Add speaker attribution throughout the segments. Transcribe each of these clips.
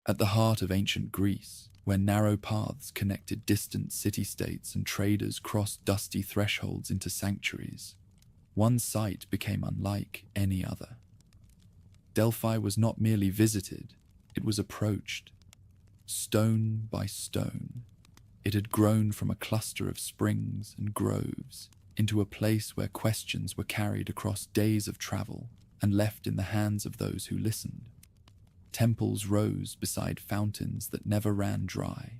Speaker 1: At the heart of ancient Greece, where narrow paths connected distant city-states and traders crossed dusty thresholds into sanctuaries, one site became unlike any other. Delphi was not merely visited, it was approached. Stone by stone, it had grown from a cluster of springs and groves into a place where questions were carried across days of travel and left in the hands of those who listened. Temples rose beside fountains that never ran dry,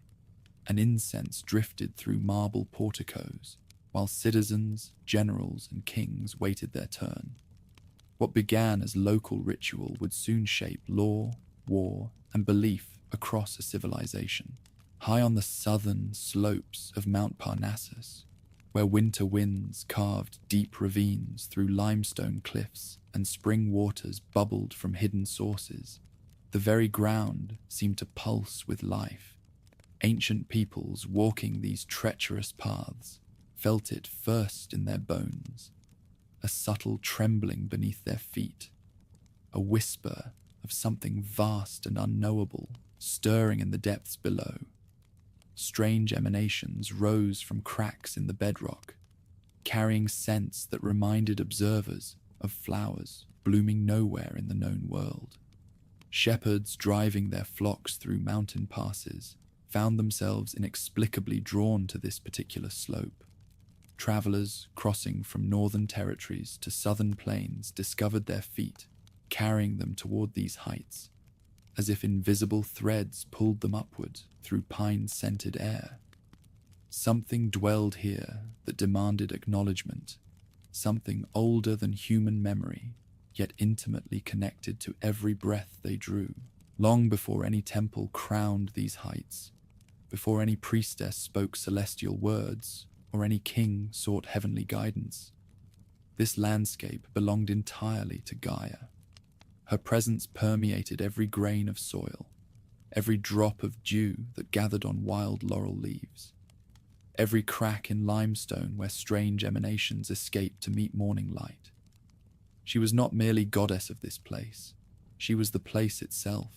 Speaker 1: and incense drifted through marble porticos, while citizens, generals, and kings waited their turn. What began as local ritual would soon shape law, war, and belief across a civilization. High on the southern slopes of Mount Parnassus, where winter winds carved deep ravines through limestone cliffs and spring waters bubbled from hidden sources, the very ground seemed to pulse with life. Ancient peoples walking these treacherous paths felt it first in their bones, a subtle trembling beneath their feet, a whisper of something vast and unknowable stirring in the depths below. Strange emanations rose from cracks in the bedrock, carrying scents that reminded observers of flowers blooming nowhere in the known world. Shepherds driving their flocks through mountain passes found themselves inexplicably drawn to this particular slope. Travelers crossing from northern territories to southern plains discovered their feet, carrying them toward these heights, as if invisible threads pulled them upward through pine-scented air. Something dwelled here that demanded acknowledgement, something older than human memory, yet intimately connected to every breath they drew. Long before any temple crowned these heights, before any priestess spoke celestial words, or any king sought heavenly guidance, this landscape belonged entirely to Gaia. Her presence permeated every grain of soil, every drop of dew that gathered on wild laurel leaves, every crack in limestone where strange emanations escaped to meet morning light. She was not merely goddess of this place, she was the place itself,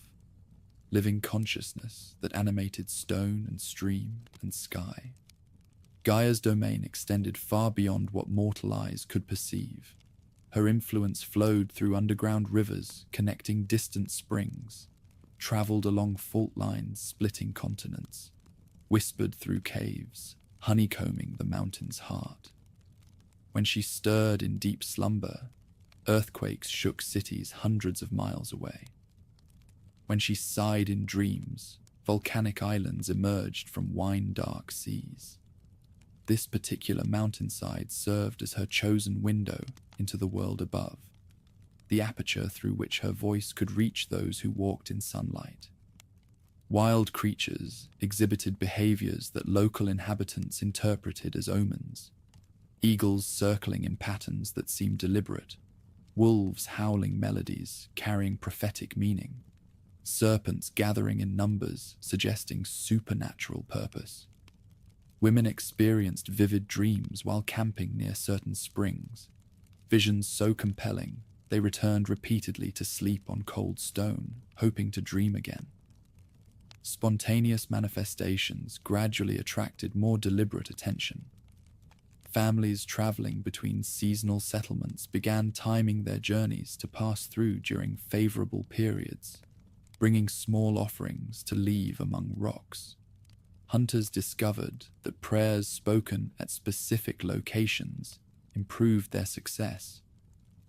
Speaker 1: living consciousness that animated stone and stream and sky. Gaia's domain extended far beyond what mortal eyes could perceive. Her influence flowed through underground rivers connecting distant springs, traveled along fault lines splitting continents, whispered through caves, honeycombing the mountain's heart. When she stirred in deep slumber, earthquakes shook cities hundreds of miles away. When she sighed in dreams, volcanic islands emerged from wine-dark seas. This particular mountainside served as her chosen window into the world above, the aperture through which her voice could reach those who walked in sunlight. Wild creatures exhibited behaviors that local inhabitants interpreted as omens, eagles circling in patterns that seemed deliberate, wolves howling melodies carrying prophetic meaning, serpents gathering in numbers suggesting supernatural purpose. Women experienced vivid dreams while camping near certain springs, visions so compelling they returned repeatedly to sleep on cold stone, hoping to dream again. Spontaneous manifestations gradually attracted more deliberate attention. Families traveling between seasonal settlements began timing their journeys to pass through during favorable periods, bringing small offerings to leave among rocks. Hunters discovered that prayers spoken at specific locations improved their success,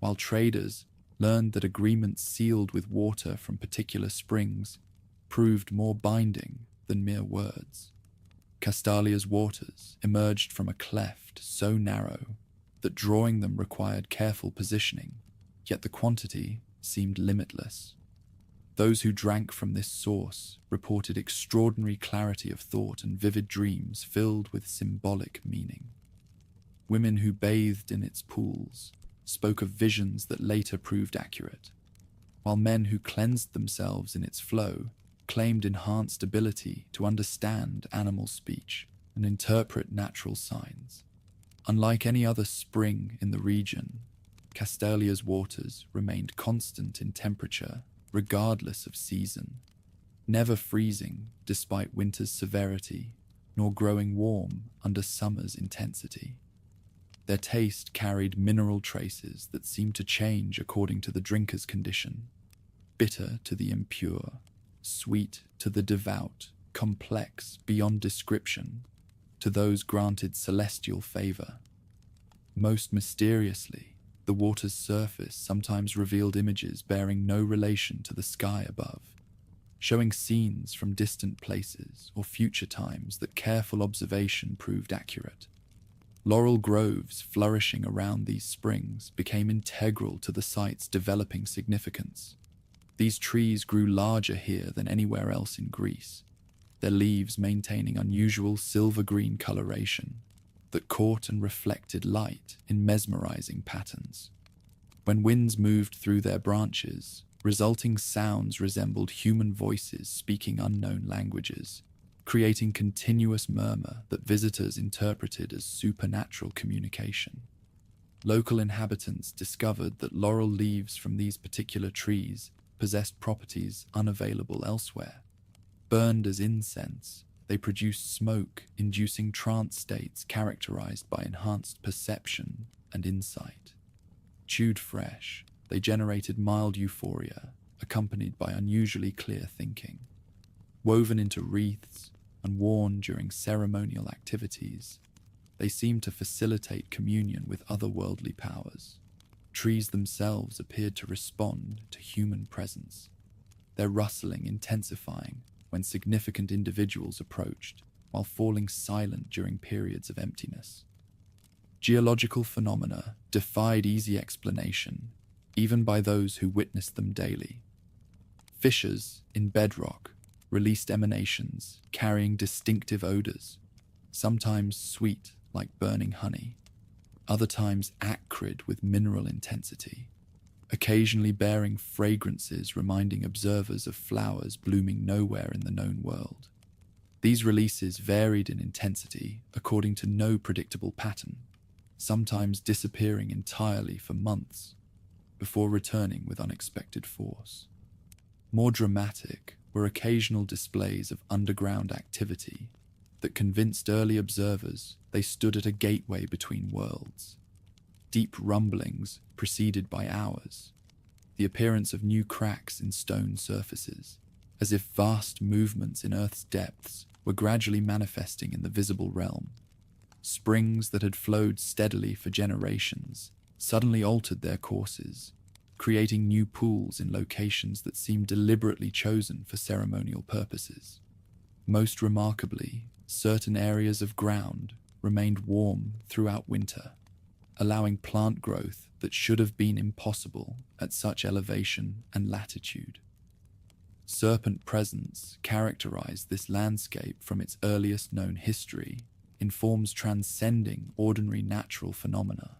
Speaker 1: while traders learned that agreements sealed with water from particular springs proved more binding than mere words. Castalia's waters emerged from a cleft so narrow that drawing them required careful positioning, yet the quantity seemed limitless. Those who drank from this source reported extraordinary clarity of thought and vivid dreams filled with symbolic meaning. Women who bathed in its pools spoke of visions that later proved accurate, while men who cleansed themselves in its flow claimed enhanced ability to understand animal speech and interpret natural signs. Unlike any other spring in the region, Castalia's waters remained constant in temperature regardless of season. never freezing despite winter's severity, nor growing warm under summer's intensity. Their taste carried mineral traces that seemed to change according to the drinker's condition, bitter to the impure, sweet to the devout, complex beyond description to those granted celestial favor. Most mysteriously, the water's surface sometimes revealed images bearing no relation to the sky above, showing scenes from distant places or future times that careful observation proved accurate. Laurel groves flourishing around these springs became integral to the site's developing significance. These trees grew larger here than anywhere else in Greece, their leaves maintaining unusual silver-green coloration that caught and reflected light in mesmerizing patterns. When winds moved through their branches, resulting sounds resembled human voices speaking unknown languages, creating continuous murmur that visitors interpreted as supernatural communication. Local inhabitants discovered that laurel leaves from these particular trees possessed properties unavailable elsewhere. Burned as incense, they produced smoke, inducing trance states characterized by enhanced perception and insight. Chewed fresh, they generated mild euphoria, accompanied by unusually clear thinking. Woven into wreaths and worn during ceremonial activities, they seemed to facilitate communion with otherworldly powers. Trees themselves appeared to respond to human presence, their rustling intensifying when significant individuals approached, while falling silent during periods of emptiness. Geological phenomena defied easy explanation, even by those who witnessed them daily. Fissures in bedrock released emanations carrying distinctive odors, sometimes sweet like burning honey, other times acrid with mineral intensity, occasionally bearing fragrances reminding observers of flowers blooming nowhere in the known world. These releases varied in intensity according to no predictable pattern, sometimes disappearing entirely for months before returning with unexpected force. More dramatic were occasional displays of underground activity that convinced early observers they stood at a gateway between worlds. Deep rumblings preceded by hours, the appearance of new cracks in stone surfaces, as if vast movements in Earth's depths were gradually manifesting in the visible realm. Springs that had flowed steadily for generations suddenly altered their courses, creating new pools in locations that seemed deliberately chosen for ceremonial purposes. Most remarkably, certain areas of ground remained warm throughout winter, allowing plant growth that should have been impossible at such elevation and latitude. Serpent presence characterized this landscape from its earliest known history in forms transcending ordinary natural phenomena.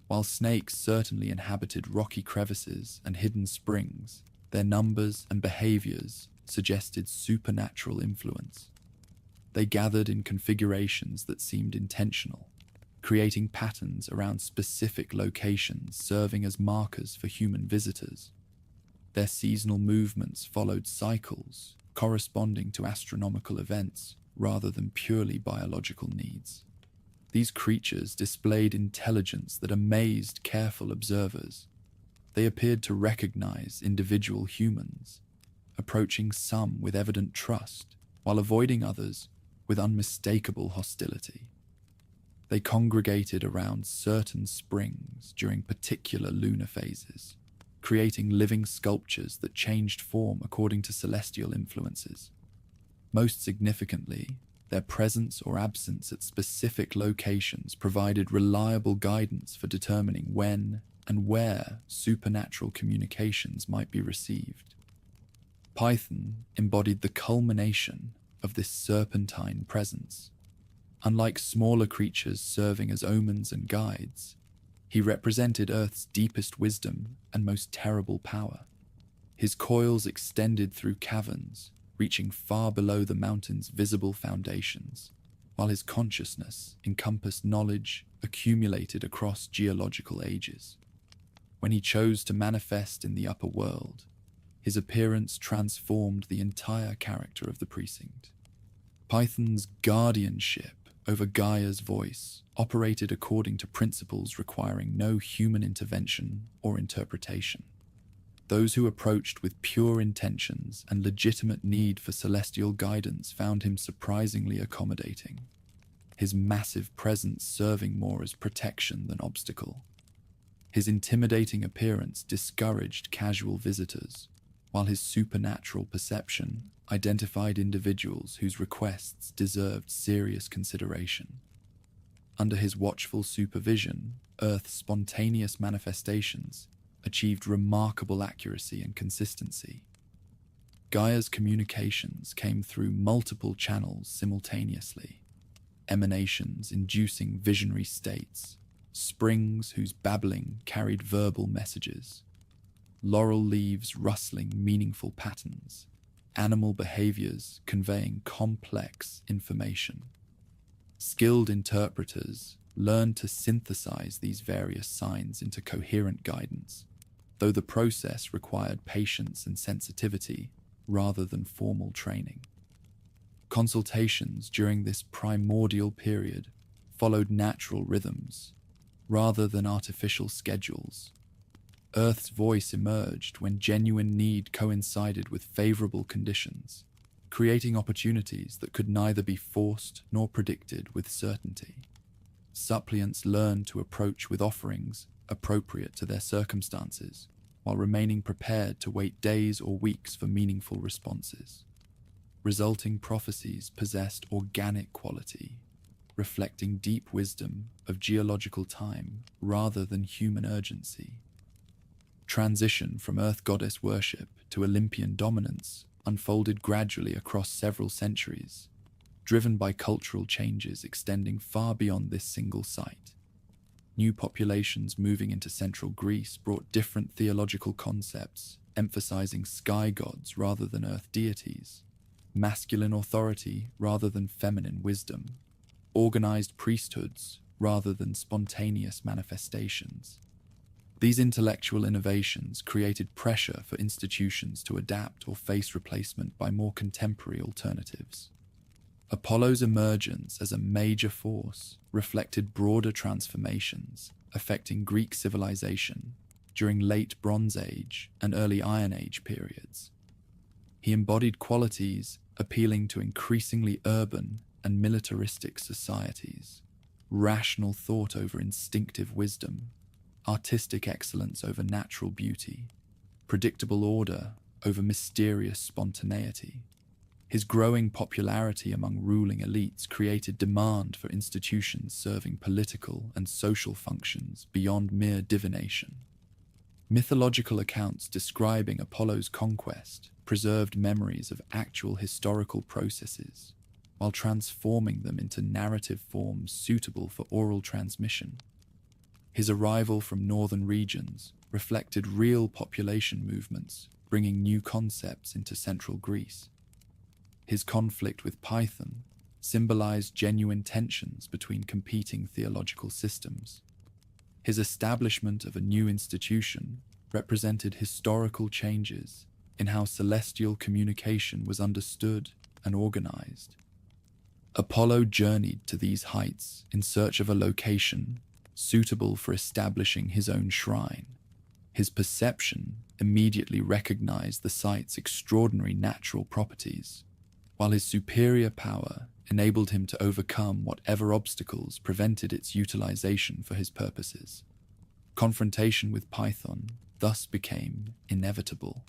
Speaker 1: While snakes certainly inhabited rocky crevices and hidden springs, their numbers and behaviors suggested supernatural influence. They gathered in configurations that seemed intentional, creating patterns around specific locations serving as markers for human visitors. Their seasonal movements followed cycles corresponding to astronomical events rather than purely biological needs. These creatures displayed intelligence that amazed careful observers. They appeared to recognize individual humans, approaching some with evident trust, while avoiding others with unmistakable hostility. They congregated around certain springs during particular lunar phases, creating living sculptures that changed form according to celestial influences. Most significantly, their presence or absence at specific locations provided reliable guidance for determining when and where supernatural communications might be received. Python embodied the culmination of this serpentine presence. Unlike smaller creatures serving as omens and guides, he represented Earth's deepest wisdom and most terrible power. His coils extended through caverns, reaching far below the mountain's visible foundations, while his consciousness encompassed knowledge accumulated across geological ages. When he chose to manifest in the upper world, His appearance transformed the entire character of the precinct. Python's guardianship over Gaia's voice operated according to principles requiring no human intervention or interpretation. Those who approached with pure intentions and legitimate need for celestial guidance found him surprisingly accommodating, his massive presence serving more as protection than obstacle. His intimidating appearance discouraged casual visitors, while his supernatural perception identified individuals whose requests deserved serious consideration. Under his watchful supervision, Earth's spontaneous manifestations achieved remarkable accuracy and consistency. Gaia's communications came through multiple channels simultaneously, emanations inducing visionary states, springs whose babbling carried verbal messages, laurel leaves rustling meaningful patterns, animal behaviors conveying complex information. Skilled interpreters learned to synthesize these various signs into coherent guidance, though the process required patience and sensitivity rather than formal training. Consultations during this primordial period followed natural rhythms rather than artificial schedules. Earth's voice emerged when genuine need coincided with favorable conditions, creating opportunities that could neither be forced nor predicted with certainty. Suppliants learned to approach with offerings appropriate to their circumstances, while remaining prepared to wait days or weeks for meaningful responses. Resulting prophecies possessed organic quality, reflecting deep wisdom of geological time rather than human urgency. Transition from Earth goddess worship to Olympian dominance unfolded gradually across several centuries, driven by cultural changes extending far beyond this single site. New populations moving into central Greece brought different theological concepts, emphasizing sky gods rather than earth deities, masculine authority rather than feminine wisdom, organized priesthoods rather than spontaneous manifestations. These intellectual innovations created pressure for institutions to adapt or face replacement by more contemporary alternatives. Apollo's emergence as a major force reflected broader transformations affecting Greek civilization during late Bronze Age and early Iron Age periods. He embodied qualities appealing to increasingly urban and militaristic societies, rational thought over instinctive wisdom, artistic excellence over natural beauty, predictable order over mysterious spontaneity. His growing popularity among ruling elites created demand for institutions serving political and social functions beyond mere divination. Mythological accounts describing Apollo's conquest preserved memories of actual historical processes, while transforming them into narrative forms suitable for oral transmission. His arrival from northern regions reflected real population movements, bringing new concepts into central Greece. His conflict with Python symbolized genuine tensions between competing theological systems. His establishment of a new institution represented historical changes in how celestial communication was understood and organized. Apollo journeyed to these heights in search of a location suitable for establishing his own shrine. His perception immediately recognized the site's extraordinary natural properties, while his superior power enabled him to overcome whatever obstacles prevented its utilization for his purposes. Confrontation with Python thus became inevitable,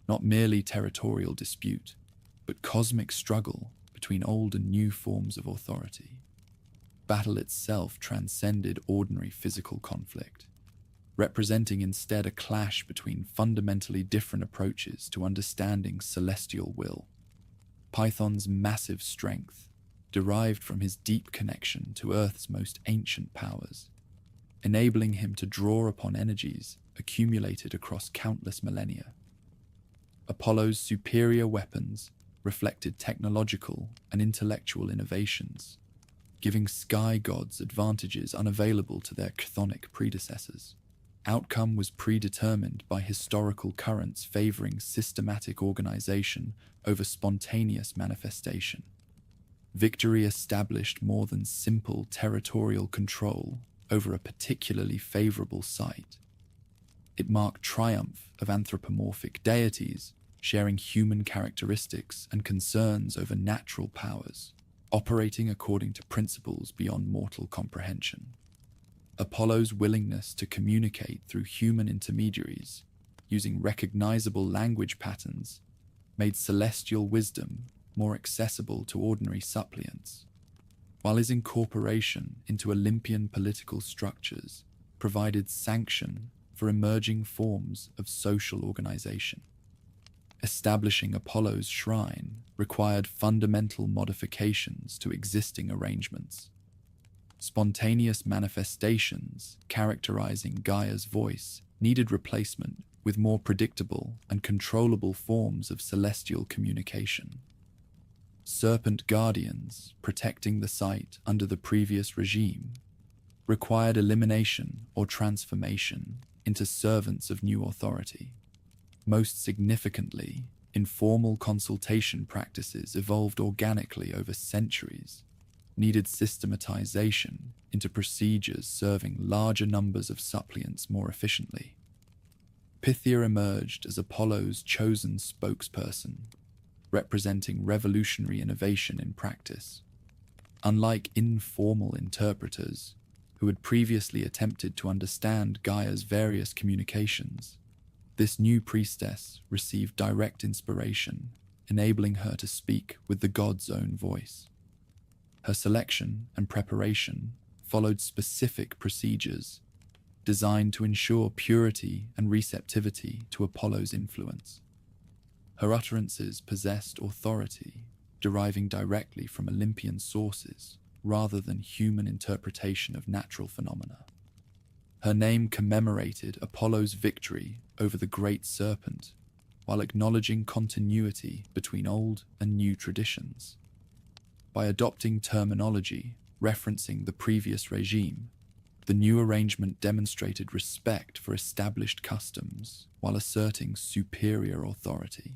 Speaker 1: not merely territorial dispute, but cosmic struggle between old and new forms of authority. Battle itself transcended ordinary physical conflict, representing instead a clash between fundamentally different approaches to understanding celestial will. Python's massive strength derived from his deep connection to Earth's most ancient powers, enabling him to draw upon energies accumulated across countless millennia. Apollo's superior weapons reflected technological and intellectual innovations, giving sky gods advantages unavailable to their chthonic predecessors. outcome was predetermined by historical currents favoring systematic organization over spontaneous manifestation. Victory established more than simple territorial control over a particularly favorable site. It marked triumph of anthropomorphic deities sharing human characteristics and concerns over natural powers, operating according to principles beyond mortal comprehension. Apollo's willingness to communicate through human intermediaries, using recognizable language patterns, made celestial wisdom more accessible to ordinary suppliants, while his incorporation into Olympian political structures provided sanction for emerging forms of social organization. Establishing Apollo's shrine required fundamental modifications to existing arrangements. Spontaneous manifestations characterizing Gaia's voice needed replacement with more predictable and controllable forms of celestial communication. Serpent guardians protecting the site under the previous regime required elimination or transformation into servants of new authority. Most significantly, informal consultation practices evolved organically over centuries, needed systematization into procedures serving larger numbers of suppliants more efficiently. Pythia emerged as Apollo's chosen spokesperson, representing revolutionary innovation in practice. Unlike informal interpreters who had previously attempted to understand Gaia's various communications, this new priestess received direct inspiration, enabling her to speak with the god's own voice. Her selection and preparation followed specific procedures designed to ensure purity and receptivity to Apollo's influence. Her utterances possessed authority, deriving directly from Olympian sources rather than human interpretation of natural phenomena. Her name commemorated Apollo's victory over the great serpent, while acknowledging continuity between old and new traditions. By adopting terminology referencing the previous regime, the new arrangement demonstrated respect for established customs while asserting superior authority.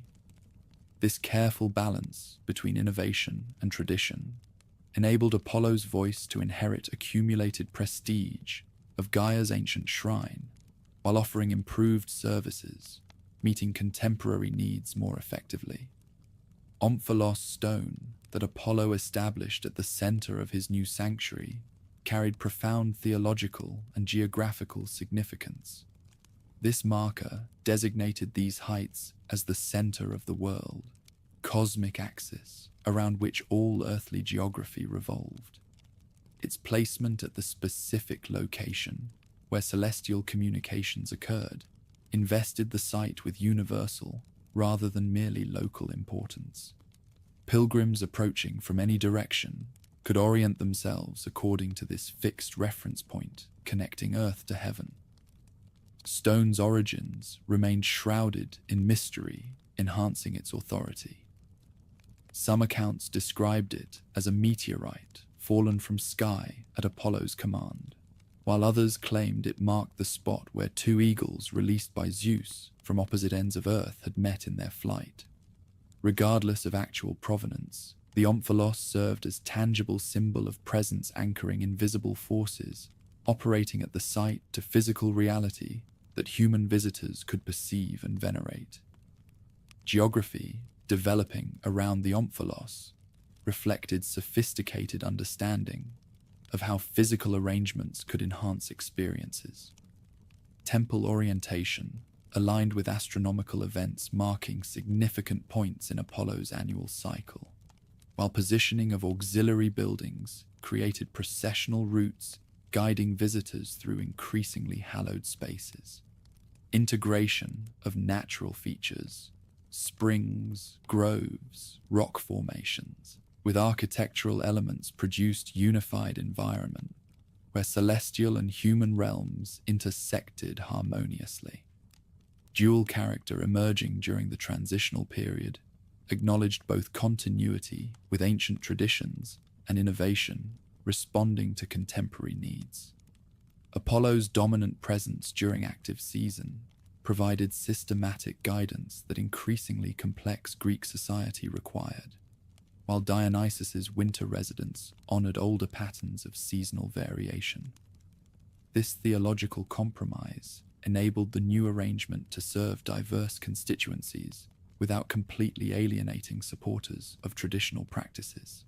Speaker 1: This careful balance between innovation and tradition enabled Apollo's voice to inherit accumulated prestige of Gaia's ancient shrine, while offering improved services, meeting contemporary needs more effectively. Omphalos stone that Apollo established at the center of his new sanctuary carried profound theological and geographical significance. This marker designated these heights as the center of the world, cosmic axis around which all earthly geography revolved. Its placement at the specific location where celestial communications occurred invested the site with universal rather than merely local importance. Pilgrims approaching from any direction could orient themselves according to this fixed reference point connecting earth to heaven. Stone's origins remained shrouded in mystery, enhancing its authority. Some accounts described it as a meteorite fallen from sky at Apollo's command, while others claimed it marked the spot where two eagles released by Zeus from opposite ends of Earth had met in their flight. Regardless of actual provenance, the omphalos served as tangible symbol of presence anchoring invisible forces operating at the site to physical reality that human visitors could perceive and venerate. Geography developing around the omphalos reflected sophisticated understanding of how physical arrangements could enhance experiences. Temple orientation aligned with astronomical events marking significant points in Apollo's annual cycle, while positioning of auxiliary buildings created processional routes guiding visitors through increasingly hallowed spaces. Integration of natural features, springs, groves, rock formations, with architectural elements produced unified environment where celestial and human realms intersected harmoniously. Dual character emerging during the transitional period acknowledged both continuity with ancient traditions and innovation responding to contemporary needs. Apollo's dominant presence during active season provided systematic guidance that increasingly complex Greek society required, while Dionysus's winter residence honored older patterns of seasonal variation. This theological compromise enabled the new arrangement to serve diverse constituencies without completely alienating supporters of traditional practices.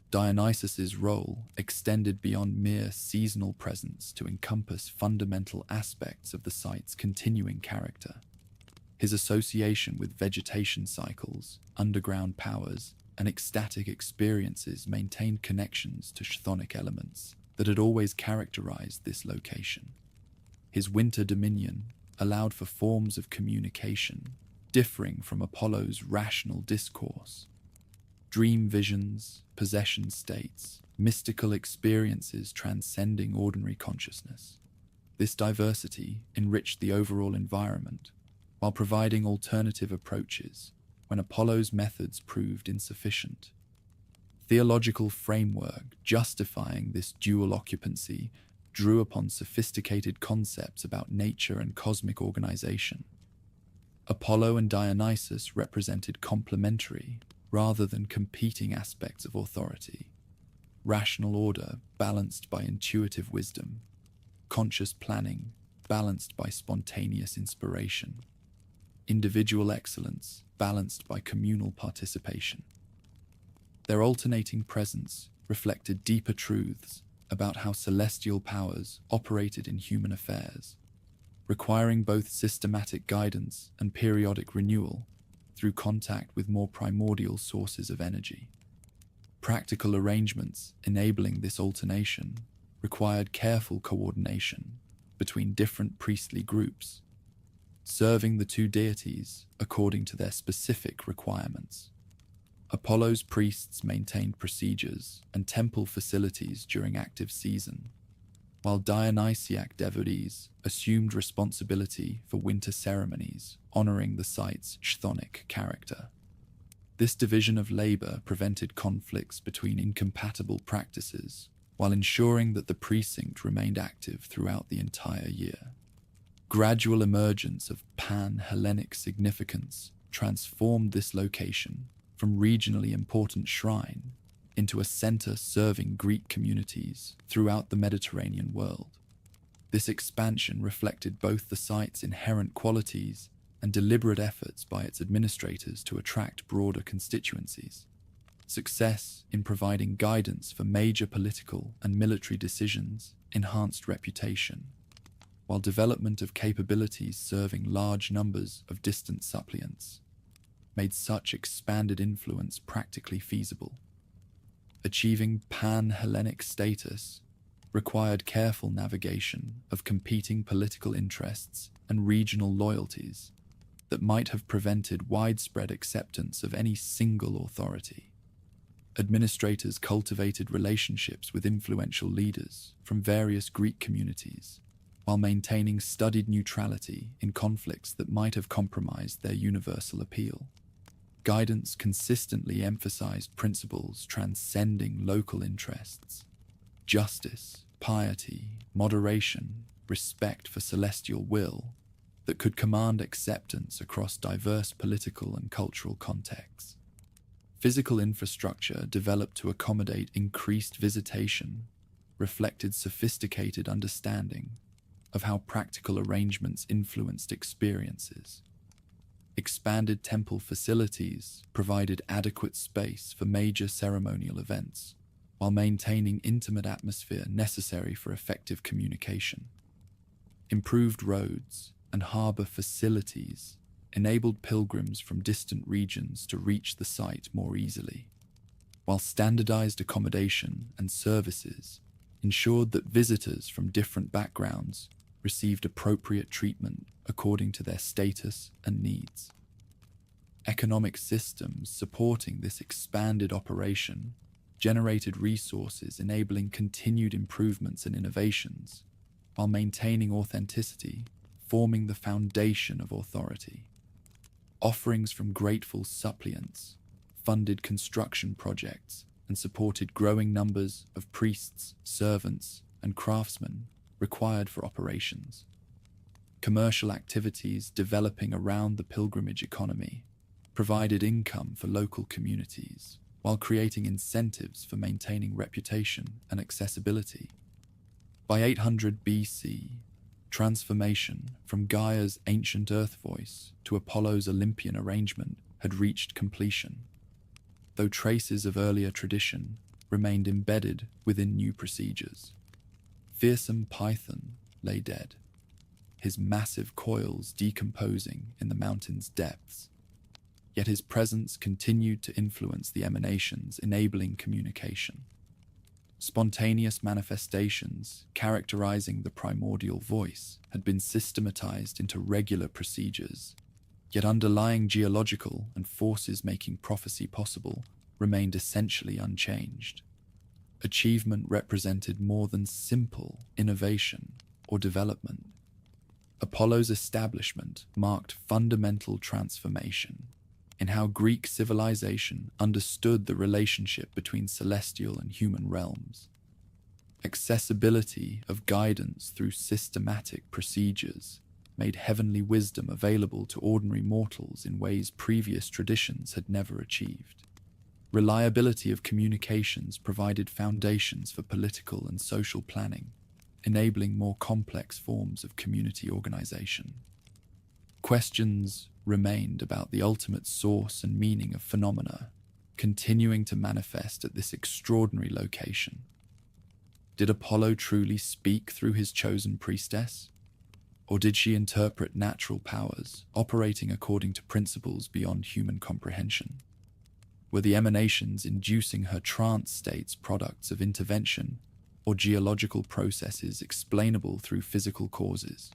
Speaker 1: Dionysus's role extended beyond mere seasonal presence to encompass fundamental aspects of the site's continuing character. His association with vegetation cycles, underground powers, and ecstatic experiences maintained connections to chthonic elements that had always characterized this location. His winter dominion allowed for forms of communication differing from Apollo's rational discourse. Dream visions, possession states, mystical experiences transcending ordinary consciousness. This diversity enriched the overall environment while providing alternative approaches when Apollo's methods proved insufficient. Theological framework justifying this dual occupancy drew upon sophisticated concepts about nature and cosmic organization. Apollo and Dionysus represented complementary rather than competing aspects of authority. Rational order balanced by intuitive wisdom, conscious planning balanced by spontaneous inspiration, individual excellence balanced by communal participation. Their alternating presence reflected deeper truths about how celestial powers operated in human affairs, requiring both systematic guidance and periodic renewal through contact with more primordial sources of energy. Practical arrangements enabling this alternation required careful coordination between different priestly groups, serving the two deities according to their specific requirements. Apollo's priests maintained procedures and temple facilities during active season, while Dionysiac devotees assumed responsibility for winter ceremonies, honoring the site's chthonic character. This division of labor prevented conflicts between incompatible practices, while ensuring that the precinct remained active throughout the entire year. Gradual emergence of pan-Hellenic significance transformed this location from regionally important shrine into a center serving Greek communities throughout the Mediterranean world. This expansion reflected both the site's inherent qualities and deliberate efforts by its administrators to attract broader constituencies. Success in providing guidance for major political and military decisions enhanced reputation, while development of capabilities serving large numbers of distant suppliants made such expanded influence practically feasible. Achieving pan-Hellenic status required careful navigation of competing political interests and regional loyalties that might have prevented widespread acceptance of any single authority. Administrators cultivated relationships with influential leaders from various Greek communities, while maintaining studied neutrality in conflicts that might have compromised their universal appeal. Guidance consistently emphasized principles transcending local interests: justice, piety, moderation, respect for celestial will, that could command acceptance across diverse political and cultural contexts. Physical infrastructure developed to accommodate increased visitation reflected sophisticated understanding of how practical arrangements influenced experiences. Expanded temple facilities provided adequate space for major ceremonial events, while maintaining intimate atmosphere necessary for effective communication. Improved roads and harbor facilities enabled pilgrims from distant regions to reach the site more easily, while standardized accommodation and services ensured that visitors from different backgrounds received appropriate treatment according to their status and needs. Economic systems supporting this expanded operation generated resources enabling continued improvements and innovations, while maintaining authenticity, forming the foundation of authority. Offerings from grateful suppliants funded construction projects and supported growing numbers of priests, servants, and craftsmen required for operations. Commercial activities developing around the pilgrimage economy provided income for local communities while creating incentives for maintaining reputation and accessibility. By 800 BC, transformation from Gaia's ancient earth voice to Apollo's Olympian arrangement had reached completion, though traces of earlier tradition remained embedded within new procedures. Fearsome Python lay dead, his massive coils decomposing in the mountain's depths, yet his presence continued to influence the emanations, enabling communication. Spontaneous manifestations characterizing the primordial voice had been systematized into regular procedures, yet underlying geological and forces making prophecy possible remained essentially unchanged. Achievement represented more than simple innovation or development. Apollo's establishment marked fundamental transformation in how Greek civilization understood the relationship between celestial and human realms. Accessibility of guidance through systematic procedures made heavenly wisdom available to ordinary mortals in ways previous traditions had never achieved. Reliability of communications provided foundations for political and social planning, enabling more complex forms of community organization. Questions remained about the ultimate source and meaning of phenomena, continuing to manifest at this extraordinary location. Did Apollo truly speak through his chosen priestess? Or did she interpret natural powers, operating according to principles beyond human comprehension? Were the emanations inducing her trance states products of intervention, or geological processes explainable through physical causes?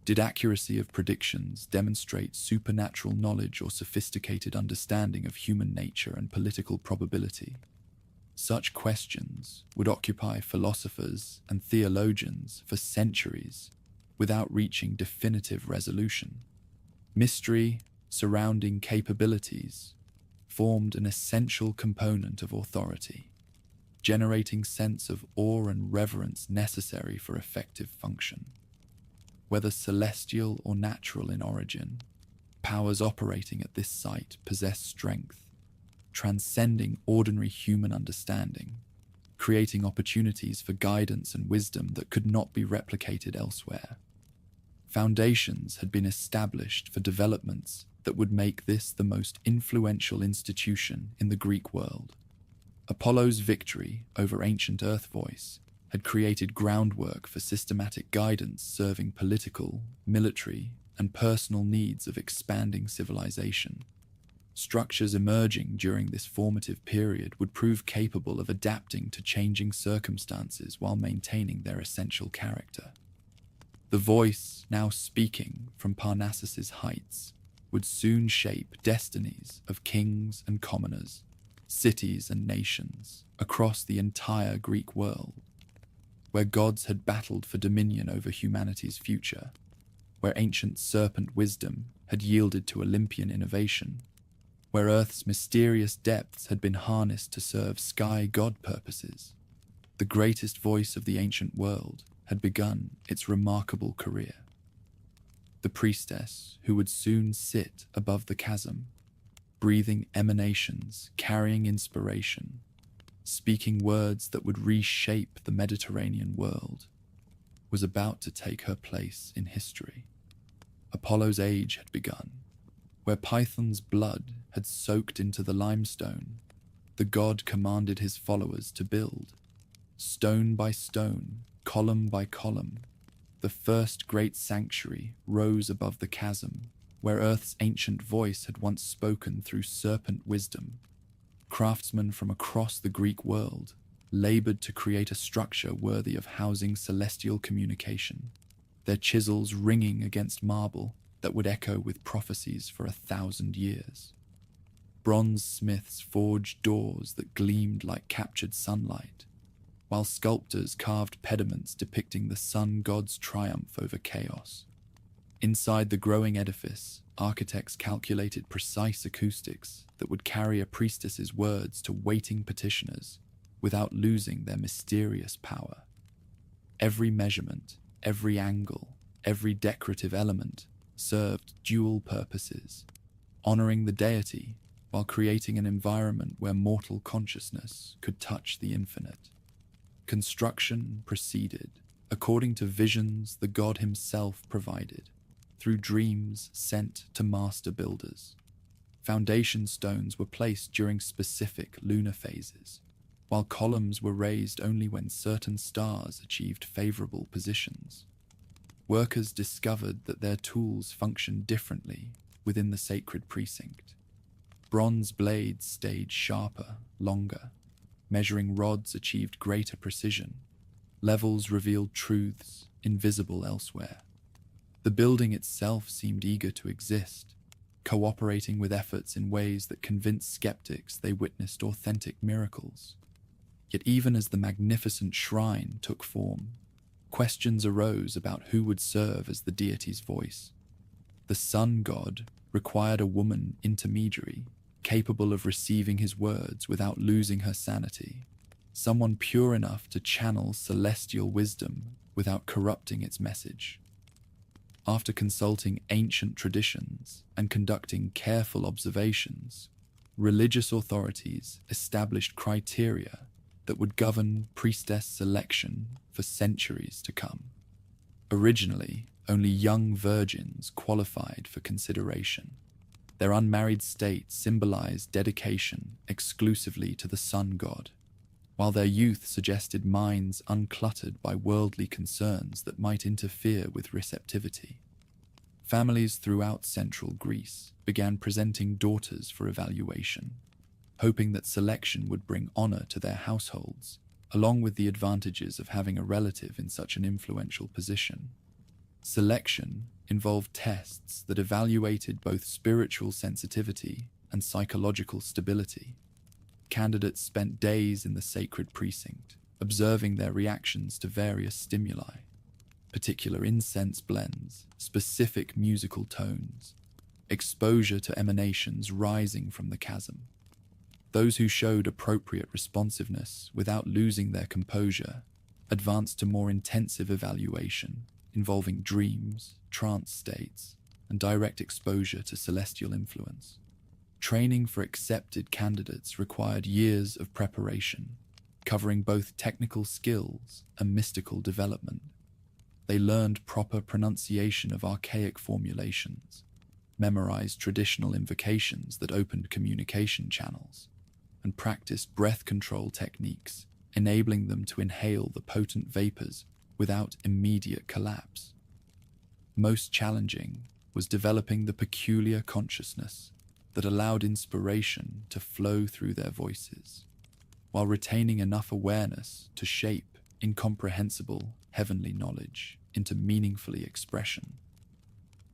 Speaker 1: Did accuracy of predictions demonstrate supernatural knowledge or sophisticated understanding of human nature and political probability? Such questions would occupy philosophers and theologians for centuries without reaching definitive resolution. Mystery surrounding capabilities formed an essential component of authority, generating sense of awe and reverence necessary for effective function. Whether celestial or natural in origin, powers operating at this site possess strength, transcending ordinary human understanding, creating opportunities for guidance and wisdom that could not be replicated elsewhere. Foundations had been established for developments that would make this the most influential institution in the Greek world. Apollo's victory over ancient Earth Voice had created groundwork for systematic guidance serving political, military, and personal needs of expanding civilization. Structures emerging during this formative period would prove capable of adapting to changing circumstances while maintaining their essential character. The voice, now speaking from Parnassus's heights, would soon shape destinies of kings and commoners, cities and nations across the entire Greek world, where gods had battled for dominion over humanity's future, where ancient serpent wisdom had yielded to Olympian innovation, where Earth's mysterious depths had been harnessed to serve sky god purposes. The greatest voice of the ancient world had begun its remarkable career. The priestess who would soon sit above the chasm, breathing emanations, carrying inspiration, speaking words that would reshape the Mediterranean world, was about to take her place in history. Apollo's age had begun. Where Python's blood had soaked into the limestone, the god commanded his followers to build. Stone by stone, column by column, the first great sanctuary rose above the chasm, where Earth's ancient voice had once spoken through serpent wisdom. Craftsmen from across the Greek world labored to create a structure worthy of housing celestial communication, their chisels ringing against marble that would echo with prophecies for 1,000 years. Bronze smiths forged doors that gleamed like captured sunlight, while sculptors carved pediments depicting the sun god's triumph over chaos. Inside the growing edifice, architects calculated precise acoustics that would carry a priestess's words to waiting petitioners without losing their mysterious power. Every measurement, every angle, every decorative element served dual purposes, honoring the deity while creating an environment where mortal consciousness could touch the infinite. Construction proceeded according to visions the god himself provided, through dreams sent to master builders. Foundation stones were placed during specific lunar phases, while columns were raised only when certain stars achieved favorable positions. Workers discovered that their tools functioned differently within the sacred precinct. Bronze blades stayed sharper, longer. Measuring rods achieved greater precision. Levels revealed truths invisible elsewhere. The building itself seemed eager to exist, cooperating with efforts in ways that convinced skeptics they witnessed authentic miracles. Yet even as the magnificent shrine took form, questions arose about who would serve as the deity's voice. The sun god required a woman intermediary, capable of receiving his words without losing her sanity, someone pure enough to channel celestial wisdom without corrupting its message. After consulting ancient traditions and conducting careful observations, religious authorities established criteria that would govern priestess selection for centuries to come. Originally, only young virgins qualified for consideration. Their unmarried state symbolized dedication exclusively to the sun god, while their youth suggested minds uncluttered by worldly concerns that might interfere with receptivity. Families throughout central Greece began presenting daughters for evaluation, hoping that selection would bring honor to their households, along with the advantages of having a relative in such an influential position. Selection involved tests that evaluated both spiritual sensitivity and psychological stability. Candidates spent days in the sacred precinct, observing their reactions to various stimuli, particular incense blends, specific musical tones, exposure to emanations rising from the chasm. Those who showed appropriate responsiveness without losing their composure advanced to more intensive evaluation, involving dreams, trance states, and direct exposure to celestial influence. Training for accepted candidates required years of preparation, covering both technical skills and mystical development. They learned proper pronunciation of archaic formulations, memorized traditional invocations that opened communication channels, and practiced breath control techniques, enabling them to inhale the potent vapors without immediate collapse. Most challenging was developing the peculiar consciousness that allowed inspiration to flow through their voices, while retaining enough awareness to shape incomprehensible heavenly knowledge into meaningful expression.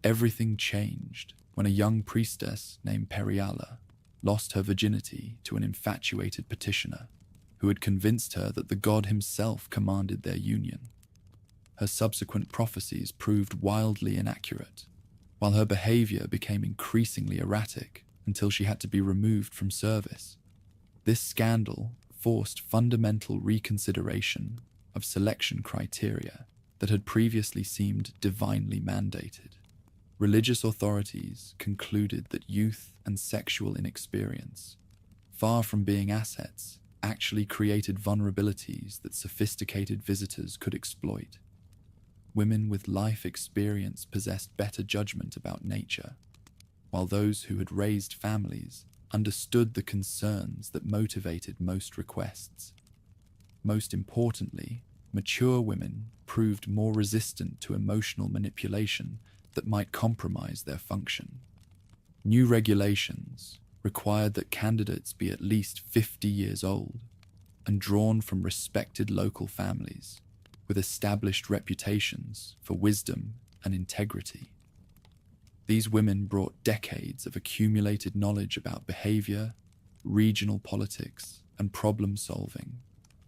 Speaker 1: Everything changed when a young priestess named Periala lost her virginity to an infatuated petitioner who had convinced her that the god himself commanded their union. Her subsequent prophecies proved wildly inaccurate, while her behavior became increasingly erratic until she had to be removed from service. This scandal forced fundamental reconsideration of selection criteria that had previously seemed divinely mandated. Religious authorities concluded that youth and sexual inexperience, far from being assets, actually created vulnerabilities that sophisticated visitors could exploit. Women with life experience possessed better judgment about nature, while those who had raised families understood the concerns that motivated most requests. Most importantly, mature women proved more resistant to emotional manipulation that might compromise their function. New regulations required that candidates be at least 50 years old and drawn from respected local families with established reputations for wisdom and integrity. These women brought decades of accumulated knowledge about behavior, regional politics, and problem solving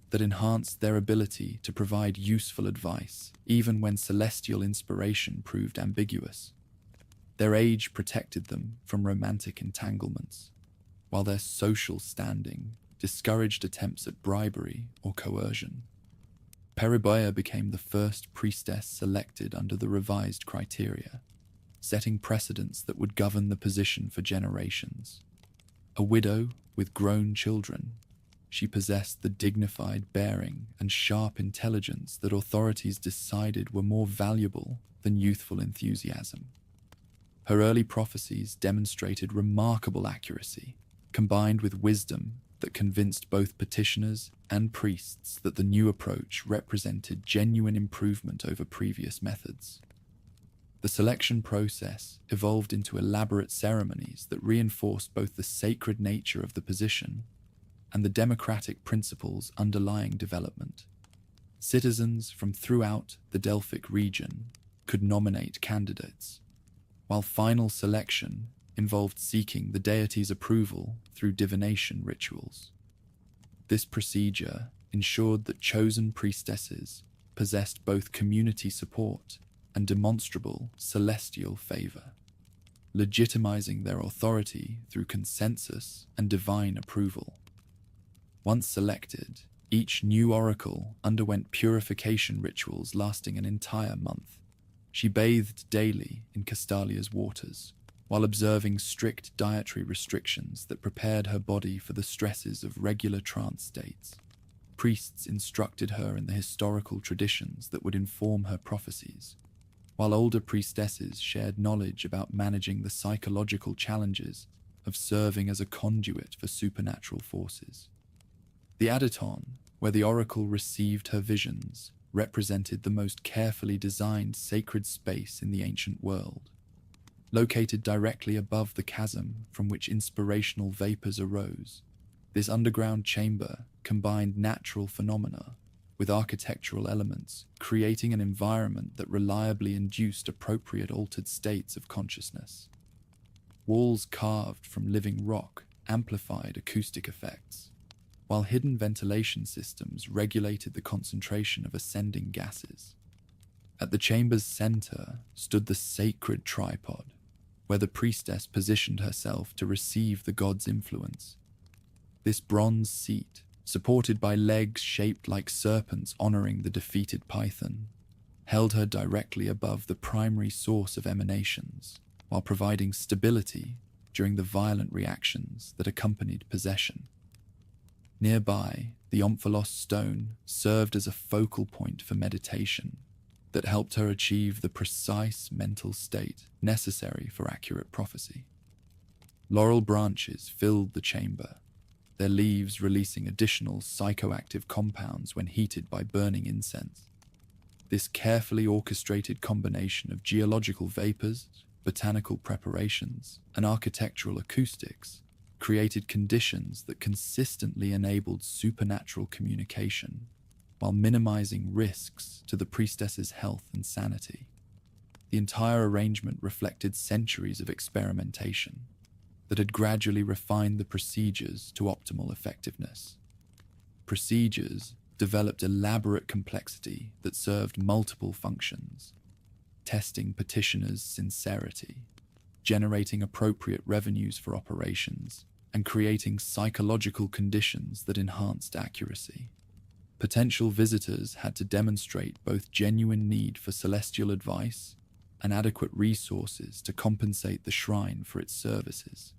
Speaker 1: that enhanced their ability to provide useful advice, even when celestial inspiration proved ambiguous. Their age protected them from romantic entanglements, while their social standing discouraged attempts at bribery or coercion. Periboea became the first priestess selected under the revised criteria, setting precedents that would govern the position for generations. A widow with grown children, she possessed the dignified bearing and sharp intelligence that authorities decided were more valuable than youthful enthusiasm. Her early prophecies demonstrated remarkable accuracy, combined with wisdom that convinced both petitioners and priests that the new approach represented genuine improvement over previous methods. The selection process evolved into elaborate ceremonies that reinforced both the sacred nature of the position and the democratic principles underlying development. Citizens from throughout the Delphic region could nominate candidates, while final selection involved seeking the deity's approval through divination rituals. This procedure ensured that chosen priestesses possessed both community support and demonstrable celestial favor, legitimizing their authority through consensus and divine approval. Once selected, each new oracle underwent purification rituals lasting an entire month. She bathed daily in Castalia's waters, while observing strict dietary restrictions that prepared her body for the stresses of regular trance states. Priests instructed her in the historical traditions that would inform her prophecies, while older priestesses shared knowledge about managing the psychological challenges of serving as a conduit for supernatural forces. The Aditon, where the oracle received her visions, represented the most carefully designed sacred space in the ancient world. Located directly above the chasm from which inspirational vapors arose, this underground chamber combined natural phenomena with architectural elements, creating an environment that reliably induced appropriate altered states of consciousness. Walls carved from living rock amplified acoustic effects, while hidden ventilation systems regulated the concentration of ascending gases. At the chamber's center stood the sacred tripod, where the priestess positioned herself to receive the god's influence. This bronze seat, supported by legs shaped like serpents honoring the defeated python, held her directly above the primary source of emanations, while providing stability during the violent reactions that accompanied possession. Nearby, the Omphalos stone served as a focal point for meditation that helped her achieve the precise mental state necessary for accurate prophecy. Laurel branches filled the chamber, their leaves releasing additional psychoactive compounds when heated by burning incense. This carefully orchestrated combination of geological vapors, botanical preparations, and architectural acoustics created conditions that consistently enabled supernatural communication while minimizing risks to the priestess's health and sanity. The entire arrangement reflected centuries of experimentation that had gradually refined the procedures to optimal effectiveness. Procedures developed elaborate complexity that served multiple functions, testing petitioners' sincerity, generating appropriate revenues for operations, and creating psychological conditions that enhanced accuracy. Potential visitors had to demonstrate both genuine need for celestial advice and adequate resources to compensate the shrine for its services.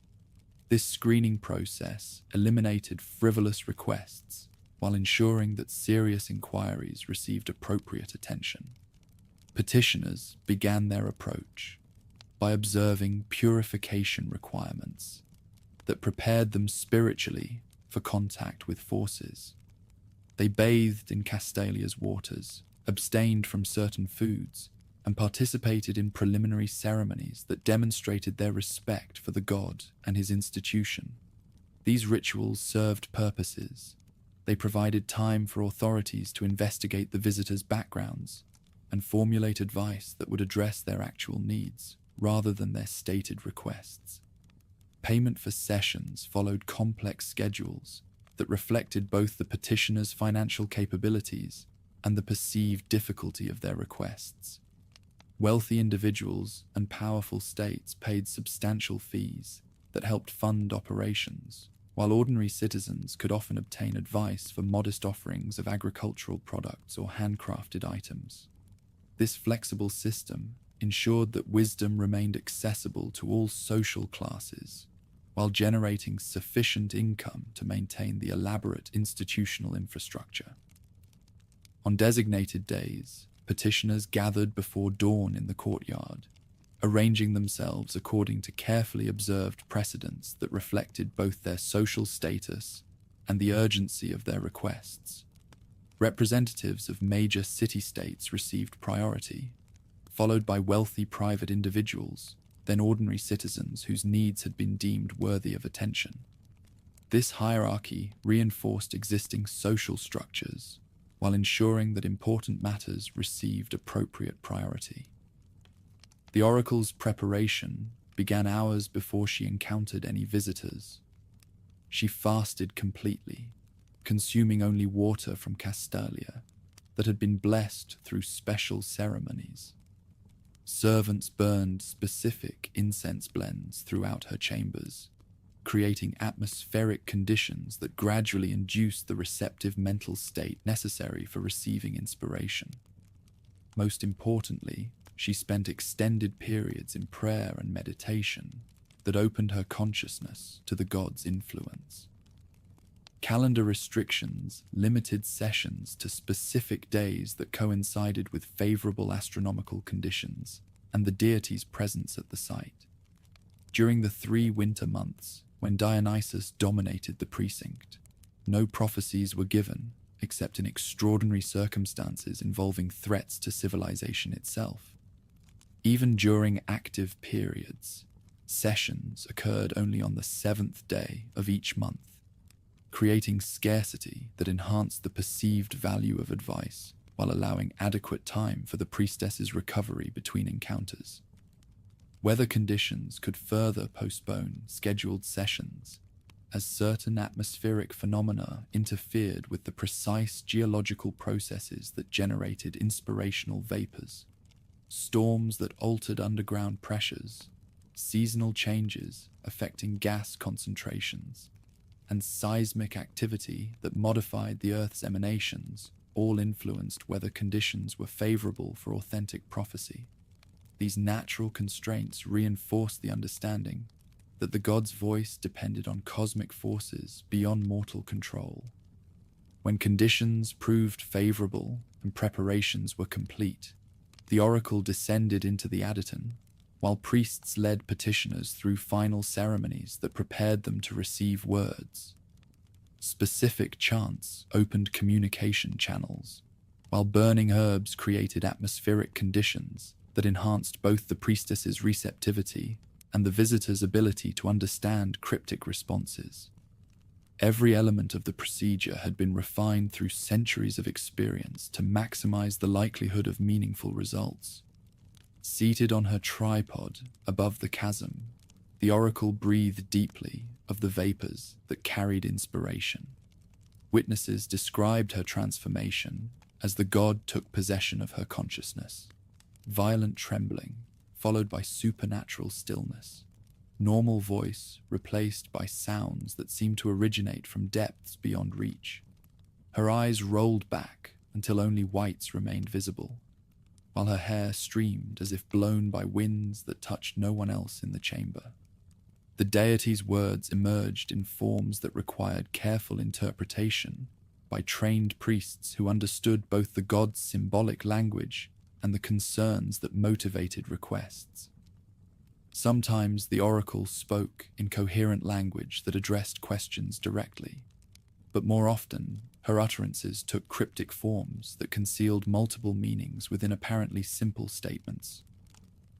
Speaker 1: This screening process eliminated frivolous requests while ensuring that serious inquiries received appropriate attention. Petitioners began their approach by observing purification requirements that prepared them spiritually for contact with forces. They bathed in Castalia's waters, abstained from certain foods, and participated in preliminary ceremonies that demonstrated their respect for the god and his institution. These rituals served purposes. They provided time for authorities to investigate the visitors' backgrounds and formulate advice that would address their actual needs, rather than their stated requests. Payment for sessions followed complex schedules that reflected both the petitioners' financial capabilities and the perceived difficulty of their requests. Wealthy individuals and powerful states paid substantial fees that helped fund operations, while ordinary citizens could often obtain advice for modest offerings of agricultural products or handcrafted items. This flexible system ensured that wisdom remained accessible to all social classes, while generating sufficient income to maintain the elaborate institutional infrastructure. On designated days, petitioners gathered before dawn in the courtyard, arranging themselves according to carefully observed precedents that reflected both their social status and the urgency of their requests. Representatives of major city-states received priority, followed by wealthy private individuals, then ordinary citizens whose needs had been deemed worthy of attention. This hierarchy reinforced existing social structures while ensuring that important matters received appropriate priority. The oracle's preparation began hours before she encountered any visitors. She fasted completely, consuming only water from Castalia that had been blessed through special ceremonies. Servants burned specific incense blends throughout her chambers, creating atmospheric conditions that gradually induced the receptive mental state necessary for receiving inspiration. Most importantly, she spent extended periods in prayer and meditation that opened her consciousness to the gods' influence. Calendar restrictions limited sessions to specific days that coincided with favorable astronomical conditions and the deity's presence at the site. During the 3 winter months, when Dionysus dominated the precinct, no prophecies were given except in extraordinary circumstances involving threats to civilization itself. Even during active periods, sessions occurred only on the 7th day of each month, creating scarcity that enhanced the perceived value of advice while allowing adequate time for the priestess's recovery between encounters. Weather conditions could further postpone scheduled sessions, as certain atmospheric phenomena interfered with the precise geological processes that generated inspirational vapors. Storms that altered underground pressures, seasonal changes affecting gas concentrations, and seismic activity that modified the Earth's emanations all influenced whether conditions were favorable for authentic prophecy. These natural constraints reinforced the understanding that the god's voice depended on cosmic forces beyond mortal control. When conditions proved favorable and preparations were complete, the oracle descended into the Adyton, while priests led petitioners through final ceremonies that prepared them to receive words. Specific chants opened communication channels, while burning herbs created atmospheric conditions that enhanced both the priestess's receptivity and the visitor's ability to understand cryptic responses. Every element of the procedure had been refined through centuries of experience to maximize the likelihood of meaningful results. Seated on her tripod above the chasm, the oracle breathed deeply of the vapors that carried inspiration. Witnesses described her transformation as the god took possession of her consciousness. Violent trembling, followed by supernatural stillness. Normal voice replaced by sounds that seemed to originate from depths beyond reach. Her eyes rolled back until only whites remained visible, while her hair streamed as if blown by winds that touched no one else in the chamber. The deity's words emerged in forms that required careful interpretation by trained priests who understood both the god's symbolic language and the concerns that motivated requests. Sometimes the oracle spoke in coherent language that addressed questions directly, but more often her utterances took cryptic forms that concealed multiple meanings within apparently simple statements.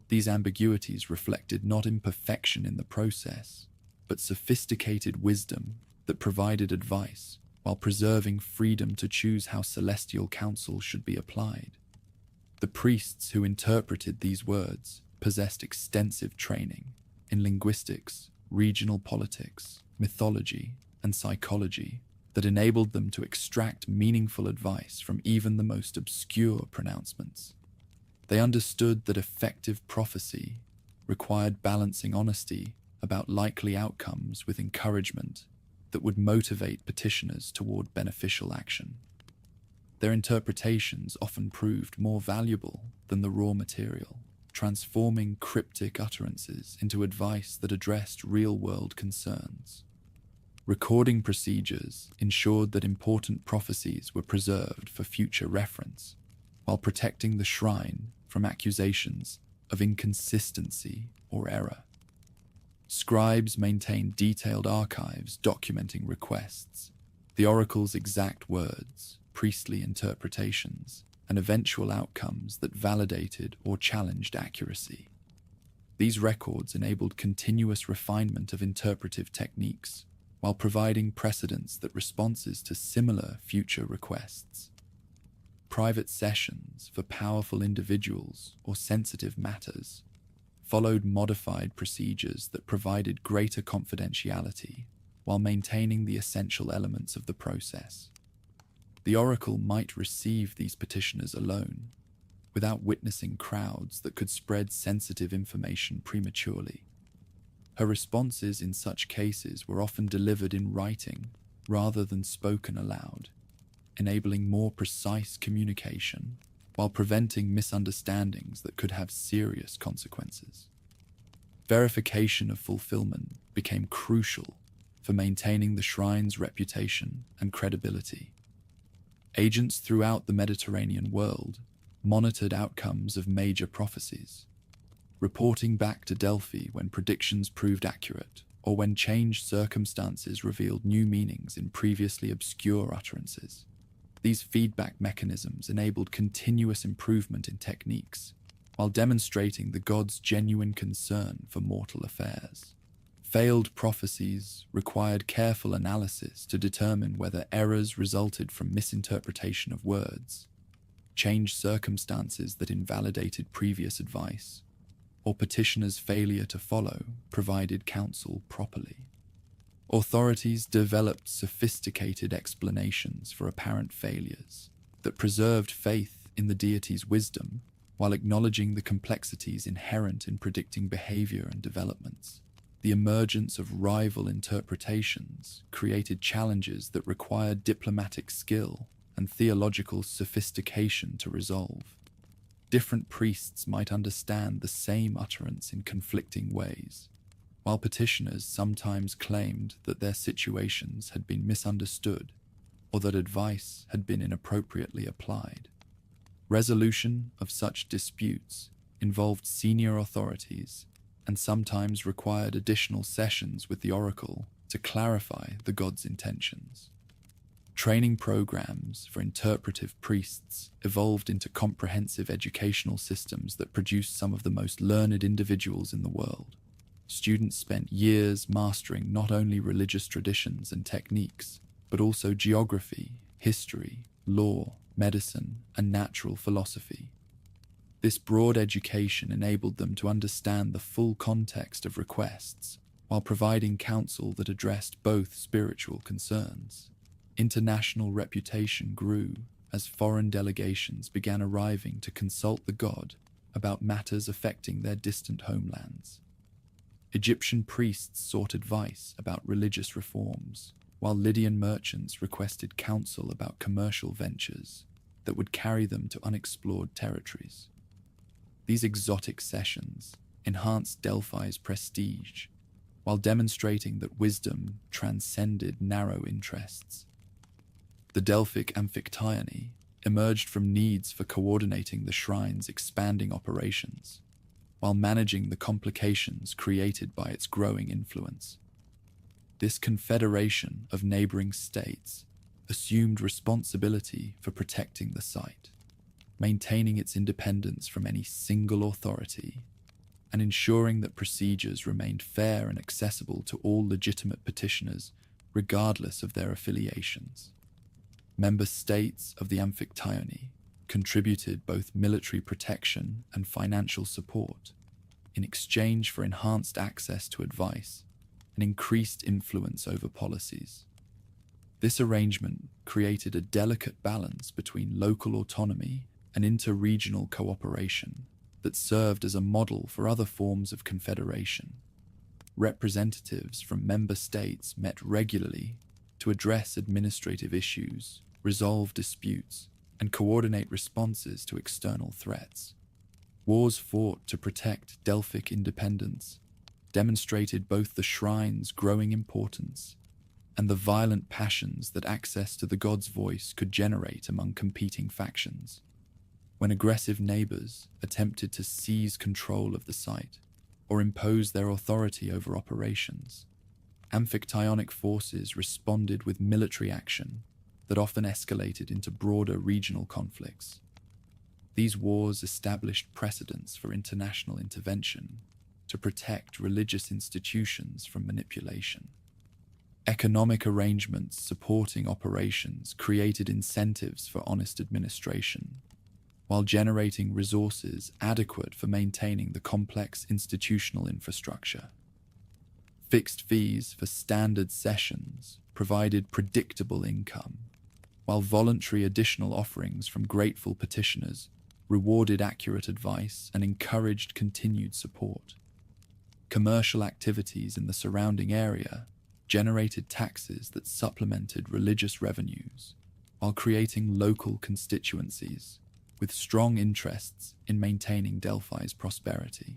Speaker 1: These ambiguities reflected not imperfection in the process, but sophisticated wisdom that provided advice while preserving freedom to choose how celestial counsel should be applied. The priests who interpreted these words possessed extensive training in linguistics, regional politics, mythology, and psychology that enabled them to extract meaningful advice from even the most obscure pronouncements. They understood that effective prophecy required balancing honesty about likely outcomes with encouragement that would motivate petitioners toward beneficial action. Their interpretations often proved more valuable than the raw material, transforming cryptic utterances into advice that addressed real-world concerns. Recording procedures ensured that important prophecies were preserved for future reference, while protecting the shrine from accusations of inconsistency or error. Scribes maintained detailed archives documenting requests, the oracle's exact words, priestly interpretations, and eventual outcomes that validated or challenged accuracy. These records enabled continuous refinement of interpretive techniques, while providing precedents that responses to similar future requests. Private sessions for powerful individuals or sensitive matters followed modified procedures that provided greater confidentiality while maintaining the essential elements of the process. The oracle might receive these petitioners alone, without witnessing crowds that could spread sensitive information prematurely. Her responses in such cases were often delivered in writing rather than spoken aloud, enabling more precise communication while preventing misunderstandings that could have serious consequences. Verification of fulfillment became crucial for maintaining the shrine's reputation and credibility. Agents throughout the Mediterranean world monitored outcomes of major prophecies, reporting back to Delphi when predictions proved accurate or when changed circumstances revealed new meanings in previously obscure utterances. These feedback mechanisms enabled continuous improvement in techniques, while demonstrating the god's genuine concern for mortal affairs. Failed prophecies required careful analysis to determine whether errors resulted from misinterpretation of words, changed circumstances that invalidated previous advice, or petitioners' failure to follow provided counsel properly. Authorities developed sophisticated explanations for apparent failures that preserved faith in the deity's wisdom while acknowledging the complexities inherent in predicting behavior and developments. The emergence of rival interpretations created challenges that required diplomatic skill and theological sophistication to resolve. Different priests might understand the same utterance in conflicting ways, while petitioners sometimes claimed that their situations had been misunderstood or that advice had been inappropriately applied. Resolution of such disputes involved senior authorities and sometimes required additional sessions with the oracle to clarify the god's intentions. Training programs for interpretive priests evolved into comprehensive educational systems that produced some of the most learned individuals in the world. Students spent years mastering not only religious traditions and techniques, but also geography, history, law, medicine, and natural philosophy. This broad education enabled them to understand the full context of requests, while providing counsel that addressed both spiritual concerns. International reputation grew as foreign delegations began arriving to consult the god about matters affecting their distant homelands. Egyptian priests sought advice about religious reforms, while Lydian merchants requested counsel about commercial ventures that would carry them to unexplored territories. These exotic sessions enhanced Delphi's prestige, while demonstrating that wisdom transcended narrow interests. The Delphic Amphictyony emerged from needs for coordinating the shrine's expanding operations, while managing the complications created by its growing influence. This confederation of neighboring states assumed responsibility for protecting the site, maintaining its independence from any single authority, and ensuring that procedures remained fair and accessible to all legitimate petitioners, regardless of their affiliations. Member states of the Amphictyony contributed both military protection and financial support in exchange for enhanced access to advice and increased influence over policies. This arrangement created a delicate balance between local autonomy and inter-regional cooperation that served as a model for other forms of confederation. Representatives from member states met regularly to address administrative issues, resolve disputes, and coordinate responses to external threats. Wars fought to protect Delphic independence demonstrated both the shrine's growing importance and the violent passions that access to the god's voice could generate among competing factions. When aggressive neighbors attempted to seize control of the site or impose their authority over operations, Amphictyonic forces responded with military action that often escalated into broader regional conflicts. These wars established precedents for international intervention to protect religious institutions from manipulation. Economic arrangements supporting operations created incentives for honest administration, while generating resources adequate for maintaining the complex institutional infrastructure. Fixed fees for standard sessions provided predictable income, while voluntary additional offerings from grateful petitioners rewarded accurate advice and encouraged continued support. Commercial activities in the surrounding area generated taxes that supplemented religious revenues, while creating local constituencies with strong interests in maintaining Delphi's prosperity.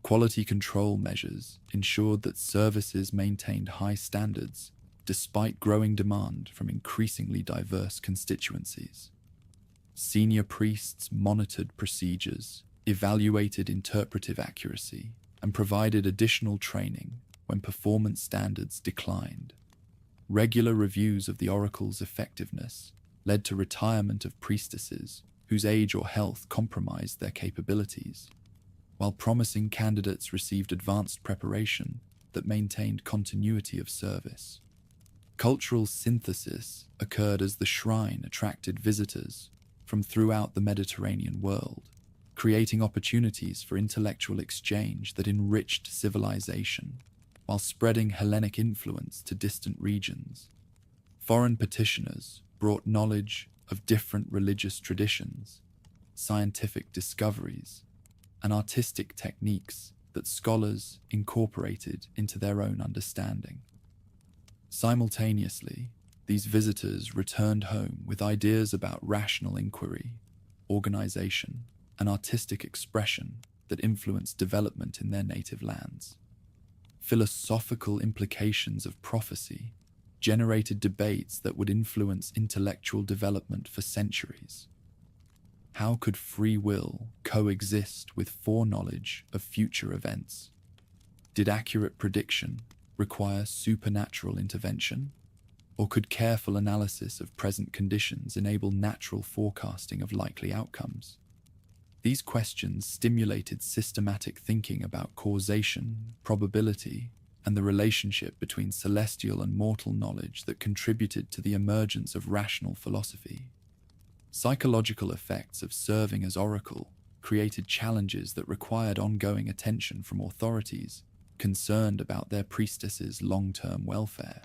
Speaker 1: Quality control measures ensured that services maintained high standards despite growing demand from increasingly diverse constituencies. Senior priests monitored procedures, evaluated interpretive accuracy, and provided additional training when performance standards declined. Regular reviews of the oracle's effectiveness led to retirement of priestesses whose age or health compromised their capabilities, while promising candidates received advanced preparation that maintained continuity of service. Cultural synthesis occurred as the shrine attracted visitors from throughout the Mediterranean world, creating opportunities for intellectual exchange that enriched civilization, while spreading Hellenic influence to distant regions. Foreign petitioners brought knowledge of different religious traditions, scientific discoveries, and artistic techniques that scholars incorporated into their own understanding. Simultaneously, these visitors returned home with ideas about rational inquiry, organization, and artistic expression that influenced development in their native lands. Philosophical implications of prophecy generated debates that would influence intellectual development for centuries. How could free will coexist with foreknowledge of future events? Did accurate prediction require supernatural intervention? Or could careful analysis of present conditions enable natural forecasting of likely outcomes? These questions stimulated systematic thinking about causation, probability, and the relationship between celestial and mortal knowledge that contributed to the emergence of rational philosophy. Psychological effects of serving as oracle created challenges that required ongoing attention from authorities concerned about their priestesses' long-term welfare.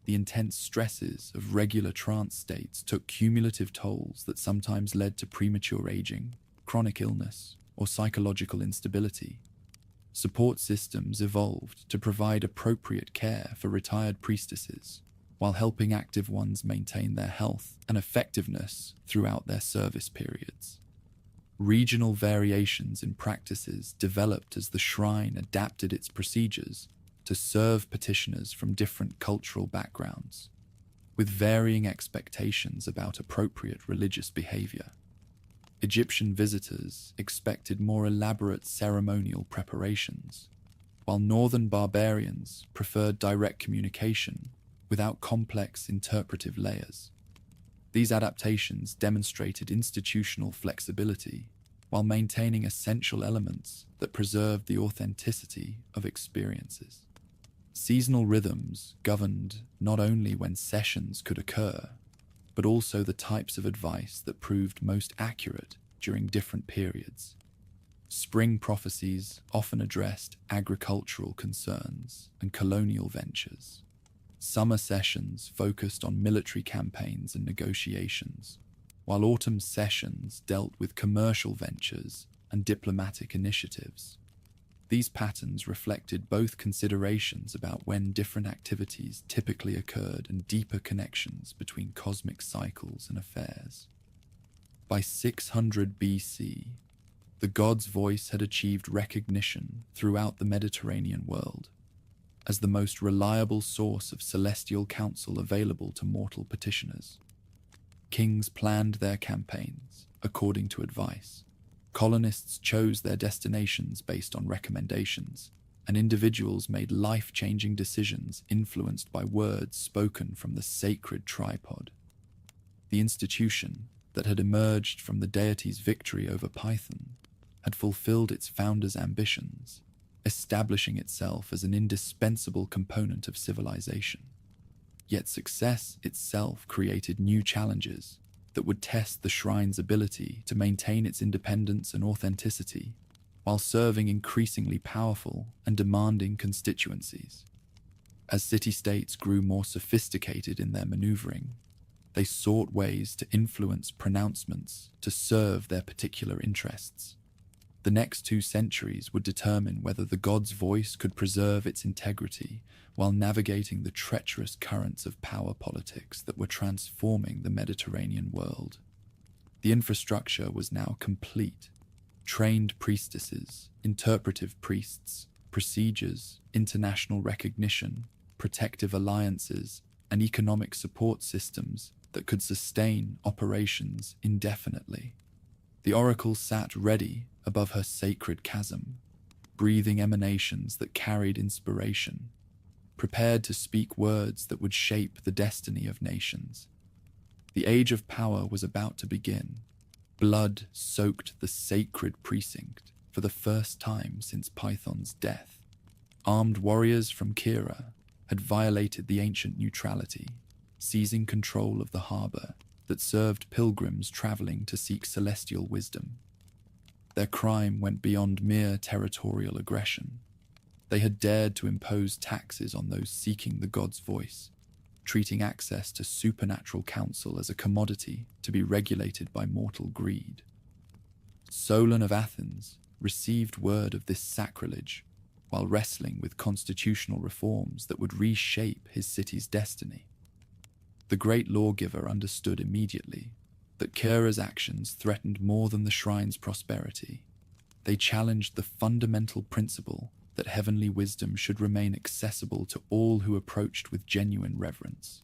Speaker 1: The intense stresses of regular trance states took cumulative tolls that sometimes led to premature aging, chronic illness, or psychological instability. Support systems evolved to provide appropriate care for retired priestesses, while helping active ones maintain their health and effectiveness throughout their service periods. Regional variations in practices developed as the shrine adapted its procedures to serve petitioners from different cultural backgrounds, with varying expectations about appropriate religious behavior. Egyptian visitors expected more elaborate ceremonial preparations, while northern barbarians preferred direct communication without complex interpretive layers. These adaptations demonstrated institutional flexibility while maintaining essential elements that preserved the authenticity of experiences. Seasonal rhythms governed not only when sessions could occur, but also the types of advice that proved most accurate during different periods. Spring prophecies often addressed agricultural concerns and colonial ventures. Summer sessions focused on military campaigns and negotiations, while autumn sessions dealt with commercial ventures and diplomatic initiatives. These patterns reflected both considerations about when different activities typically occurred and deeper connections between cosmic cycles and affairs. By 600 BC, the god's voice had achieved recognition throughout the Mediterranean world as the most reliable source of celestial counsel available to mortal petitioners. Kings planned their campaigns according to advice. Colonists chose their destinations based on recommendations, and individuals made life-changing decisions influenced by words spoken from the sacred tripod. The institution that had emerged from the deity's victory over Python had fulfilled its founder's ambitions, establishing itself as an indispensable component of civilization. Yet success itself created new challenges that would test the shrine's ability to maintain its independence and authenticity while serving increasingly powerful and demanding constituencies. As city-states grew more sophisticated in their maneuvering, they sought ways to influence pronouncements to serve their particular interests. The next 2 centuries would determine whether the god's voice could preserve its integrity while navigating the treacherous currents of power politics that were transforming the Mediterranean world. The infrastructure was now complete. Trained priestesses, interpretive priests, procedures, international recognition, protective alliances, and economic support systems that could sustain operations indefinitely. The oracle sat ready above her sacred chasm, breathing emanations that carried inspiration, prepared to speak words that would shape the destiny of nations. The age of power was about to begin. Blood soaked the sacred precinct for the first time since Python's death. Armed warriors from Kira had violated the ancient neutrality, seizing control of the harbor that served pilgrims traveling to seek celestial wisdom. Their crime went beyond mere territorial aggression. They had dared to impose taxes on those seeking the god's voice, treating access to supernatural counsel as a commodity to be regulated by mortal greed. Solon of Athens received word of this sacrilege while wrestling with constitutional reforms that would reshape his city's destiny. The great lawgiver understood immediately that Kira's actions threatened more than the shrine's prosperity. They challenged the fundamental principle that heavenly wisdom should remain accessible to all who approached with genuine reverence.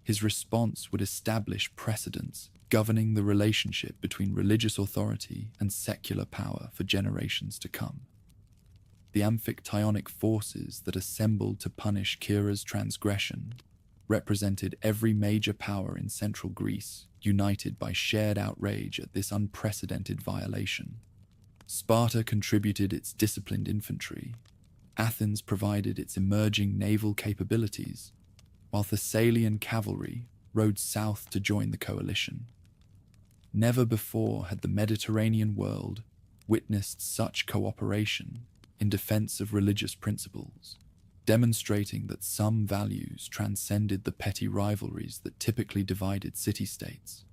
Speaker 1: His response would establish precedents governing the relationship between religious authority and secular power for generations to come. The amphictyonic forces that assembled to punish Kira's transgression represented every major power in central Greece, united by shared outrage at this unprecedented violation. Sparta contributed its disciplined infantry. Athens provided its emerging naval capabilities, while Thessalian cavalry rode south to join the coalition. Never before had the Mediterranean world witnessed such cooperation in defense of religious principles, demonstrating that some values transcended the petty rivalries that typically divided city-states.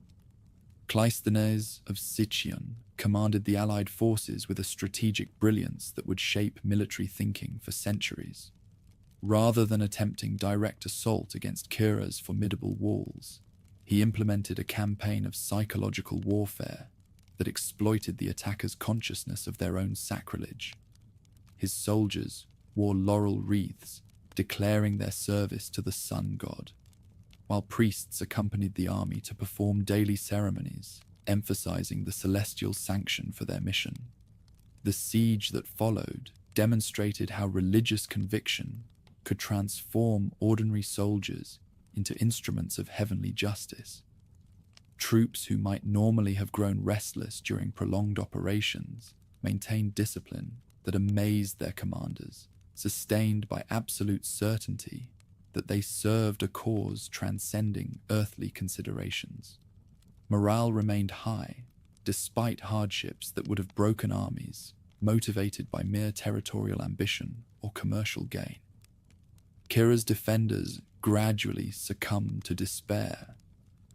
Speaker 1: Cleisthenes of Sicyon commanded the allied forces with a strategic brilliance that would shape military thinking for centuries. Rather than attempting direct assault against Kira's formidable walls, he implemented a campaign of psychological warfare that exploited the attackers' consciousness of their own sacrilege. His soldiers wore laurel wreaths, declaring their service to the sun god, while priests accompanied the army to perform daily ceremonies, emphasizing the celestial sanction for their mission. The siege that followed demonstrated how religious conviction could transform ordinary soldiers into instruments of heavenly justice. Troops who might normally have grown restless during prolonged operations maintained discipline that amazed their commanders, sustained by absolute certainty that they served a cause transcending earthly considerations. Morale remained high, despite hardships that would have broken armies, motivated by mere territorial ambition or commercial gain. Kira's defenders gradually succumbed to despair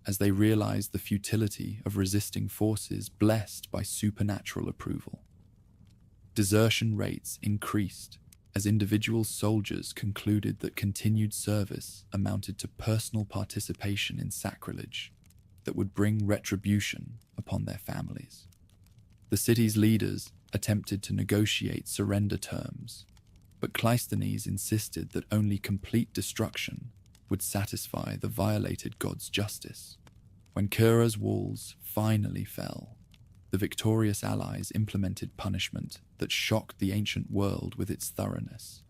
Speaker 1: as they realized the futility of resisting forces blessed by supernatural approval. Desertion rates increased as individual soldiers concluded that continued service amounted to personal participation in sacrilege that would bring retribution upon their families. The city's leaders attempted to negotiate surrender terms, but Cleisthenes insisted that only complete destruction would satisfy the violated god's justice. When Kura's walls finally fell, the victorious allies implemented punishment that shocked the ancient world with its thoroughness.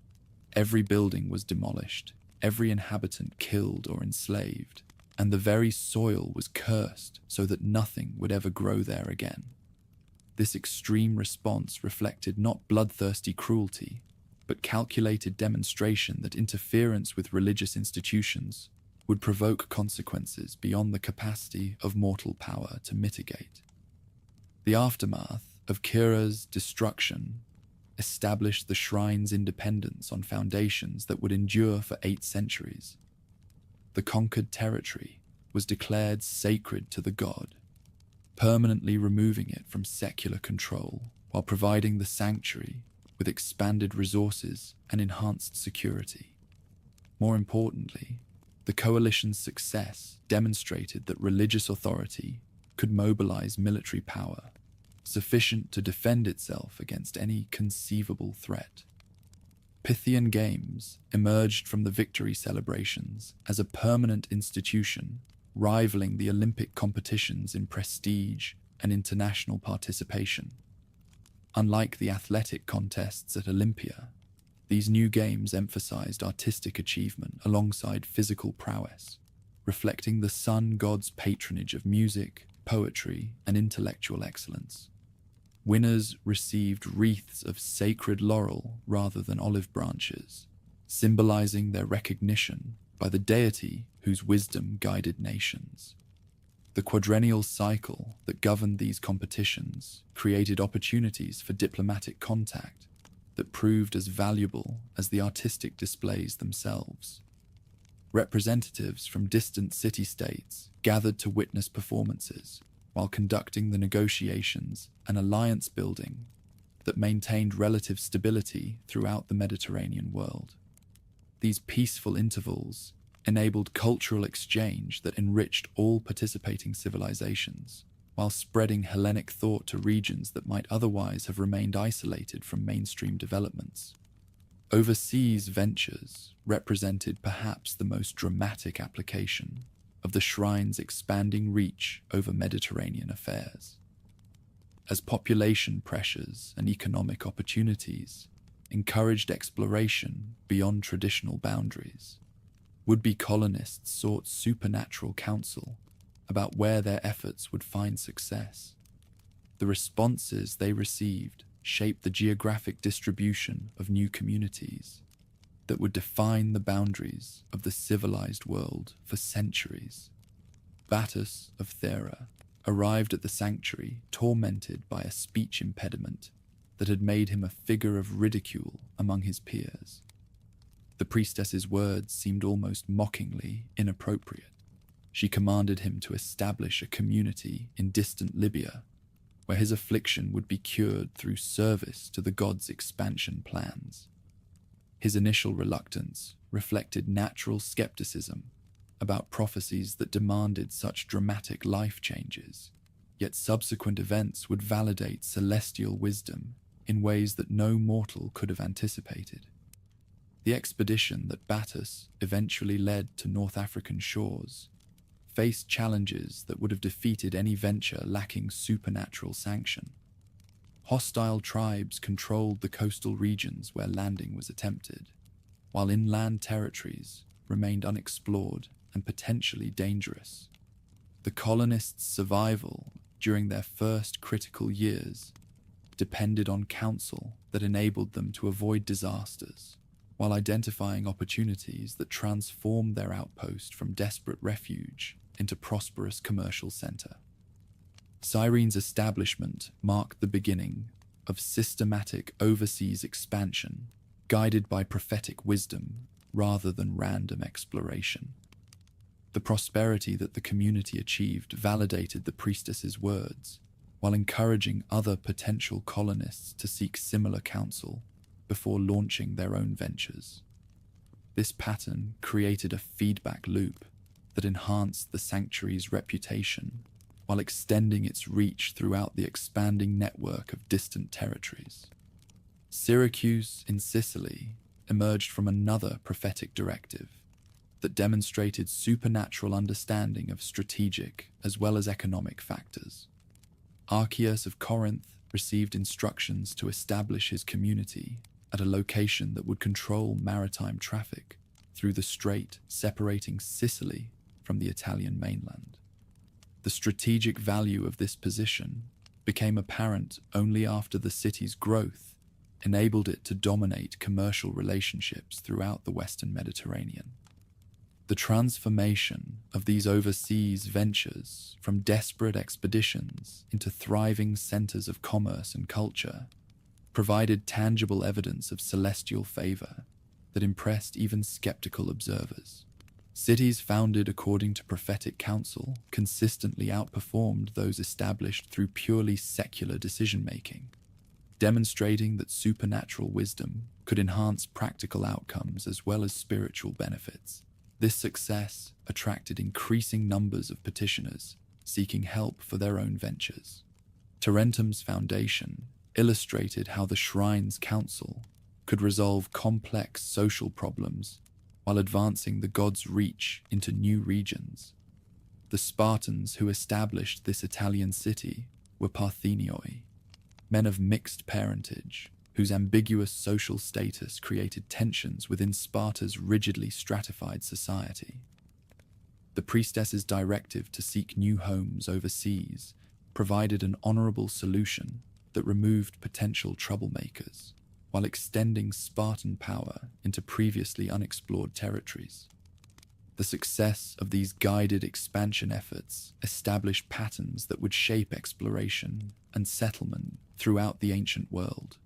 Speaker 1: Every building was demolished, every inhabitant killed or enslaved, and the very soil was cursed so that nothing would ever grow there again. This extreme response reflected not bloodthirsty cruelty, but calculated demonstration that interference with religious institutions would provoke consequences beyond the capacity of mortal power to mitigate. The aftermath of Kura's destruction established the shrine's independence on foundations that would endure for 8 centuries. The conquered territory was declared sacred to the god, permanently removing it from secular control while providing the sanctuary with expanded resources and enhanced security. More importantly, the coalition's success demonstrated that religious authority could mobilize military power sufficient to defend itself against any conceivable threat. Pythian Games emerged from the victory celebrations as a permanent institution, rivaling the Olympic competitions in prestige and international participation. Unlike the athletic contests at Olympia, these new games emphasized artistic achievement alongside physical prowess, reflecting the sun god's patronage of music, poetry, and intellectual excellence. Winners received wreaths of sacred laurel rather than olive branches, symbolizing their recognition by the deity whose wisdom guided nations. The quadrennial cycle that governed these competitions created opportunities for diplomatic contact that proved as valuable as the artistic displays themselves. Representatives from distant city-states gathered to witness performances while conducting the negotiations and alliance building that maintained relative stability throughout the Mediterranean world. These peaceful intervals enabled cultural exchange that enriched all participating civilizations, while spreading Hellenic thought to regions that might otherwise have remained isolated from mainstream developments. Overseas ventures represented perhaps the most dramatic application of the shrine's expanding reach over Mediterranean affairs. As population pressures and economic opportunities encouraged exploration beyond traditional boundaries, would-be colonists sought supernatural counsel about where their efforts would find success. The responses they received shaped the geographic distribution of new communities that would define the boundaries of the civilized world for centuries. Battus of Thera arrived at the sanctuary tormented by a speech impediment that had made him a figure of ridicule among his peers. The priestess's words seemed almost mockingly inappropriate. She commanded him to establish a community in distant Libya, where his affliction would be cured through service to the god's expansion plans. His initial reluctance reflected natural skepticism about prophecies that demanded such dramatic life changes, yet subsequent events would validate celestial wisdom in ways that no mortal could have anticipated. The expedition that Battus eventually led to North African shores faced challenges that would have defeated any venture lacking supernatural sanction. Hostile tribes controlled the coastal regions where landing was attempted, while inland territories remained unexplored and potentially dangerous. The colonists' survival during their first critical years depended on counsel that enabled them to avoid disasters, while identifying opportunities that transformed their outpost from desperate refuge into prosperous commercial center. Cyrene's establishment marked the beginning of systematic overseas expansion, guided by prophetic wisdom rather than random exploration. The prosperity that the community achieved validated the priestess's words, while encouraging other potential colonists to seek similar counsel before launching their own ventures. This pattern created a feedback loop that enhanced the sanctuary's reputation while extending its reach throughout the expanding network of distant territories. Syracuse in Sicily emerged from another prophetic directive that demonstrated supernatural understanding of strategic as well as economic factors. Archias of Corinth received instructions to establish his community at a location that would control maritime traffic through the strait separating Sicily from the Italian mainland. The strategic value of this position became apparent only after the city's growth enabled it to dominate commercial relationships throughout the Western Mediterranean. The transformation of these overseas ventures from desperate expeditions into thriving centers of commerce and culture provided tangible evidence of celestial favor that impressed even skeptical observers. Cities founded according to prophetic counsel consistently outperformed those established through purely secular decision-making, demonstrating that supernatural wisdom could enhance practical outcomes as well as spiritual benefits. This success attracted increasing numbers of petitioners seeking help for their own ventures. Tarentum's foundation illustrated how the Shrine's council could resolve complex social problems while advancing the gods' reach into new regions. The Spartans who established this Italian city were Parthenioi, men of mixed parentage, whose ambiguous social status created tensions within Sparta's rigidly stratified society. The priestess's directive to seek new homes overseas provided an honorable solution that removed potential troublemakers, while extending Spartan power into previously unexplored territories. The success of these guided expansion efforts established patterns that would shape exploration and settlement throughout the ancient world.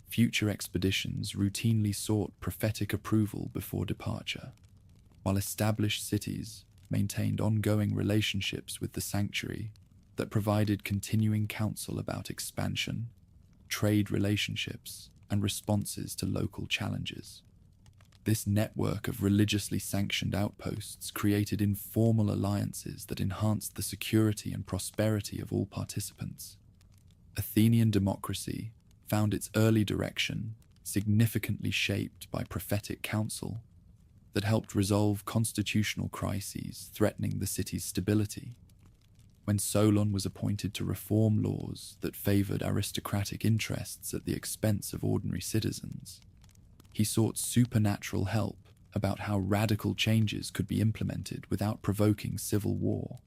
Speaker 1: Future expeditions routinely sought prophetic approval before departure, while established cities maintained ongoing relationships with the sanctuary that provided continuing counsel about expansion, trade relationships, and responses to local challenges. This network of religiously sanctioned outposts created informal alliances that enhanced the security and prosperity of all participants. Athenian democracy found its early direction significantly shaped by prophetic counsel that helped resolve constitutional crises threatening the city's stability. When Solon was appointed to reform laws that favored aristocratic interests at the expense of ordinary citizens, he sought supernatural help about how radical changes could be implemented without provoking civil war.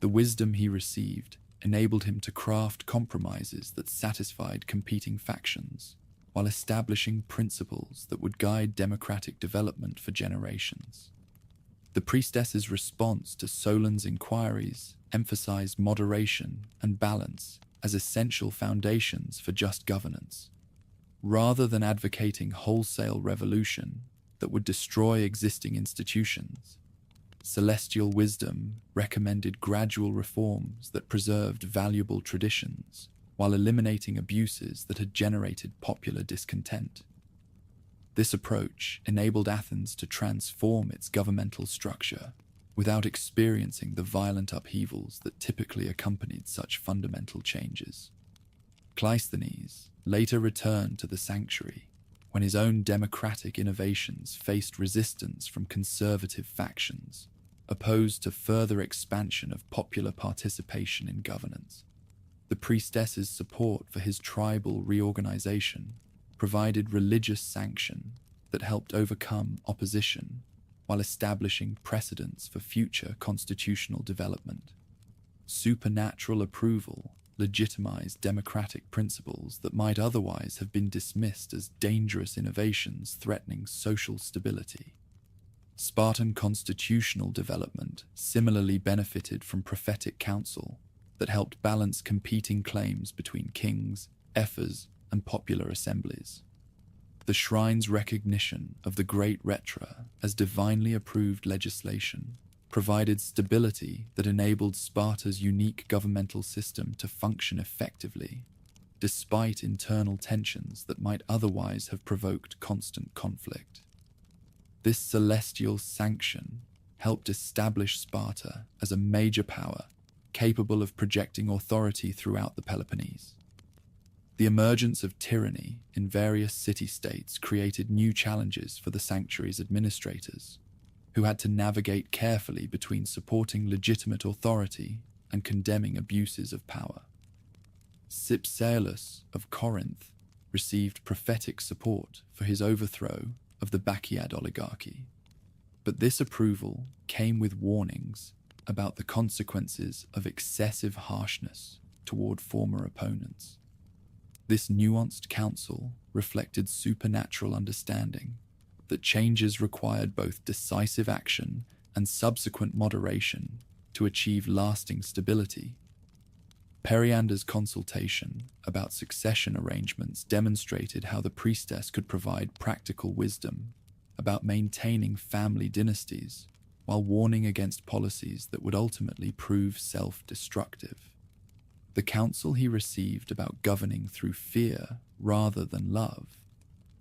Speaker 1: The wisdom he received enabled him to craft compromises that satisfied competing factions, while establishing principles that would guide democratic development for generations. The priestess's response to Solon's inquiries emphasized moderation and balance as essential foundations for just governance, rather than advocating wholesale revolution that would destroy existing institutions. Celestial wisdom recommended gradual reforms that preserved valuable traditions while eliminating abuses that had generated popular discontent. This approach enabled Athens to transform its governmental structure without experiencing the violent upheavals that typically accompanied such fundamental changes. Cleisthenes later returned to the sanctuary when his own democratic innovations faced resistance from conservative factions, opposed to further expansion of popular participation in governance. The priestess's support for his tribal reorganization provided religious sanction that helped overcome opposition while establishing precedents for future constitutional development. Supernatural approval legitimized democratic principles that might otherwise have been dismissed as dangerous innovations threatening social stability. Spartan constitutional development similarly benefited from prophetic counsel that helped balance competing claims between kings, ephors, and popular assemblies. The Shrine's recognition of the Great Retra as divinely approved legislation provided stability that enabled Sparta's unique governmental system to function effectively, despite internal tensions that might otherwise have provoked constant conflict. This celestial sanction helped establish Sparta as a major power capable of projecting authority throughout the Peloponnese. The emergence of tyranny in various city-states created new challenges for the sanctuary's administrators, who had to navigate carefully between supporting legitimate authority and condemning abuses of power. Cypselus of Corinth received prophetic support for his overthrow of the Bacchiad oligarchy, but this approval came with warnings about the consequences of excessive harshness toward former opponents. This nuanced counsel reflected supernatural understanding that changes required both decisive action and subsequent moderation to achieve lasting stability. Periander's consultation about succession arrangements demonstrated how the priestess could provide practical wisdom about maintaining family dynasties while warning against policies that would ultimately prove self-destructive. The counsel he received about governing through fear rather than love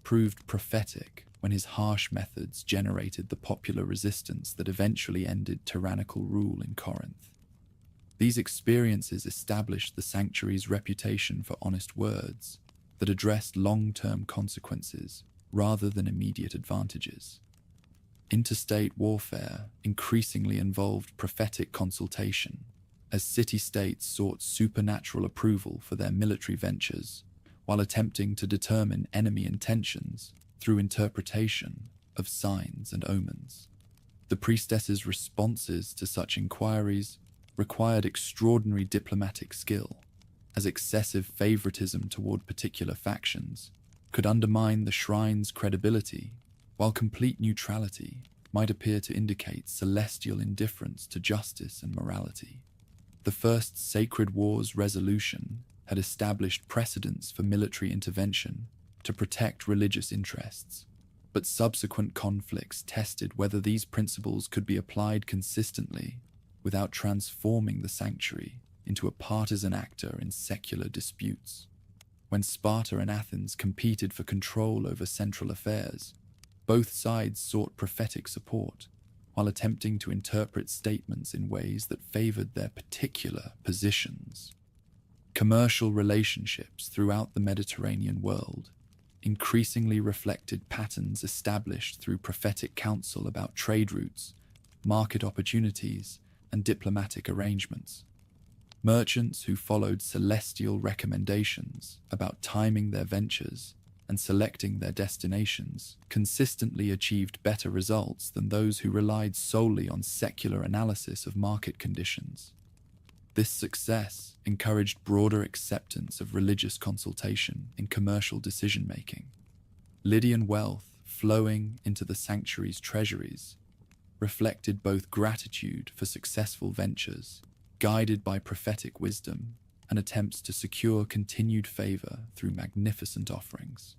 Speaker 1: proved prophetic when his harsh methods generated the popular resistance that eventually ended tyrannical rule in Corinth. These experiences established the sanctuary's reputation for honest words that addressed long-term consequences rather than immediate advantages. Interstate warfare increasingly involved prophetic consultation, as city-states sought supernatural approval for their military ventures while attempting to determine enemy intentions through interpretation of signs and omens. The priestess's responses to such inquiries required extraordinary diplomatic skill, as excessive favoritism toward particular factions could undermine the shrine's credibility, while complete neutrality might appear to indicate celestial indifference to justice and morality. The First Sacred War's resolution had established precedents for military intervention to protect religious interests, but subsequent conflicts tested whether these principles could be applied consistently without transforming the sanctuary into a partisan actor in secular disputes. When Sparta and Athens competed for control over central affairs, both sides sought prophetic support while attempting to interpret statements in ways that favored their particular positions. Commercial relationships throughout the Mediterranean world increasingly reflected patterns established through prophetic counsel about trade routes, market opportunities, and diplomatic arrangements. Merchants who followed celestial recommendations about timing their ventures and selecting their destinations consistently achieved better results than those who relied solely on secular analysis of market conditions. This success encouraged broader acceptance of religious consultation in commercial decision-making. Lydian wealth flowing into the sanctuary's treasuries reflected both gratitude for successful ventures, guided by prophetic wisdom, and attempts to secure continued favor through magnificent offerings.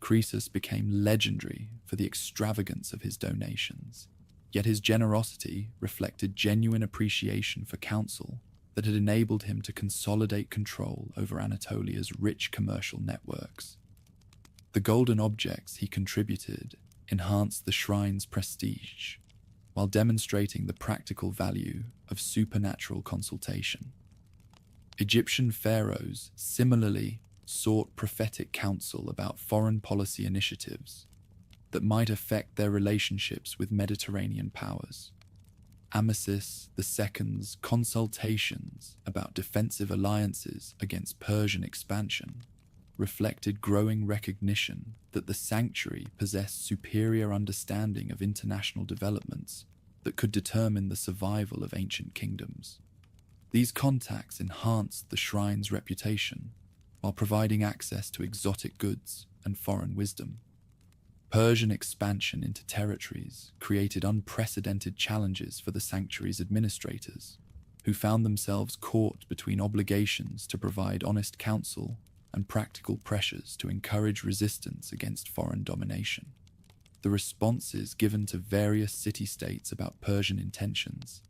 Speaker 1: Croesus became legendary for the extravagance of his donations, yet his generosity reflected genuine appreciation for counsel that had enabled him to consolidate control over Anatolia's rich commercial networks. The golden objects he contributed enhanced the shrine's prestige, while demonstrating the practical value of supernatural consultation. Egyptian pharaohs similarly sought prophetic counsel about foreign policy initiatives that might affect their relationships with Mediterranean powers. Amasis II's consultations about defensive alliances against Persian expansion reflected growing recognition that the sanctuary possessed superior understanding of international developments that could determine the survival of ancient kingdoms. These contacts enhanced the shrine's reputation while providing access to exotic goods and foreign wisdom. Persian expansion into territories created unprecedented challenges for the sanctuary's administrators, who found themselves caught between obligations to provide honest counsel and practical pressures to encourage resistance against foreign domination. The responses given to various city-states about Persian intentions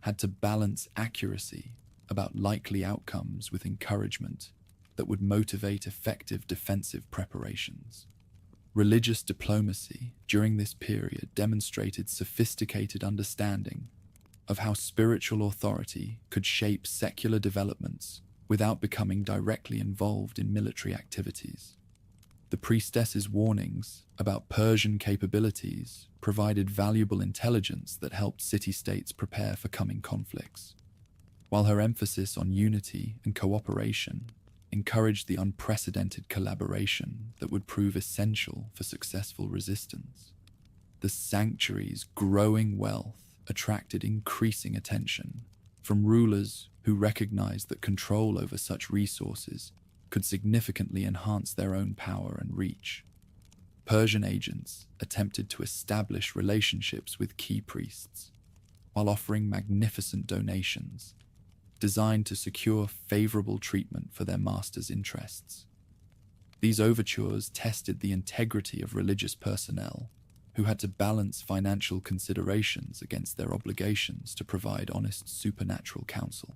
Speaker 1: had to balance accuracy about likely outcomes with encouragement that would motivate effective defensive preparations. Religious diplomacy during this period demonstrated sophisticated understanding of how spiritual authority could shape secular developments without becoming directly involved in military activities. The priestess's warnings about Persian capabilities provided valuable intelligence that helped city-states prepare for coming conflicts, while her emphasis on unity and cooperation encouraged the unprecedented collaboration that would prove essential for successful resistance. The sanctuary's growing wealth attracted increasing attention from rulers who recognized that control over such resources could significantly enhance their own power and reach. Persian agents attempted to establish relationships with key priests, while offering magnificent donations designed to secure favorable treatment for their master's interests. These overtures tested the integrity of religious personnel, who had to balance financial considerations against their obligations to provide honest supernatural counsel.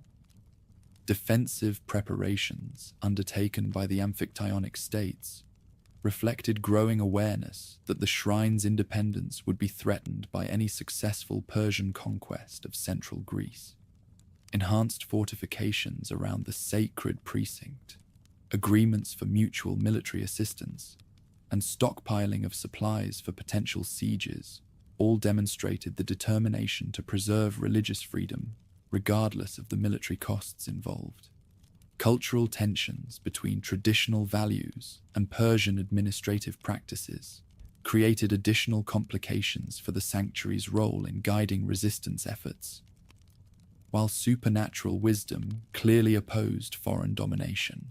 Speaker 1: Defensive preparations undertaken by the Amphictyonic states reflected growing awareness that the shrine's independence would be threatened by any successful Persian conquest of central Greece. Enhanced fortifications around the sacred precinct, agreements for mutual military assistance, and stockpiling of supplies for potential sieges all demonstrated the determination to preserve religious freedom regardless of the military costs involved. Cultural tensions between traditional values and Persian administrative practices created additional complications for the sanctuary's role in guiding resistance efforts. While supernatural wisdom clearly opposed foreign domination,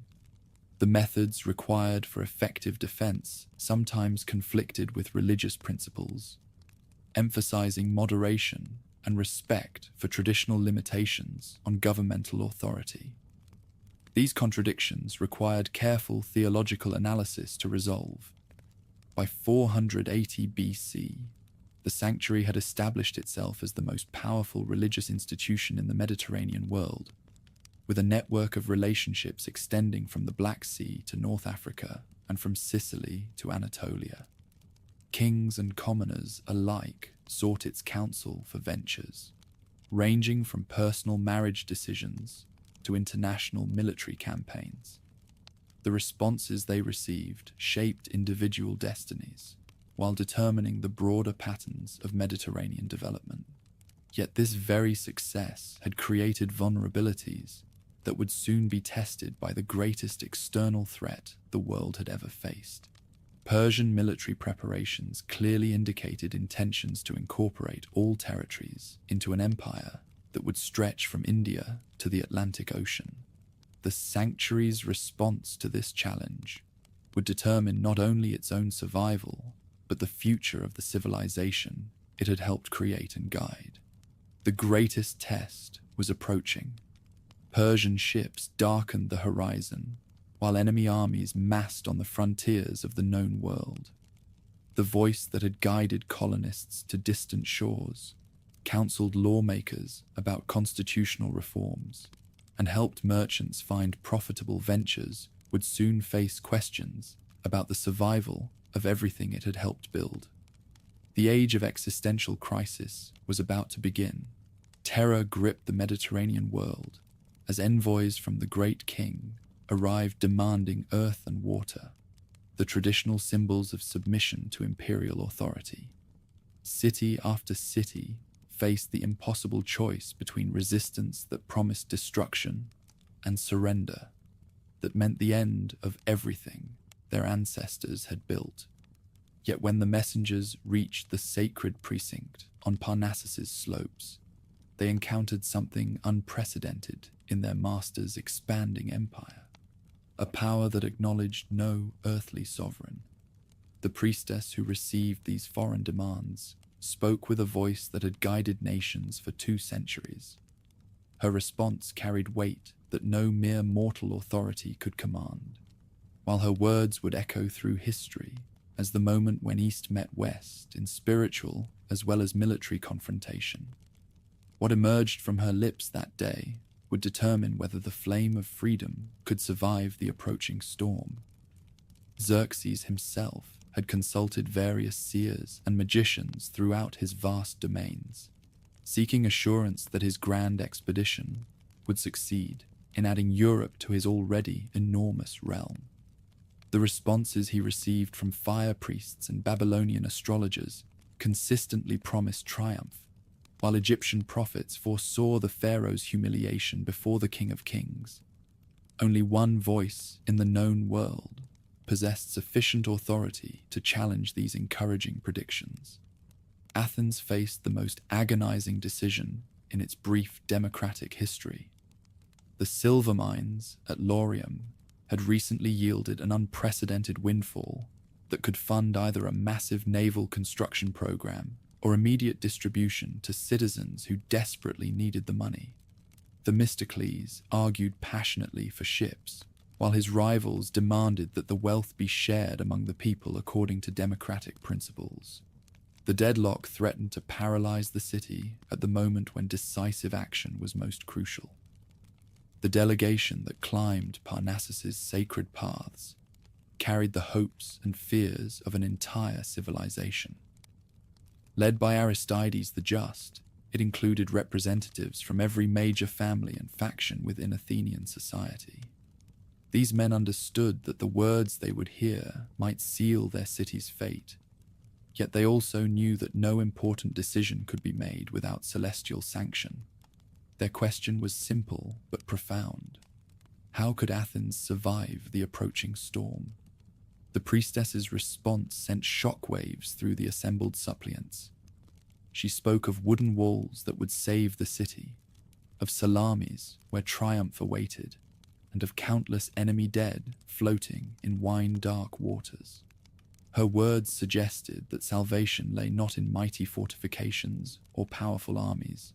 Speaker 1: the methods required for effective defense sometimes conflicted with religious principles, emphasizing moderation and respect for traditional limitations on governmental authority. These contradictions required careful theological analysis to resolve. By 480 BC, the sanctuary had established itself as the most powerful religious institution in the Mediterranean world, with a network of relationships extending from the Black Sea to North Africa and from Sicily to Anatolia. Kings and commoners alike sought its counsel for ventures, ranging from personal marriage decisions to international military campaigns. The responses they received shaped individual destinies, while determining the broader patterns of Mediterranean development. Yet this very success had created vulnerabilities that would soon be tested by the greatest external threat the world had ever faced. Persian military preparations clearly indicated intentions to incorporate all territories into an empire that would stretch from India to the Atlantic Ocean. The sanctuary's response to this challenge would determine not only its own survival, but the future of the civilization it had helped create and guide. The greatest test was approaching. Persian ships darkened the horizon, while enemy armies massed on the frontiers of the known world. The voice that had guided colonists to distant shores, counseled lawmakers about constitutional reforms, and helped merchants find profitable ventures would soon face questions about the survival of everything it had helped build. The age of existential crisis was about to begin. Terror gripped the Mediterranean world as envoys from the great king arrived demanding earth and water, the traditional symbols of submission to imperial authority. City after city faced the impossible choice between resistance that promised destruction and surrender that meant the end of everything their ancestors had built. Yet when the messengers reached the sacred precinct on Parnassus's slopes, they encountered something unprecedented in their master's expanding empire. A power that acknowledged no earthly sovereign. The priestess who received these foreign demands spoke with a voice that had guided nations for 2 centuries. Her response carried weight that no mere mortal authority could command. While her words would echo through history as the moment when East met West in spiritual as well as military confrontation. What emerged from her lips that day would determine whether the flame of freedom could survive the approaching storm. Xerxes himself had consulted various seers and magicians throughout his vast domains, seeking assurance that his grand expedition would succeed in adding Europe to his already enormous realm. The responses he received from fire priests and Babylonian astrologers consistently promised triumph, while Egyptian prophets foresaw the pharaoh's humiliation before the King of Kings. Only one voice in the known world possessed sufficient authority to challenge these encouraging predictions. Athens faced the most agonizing decision in its brief democratic history. The silver mines at Laurium had recently yielded an unprecedented windfall that could fund either a massive naval construction program or immediate distribution to citizens who desperately needed the money. Themistocles argued passionately for ships, while his rivals demanded that the wealth be shared among the people according to democratic principles. The deadlock threatened to paralyze the city at the moment when decisive action was most crucial. The delegation that climbed Parnassus's sacred paths carried the hopes and fears of an entire civilization. Led by Aristides the Just, it included representatives from every major family and faction within Athenian society. These men understood that the words they would hear might seal their city's fate, yet they also knew that no important decision could be made without celestial sanction. Their question was simple but profound. How could Athens survive the approaching storm? The priestess's response sent shockwaves through the assembled suppliants. She spoke of wooden walls that would save the city, of salamis where triumph awaited, and of countless enemy dead floating in wine-dark waters. Her words suggested that salvation lay not in mighty fortifications or powerful armies,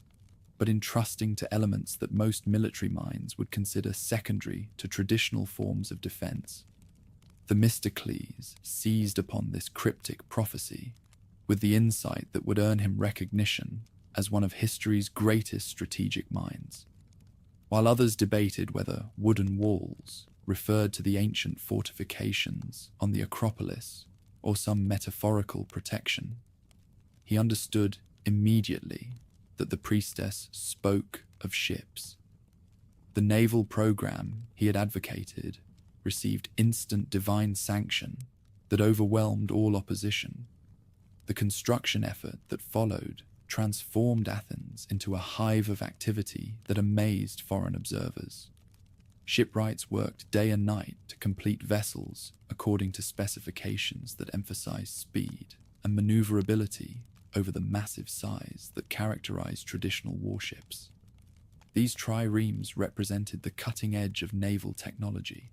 Speaker 1: but in trusting to elements that most military minds would consider secondary to traditional forms of defense. Themistocles seized upon this cryptic prophecy with the insight that would earn him recognition as one of history's greatest strategic minds. While others debated whether wooden walls referred to the ancient fortifications on the Acropolis or some metaphorical protection, he understood immediately that the priestess spoke of ships. The naval program he had advocated received instant divine sanction that overwhelmed all opposition. The construction effort that followed transformed Athens into a hive of activity that amazed foreign observers. Shipwrights worked day and night to complete vessels according to specifications that emphasized speed and maneuverability over the massive size that characterized traditional warships. These triremes represented the cutting edge of naval technology,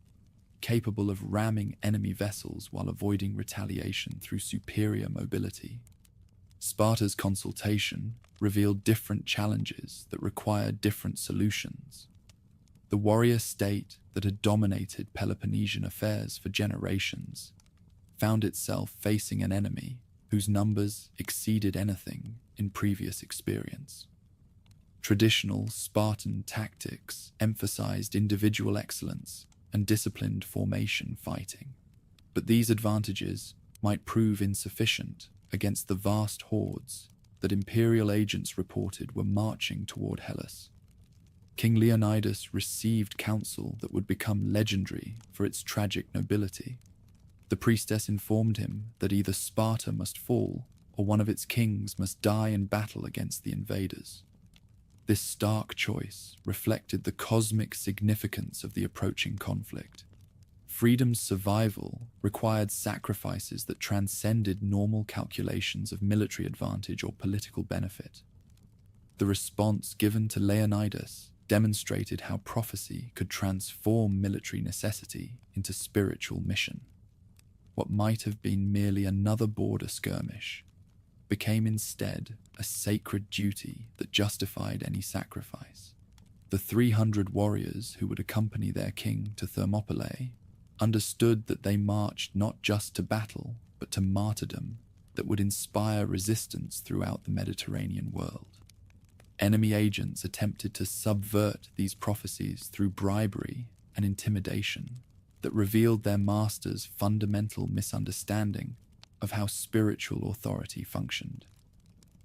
Speaker 1: capable of ramming enemy vessels while avoiding retaliation through superior mobility. Sparta's consultation revealed different challenges that required different solutions. The warrior state that had dominated Peloponnesian affairs for generations found itself facing an enemy whose numbers exceeded anything in previous experience. Traditional Spartan tactics emphasized individual excellence and disciplined formation fighting, but these advantages might prove insufficient against the vast hordes that imperial agents reported were marching toward Hellas. King Leonidas received counsel that would become legendary for its tragic nobility. The priestess informed him that either Sparta must fall or one of its kings must die in battle against the invaders. This stark choice reflected the cosmic significance of the approaching conflict. Freedom's survival required sacrifices that transcended normal calculations of military advantage or political benefit. The response given to Leonidas demonstrated how prophecy could transform military necessity into spiritual mission. What might have been merely another border skirmish became instead a sacred duty that justified any sacrifice. The 300 warriors who would accompany their king to Thermopylae understood that they marched not just to battle, but to martyrdom that would inspire resistance throughout the Mediterranean world. Enemy agents attempted to subvert these prophecies through bribery and intimidation that revealed their masters' fundamental misunderstanding of how spiritual authority functioned.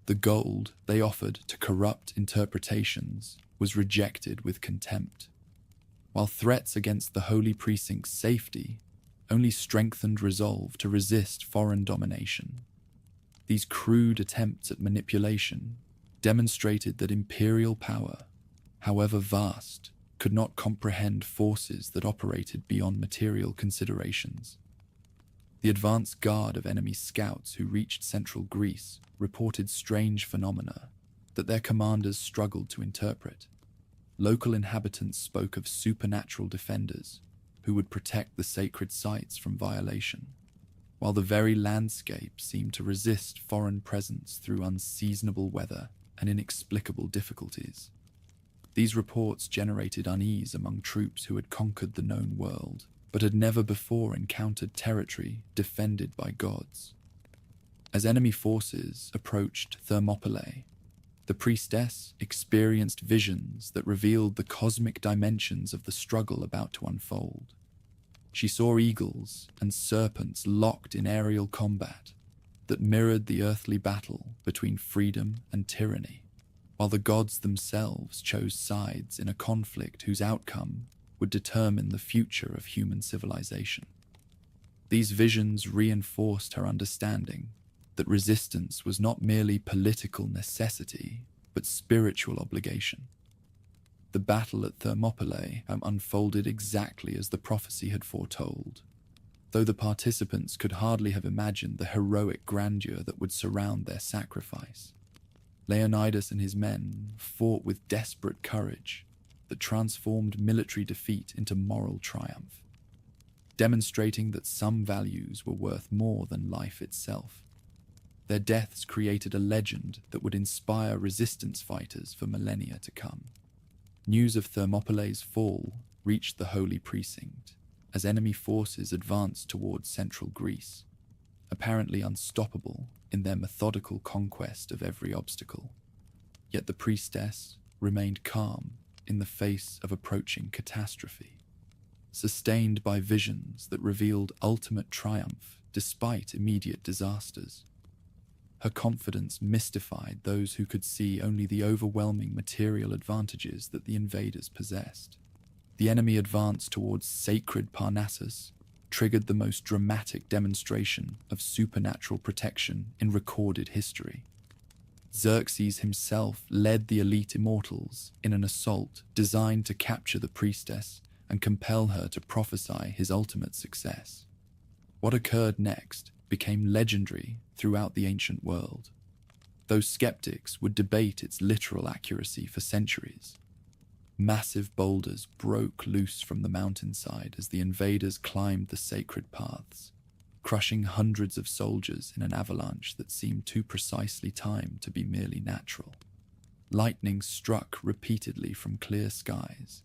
Speaker 1: The gold they offered to corrupt interpretations was rejected with contempt, while threats against the holy precinct's safety only strengthened resolve to resist foreign domination. These crude attempts at manipulation demonstrated that imperial power, however vast, could not comprehend forces that operated beyond material considerations. The advance guard of enemy scouts who reached central Greece reported strange phenomena that their commanders struggled to interpret. Local inhabitants spoke of supernatural defenders who would protect the sacred sites from violation, while the very landscape seemed to resist foreign presence through unseasonable weather and inexplicable difficulties. These reports generated unease among troops who had conquered the known world, but had never before encountered territory defended by gods. As enemy forces approached Thermopylae, the priestess experienced visions that revealed the cosmic dimensions of the struggle about to unfold. She saw eagles and serpents locked in aerial combat that mirrored the earthly battle between freedom and tyranny, while the gods themselves chose sides in a conflict whose outcome would determine the future of human civilization. These visions reinforced her understanding that resistance was not merely political necessity, but spiritual obligation. The battle at Thermopylae unfolded exactly as the prophecy had foretold, though the participants could hardly have imagined the heroic grandeur that would surround their sacrifice. Leonidas and his men fought with desperate courage that transformed military defeat into moral triumph, demonstrating that some values were worth more than life itself. Their deaths created a legend that would inspire resistance fighters for millennia to come. News of Thermopylae's fall reached the holy precinct as enemy forces advanced towards central Greece, apparently unstoppable in their methodical conquest of every obstacle. Yet the priestess remained calm in the face of approaching catastrophe, sustained by visions that revealed ultimate triumph despite immediate disasters. Her confidence mystified those who could see only the overwhelming material advantages that the invaders possessed. The enemy advance towards sacred Parnassus triggered the most dramatic demonstration of supernatural protection in recorded history. Xerxes himself led the elite immortals in an assault designed to capture the priestess and compel her to prophesy his ultimate success. What occurred next became legendary throughout the ancient world, though skeptics would debate its literal accuracy for centuries. Massive boulders broke loose from the mountainside as the invaders climbed the sacred paths, crushing hundreds of soldiers in an avalanche that seemed too precisely timed to be merely natural. Lightning struck repeatedly from clear skies,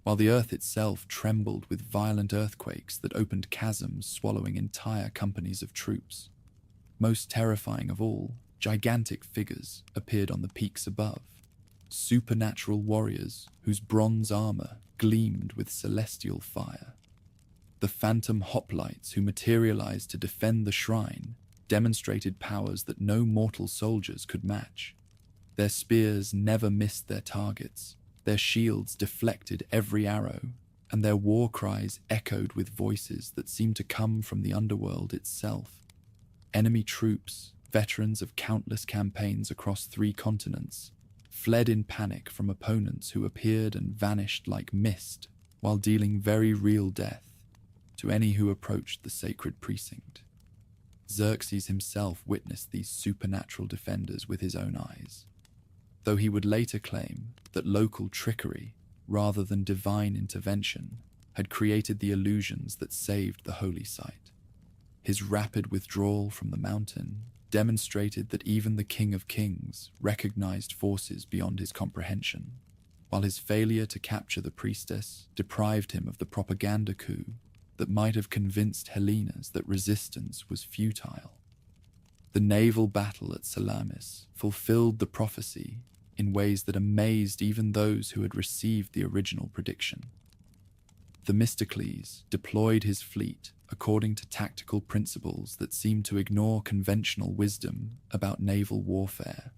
Speaker 1: while the earth itself trembled with violent earthquakes that opened chasms swallowing entire companies of troops. Most terrifying of all, gigantic figures appeared on the peaks above, supernatural warriors whose bronze armor gleamed with celestial fire. The phantom hoplites who materialized to defend the shrine demonstrated powers that no mortal soldiers could match. Their spears never missed their targets, their shields deflected every arrow, and their war cries echoed with voices that seemed to come from the underworld itself. Enemy troops, veterans of countless campaigns across 3 continents, fled in panic from opponents who appeared and vanished like mist, while dealing very real death to any who approached the sacred precinct. Xerxes himself witnessed these supernatural defenders with his own eyes, though he would later claim that local trickery, rather than divine intervention, had created the illusions that saved the holy site. His rapid withdrawal from the mountain demonstrated that even the King of Kings recognized forces beyond his comprehension, while his failure to capture the priestess deprived him of the propaganda coup that might have convinced Hellenes that resistance was futile. The naval battle at Salamis fulfilled the prophecy in ways that amazed even those who had received the original prediction. Themistocles deployed his fleet according to tactical principles that seemed to ignore conventional wisdom about naval warfare.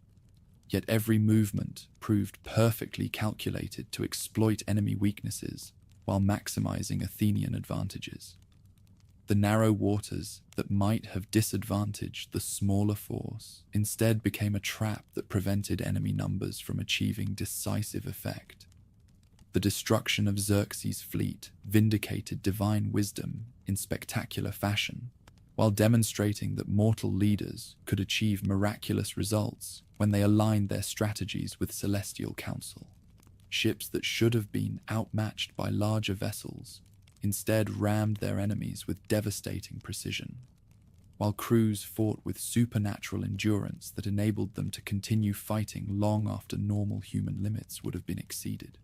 Speaker 1: Yet every movement proved perfectly calculated to exploit enemy weaknesses while maximizing Athenian advantages. The narrow waters that might have disadvantaged the smaller force instead became a trap that prevented enemy numbers from achieving decisive effect. The destruction of Xerxes' fleet vindicated divine wisdom in spectacular fashion, while demonstrating that mortal leaders could achieve miraculous results when they aligned their strategies with celestial counsel. Ships that should have been outmatched by larger vessels instead rammed their enemies with devastating precision, while crews fought with supernatural endurance that enabled them to continue fighting long after normal human limits would have been exceeded.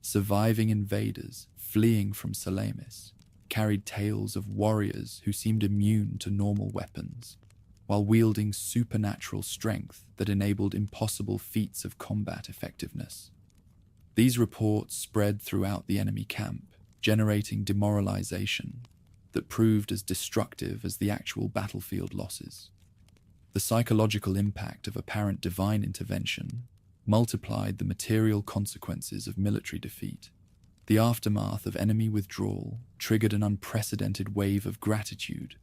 Speaker 1: Surviving invaders fleeing from Salamis carried tales of warriors who seemed immune to normal weapons, while wielding supernatural strength that enabled impossible feats of combat effectiveness. These reports spread throughout the enemy camp, generating demoralization that proved as destructive as the actual battlefield losses. The psychological impact of apparent divine intervention multiplied the material consequences of military defeat. The aftermath of enemy withdrawal triggered an unprecedented wave of gratitude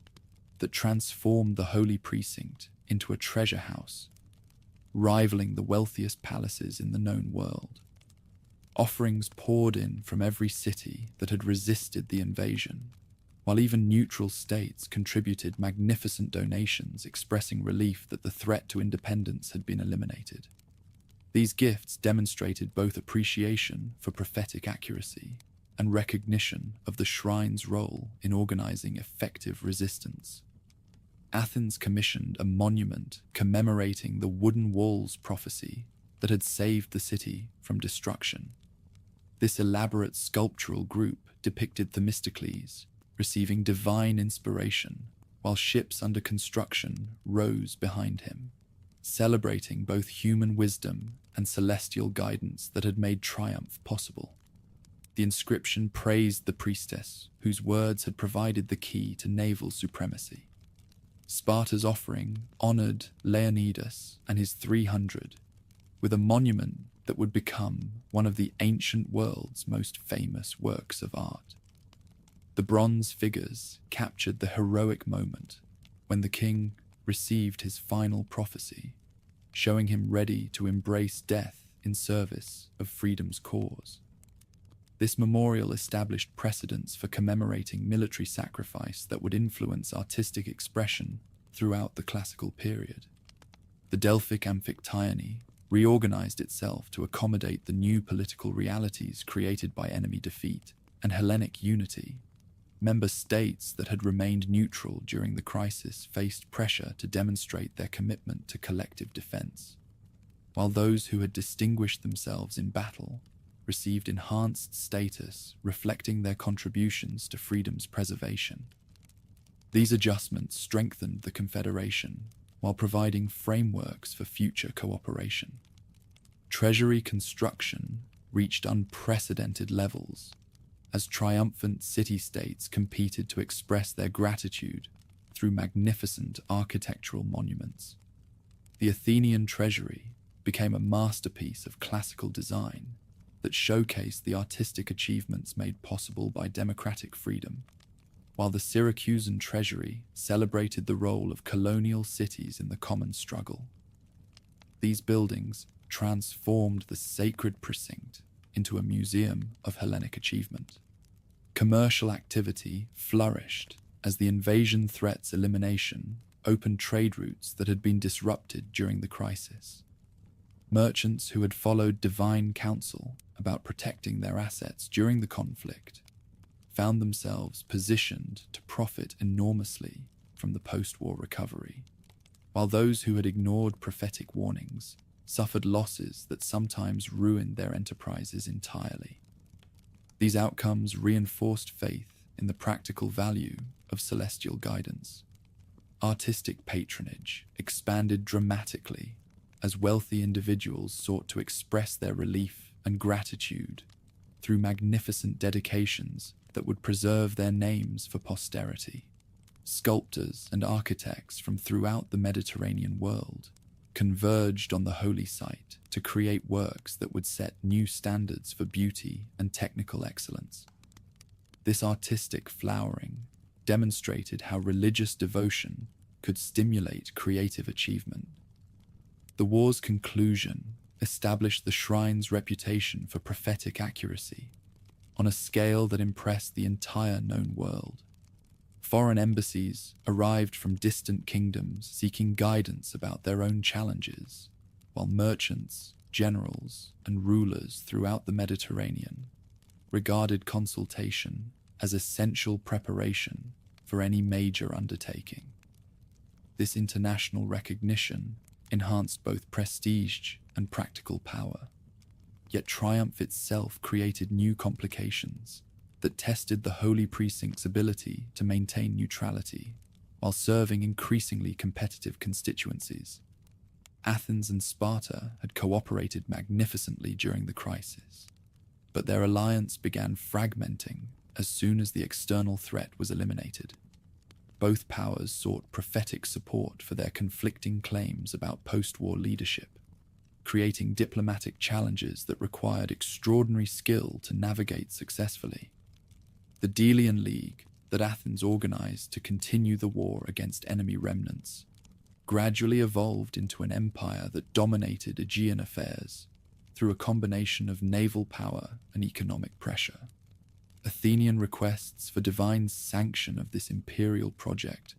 Speaker 1: that transformed the holy precinct into a treasure house, rivaling the wealthiest palaces in the known world. Offerings poured in from every city that had resisted the invasion, while even neutral states contributed magnificent donations expressing relief that the threat to independence had been eliminated. These gifts demonstrated both appreciation for prophetic accuracy and recognition of the shrine's role in organizing effective resistance. Athens commissioned a monument commemorating the wooden walls prophecy that had saved the city from destruction. This elaborate sculptural group depicted Themistocles receiving divine inspiration while ships under construction rose behind him, celebrating both human wisdom and celestial guidance that had made triumph possible. The inscription praised the priestess whose words had provided the key to naval supremacy. Sparta's offering honored Leonidas and his 300 with a monument that would become one of the ancient world's most famous works of art. The bronze figures captured the heroic moment when the king received his final prophecy, showing him ready to embrace death in service of freedom's cause. This memorial established precedents for commemorating military sacrifice that would influence artistic expression throughout the classical period. The Delphic Amphictyony reorganized itself to accommodate the new political realities created by enemy defeat and Hellenic unity. Member states that had remained neutral during the crisis faced pressure to demonstrate their commitment to collective defense, while those who had distinguished themselves in battle received enhanced status reflecting their contributions to freedom's preservation. These adjustments strengthened the Confederation while providing frameworks for future cooperation. Treasury construction reached unprecedented levels as triumphant city-states competed to express their gratitude through magnificent architectural monuments. The Athenian treasury became a masterpiece of classical design that showcased the artistic achievements made possible by democratic freedom, while the Syracusan treasury celebrated the role of colonial cities in the common struggle. These buildings transformed the sacred precinct into a museum of Hellenic achievement. Commercial activity flourished as the invasion threat's elimination opened trade routes that had been disrupted during the crisis. Merchants who had followed divine counsel about protecting their assets during the conflict found themselves positioned to profit enormously from the post-war recovery, while those who had ignored prophetic warnings suffered losses that sometimes ruined their enterprises entirely. These outcomes reinforced faith in the practical value of celestial guidance. Artistic patronage expanded dramatically as wealthy individuals sought to express their relief and gratitude through magnificent dedications that would preserve their names for posterity. Sculptors and architects from throughout the Mediterranean world converged on the holy site to create works that would set new standards for beauty and technical excellence. This artistic flowering demonstrated how religious devotion could stimulate creative achievement. The war's conclusion established the shrine's reputation for prophetic accuracy on a scale that impressed the entire known world. Foreign embassies arrived from distant kingdoms seeking guidance about their own challenges, while merchants, generals, and rulers throughout the Mediterranean regarded consultation as essential preparation for any major undertaking. This international recognition enhanced both prestige and practical power, yet triumph itself created new complications that tested the holy precinct's ability to maintain neutrality while serving increasingly competitive constituencies. Athens and Sparta had cooperated magnificently during the crisis, but their alliance began fragmenting as soon as the external threat was eliminated. Both powers sought prophetic support for their conflicting claims about post-war leadership, creating diplomatic challenges that required extraordinary skill to navigate successfully. The Delian League that Athens organized to continue the war against enemy remnants gradually evolved into an empire that dominated Aegean affairs through a combination of naval power and economic pressure. Athenian requests for divine sanction of this imperial project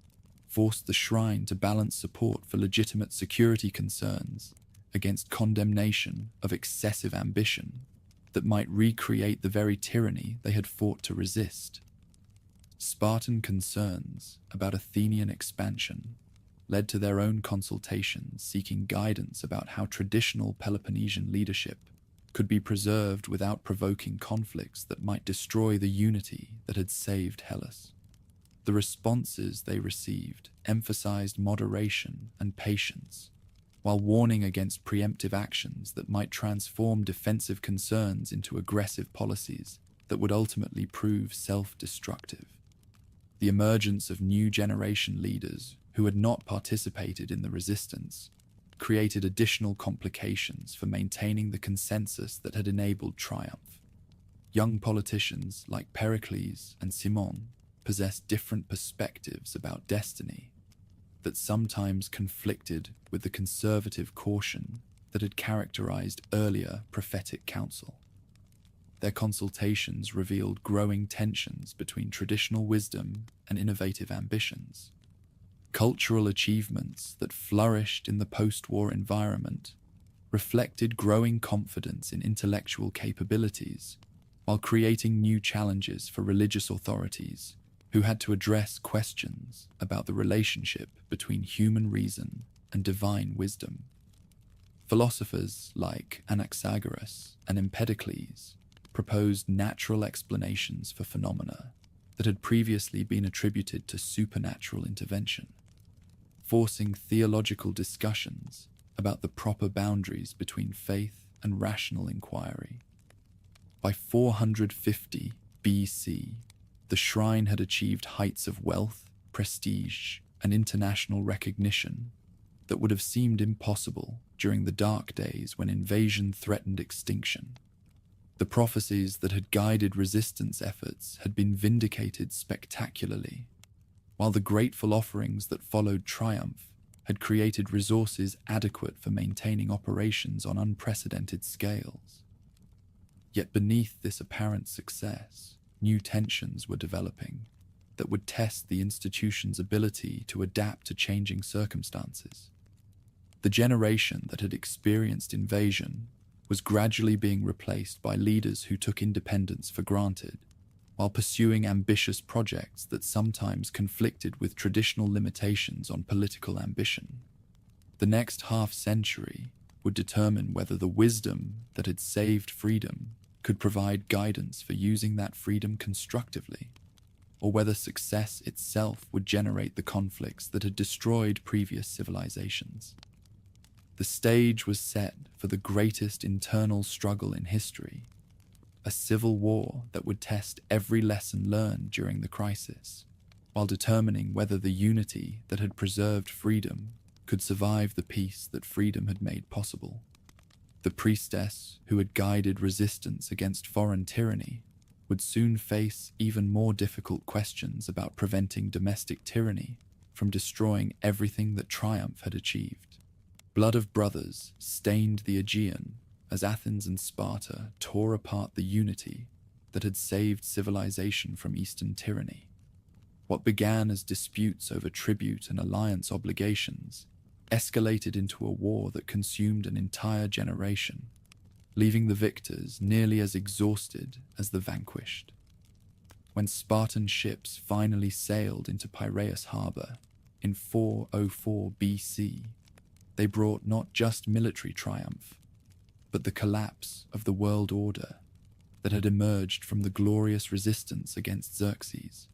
Speaker 1: forced the shrine to balance support for legitimate security concerns against condemnation of excessive ambition that might recreate the very tyranny they had fought to resist. Spartan concerns about Athenian expansion led to their own consultations seeking guidance about how traditional Peloponnesian leadership could be preserved without provoking conflicts that might destroy the unity that had saved Hellas. The responses they received emphasized moderation and patience, while warning against preemptive actions that might transform defensive concerns into aggressive policies that would ultimately prove self-destructive. The emergence of new generation leaders who had not participated in the resistance created additional complications for maintaining the consensus that had enabled triumph. Young politicians like Pericles and Cimon possessed different perspectives about destiny that sometimes conflicted with the conservative caution that had characterized earlier prophetic counsel. Their consultations revealed growing tensions between traditional wisdom and innovative ambitions. Cultural achievements that flourished in the post-war environment reflected growing confidence in intellectual capabilities, while creating new challenges for religious authorities who had to address questions about the relationship between human reason and divine wisdom. Philosophers like Anaxagoras and Empedocles proposed natural explanations for phenomena that had previously been attributed to supernatural intervention, forcing theological discussions about the proper boundaries between faith and rational inquiry. By 450 BC, the shrine had achieved heights of wealth, prestige, and international recognition that would have seemed impossible during the dark days when invasion threatened extinction. The prophecies that had guided resistance efforts had been vindicated spectacularly, while the grateful offerings that followed triumph had created resources adequate for maintaining operations on unprecedented scales. Yet beneath this apparent success, new tensions were developing that would test the institution's ability to adapt to changing circumstances. The generation that had experienced invasion was gradually being replaced by leaders who took independence for granted, while pursuing ambitious projects that sometimes conflicted with traditional limitations on political ambition. The next half-century would determine whether the wisdom that had saved freedom could provide guidance for using that freedom constructively. or whether success itself would generate the conflicts that had destroyed previous civilizations. The stage was set for the greatest internal struggle in history, a civil war that would test every lesson learned during the crisis, while determining whether the unity that had preserved freedom could survive the peace that freedom had made possible. The priestess who had guided resistance against foreign tyranny would soon face even more difficult questions about preventing domestic tyranny from destroying everything that triumph had achieved. Blood of brothers stained the Aegean as Athens and Sparta tore apart the unity that had saved civilization from Eastern tyranny. What began as disputes over tribute and alliance obligations escalated into a war that consumed an entire generation, leaving the victors nearly as exhausted as the vanquished. When Spartan ships finally sailed into Piraeus harbor in 404 BC, they brought not just military triumph, but the collapse of the world order that had emerged from the glorious resistance against Xerxes.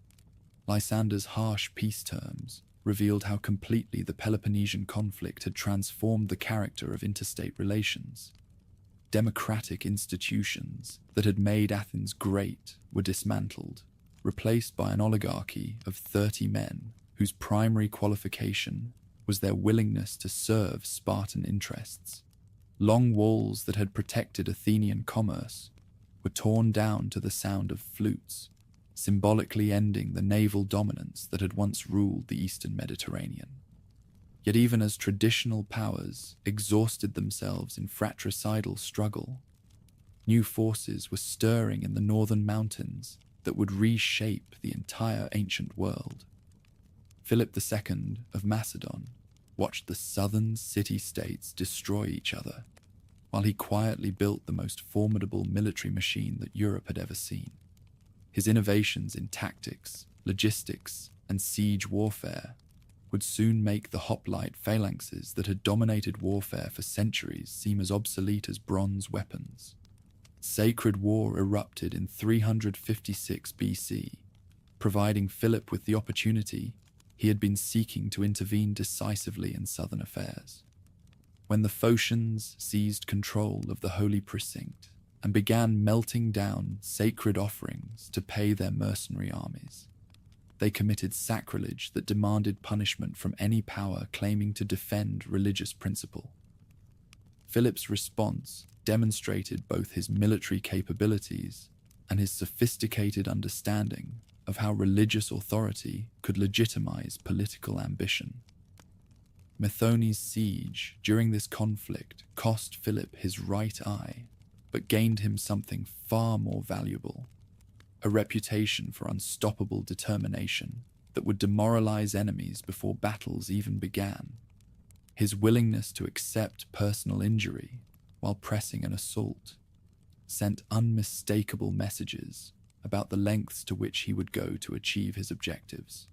Speaker 1: Lysander's harsh peace terms revealed how completely the Peloponnesian conflict had transformed the character of interstate relations. Democratic institutions that had made Athens great were dismantled, replaced by an oligarchy of 30 men whose primary qualification was their willingness to serve Spartan interests. Long walls that had protected Athenian commerce were torn down to the sound of flutes, symbolically ending the naval dominance that had once ruled the eastern Mediterranean. Yet even as traditional powers exhausted themselves in fratricidal struggle, new forces were stirring in the northern mountains that would reshape the entire ancient world. Philip II of Macedon watched the southern city-states destroy each other, while he quietly built the most formidable military machine that Europe had ever seen. His innovations in tactics, logistics, and siege warfare would soon make the hoplite phalanxes that had dominated warfare for centuries seem as obsolete as bronze weapons. Sacred war erupted in 356 BC, providing Philip with the opportunity he had been seeking to intervene decisively in southern affairs. When the Phocians seized control of the holy precinct and began melting down sacred offerings to pay their mercenary armies, they committed sacrilege that demanded punishment from any power claiming to defend religious principle. Philip's response demonstrated both his military capabilities and his sophisticated understanding of how religious authority could legitimize political ambition. Methoni's siege during this conflict cost Philip his right eye, but gained him something far more valuable: a reputation for unstoppable determination that would demoralize enemies before battles even began. His willingness to accept personal injury while pressing an assault sent unmistakable messages about the lengths to which he would go to achieve his objectives.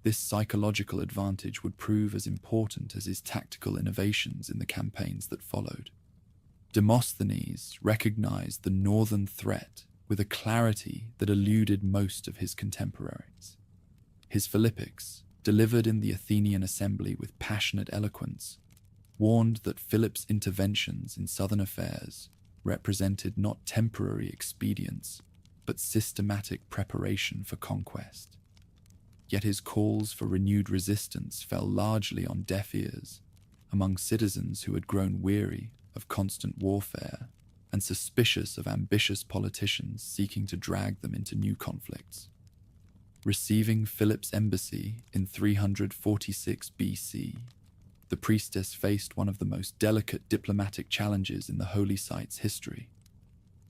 Speaker 1: This psychological advantage would prove as important as his tactical innovations in the campaigns that followed. Demosthenes recognized the northern threat with a clarity that eluded most of his contemporaries. His Philippics, delivered in the Athenian assembly with passionate eloquence, warned that Philip's interventions in southern affairs represented not temporary expedients, but systematic preparation for conquest. Yet his calls for renewed resistance fell largely on deaf ears among citizens who had grown weary of constant warfare and suspicious of ambitious politicians seeking to drag them into new conflicts. Receiving Philip's embassy in 346 BC, the priestess faced one of the most delicate diplomatic challenges in the holy site's history.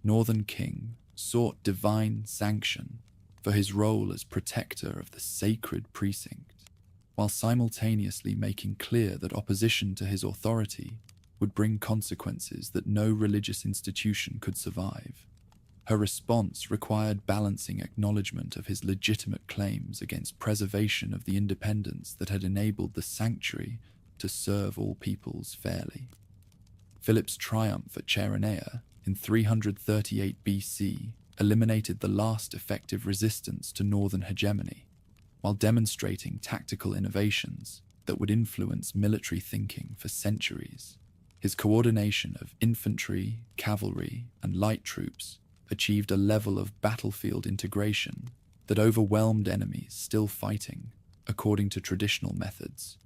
Speaker 1: Northern King sought divine sanction for his role as protector of the sacred precinct, while simultaneously making clear that opposition to his authority would bring consequences that no religious institution could survive. Her response required balancing acknowledgement of his legitimate claims against preservation of the independence that had enabled the sanctuary to serve all peoples fairly. Philip's triumph at Chaeronea in 338 BC eliminated the last effective resistance to northern hegemony, while demonstrating tactical innovations that would influence military thinking for centuries. His coordination of infantry, cavalry, and light troops achieved a level of battlefield integration that overwhelmed enemies still fighting according to traditional methods.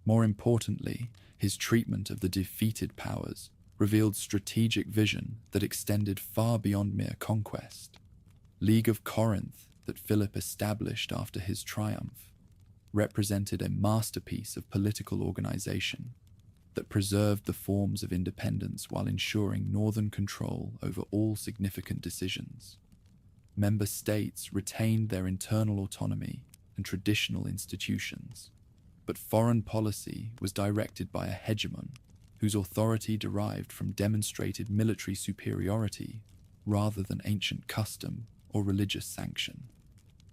Speaker 1: More importantly, his treatment of the defeated powers revealed strategic vision that extended far beyond mere conquest. League of Corinth, that Philip established after his triumph, represented a masterpiece of political organization that preserved the forms of independence while ensuring northern control over all significant decisions. Member states retained their internal autonomy and traditional institutions, but foreign policy was directed by a hegemon whose authority derived from demonstrated military superiority rather than ancient custom or religious sanction.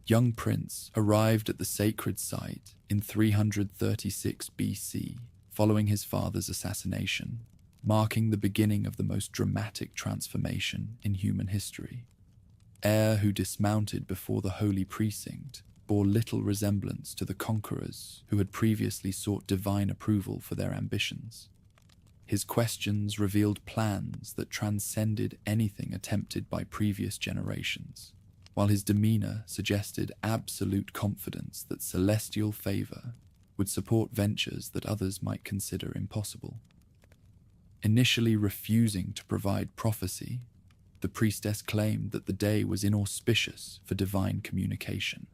Speaker 1: Young Prince arrived at the sacred site in 336 BC, following his father's assassination, marking the beginning of the most dramatic transformation in human history. Heir who dismounted before the holy precinct bore little resemblance to the conquerors who had previously sought divine approval for their ambitions. His questions revealed plans that transcended anything attempted by previous generations, while his demeanor suggested absolute confidence that celestial favor would support ventures that others might consider impossible. Initially refusing to provide prophecy, the priestess claimed that the day was inauspicious for divine communication.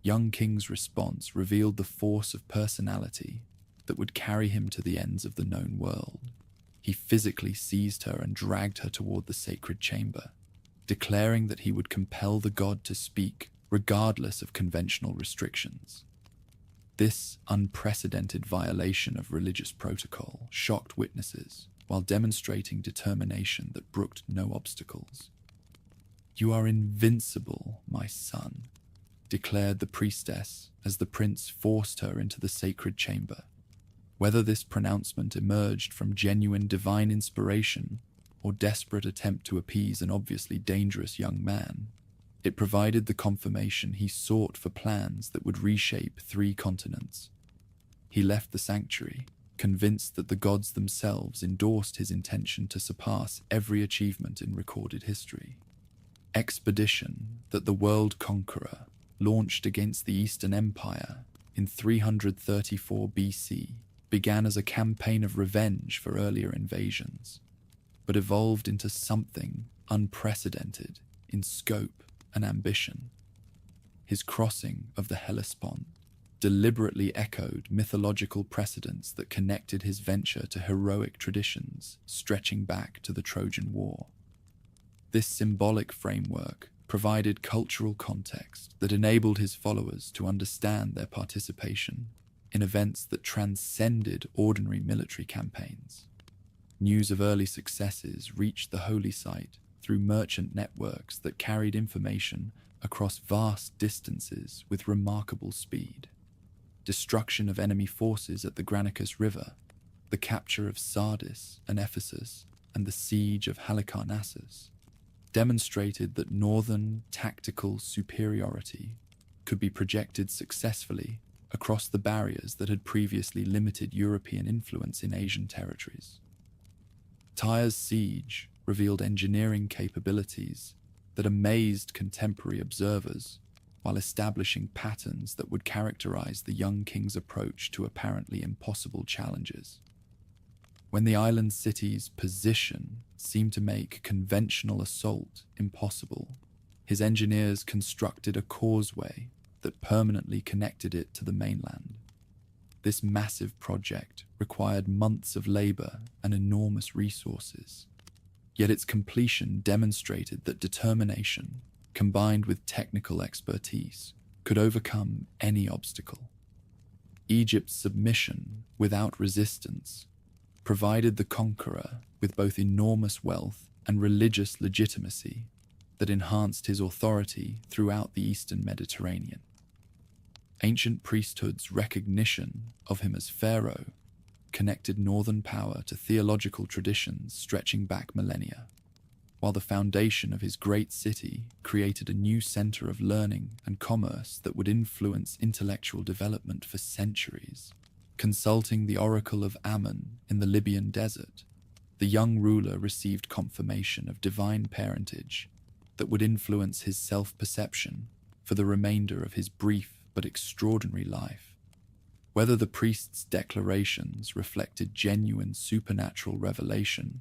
Speaker 1: Young King's response revealed the force of personality that would carry him to the ends of the known world. He physically seized her and dragged her toward the sacred chamber, declaring that he would compel the god to speak regardless of conventional restrictions. This unprecedented violation of religious protocol shocked witnesses while demonstrating determination that brooked no obstacles. "You are invincible, my son," declared the priestess as the prince forced her into the sacred chamber. Whether this pronouncement emerged from genuine divine inspiration or desperate attempt to appease an obviously dangerous young man, it provided the confirmation he sought for plans that would reshape 3 continents. He left the sanctuary, convinced that the gods themselves endorsed his intention to surpass every achievement in recorded history. Expedition that the world conqueror launched against the Eastern Empire in 334 BC began as a campaign of revenge for earlier invasions, but evolved into something unprecedented in scope and ambition. His crossing of the Hellespont deliberately echoed mythological precedents that connected his venture to heroic traditions stretching back to the Trojan War. This symbolic framework provided cultural context that enabled his followers to understand their participation in events that transcended ordinary military campaigns. News of early successes reached the holy site through merchant networks that carried information across vast distances with remarkable speed. Destruction of enemy forces at the Granicus River, the capture of Sardis and Ephesus, and the siege of Halicarnassus demonstrated that northern tactical superiority could be projected successfully across the barriers that had previously limited European influence in Asian territories. Tyre's siege revealed engineering capabilities that amazed contemporary observers while establishing patterns that would characterize the young king's approach to apparently impossible challenges. When the island city's position seemed to make conventional assault impossible, his engineers constructed a causeway that permanently connected it to the mainland. This massive project required months of labor and enormous resources, yet its completion demonstrated that determination, combined with technical expertise, could overcome any obstacle. Egypt's submission without resistance provided the conqueror with both enormous wealth and religious legitimacy that enhanced his authority throughout the Eastern Mediterranean. Ancient priesthood's recognition of him as pharaoh connected northern power to theological traditions stretching back millennia. while the foundation of his great city created a new center of learning and commerce that would influence intellectual development for centuries. Consulting the oracle of Ammon in the Libyan desert, the young ruler received confirmation of divine parentage that would influence his self-perception for the remainder of his brief but extraordinary life. Whether the priest's declarations reflected genuine supernatural revelation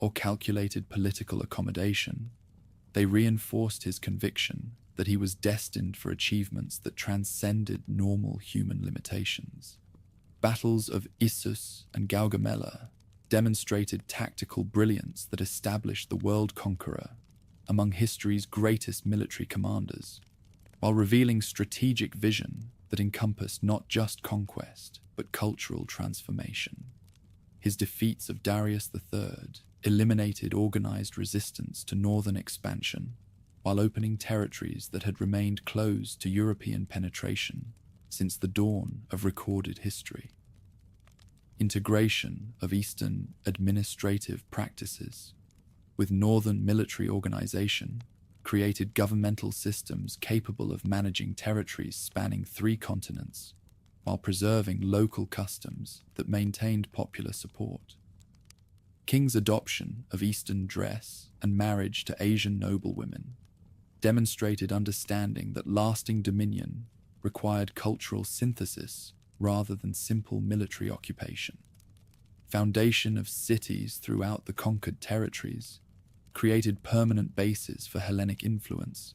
Speaker 1: or calculated political accommodation, they reinforced his conviction that he was destined for achievements that transcended normal human limitations. Battles of Issus and Gaugamela demonstrated tactical brilliance that established the world conqueror among history's greatest military commanders, while revealing strategic vision that encompassed not just conquest, but cultural transformation. His defeats of Darius III eliminated organized resistance to northern expansion, while opening territories that had remained closed to European penetration since the dawn of recorded history. Integration of Eastern administrative practices with northern military organization created governmental systems capable of managing territories spanning 3 continents, while preserving local customs that maintained popular support. King's adoption of Eastern dress and marriage to Asian noblewomen demonstrated understanding that lasting dominion required cultural synthesis rather than simple military occupation. Foundation of cities throughout the conquered territories created permanent bases for Hellenic influence,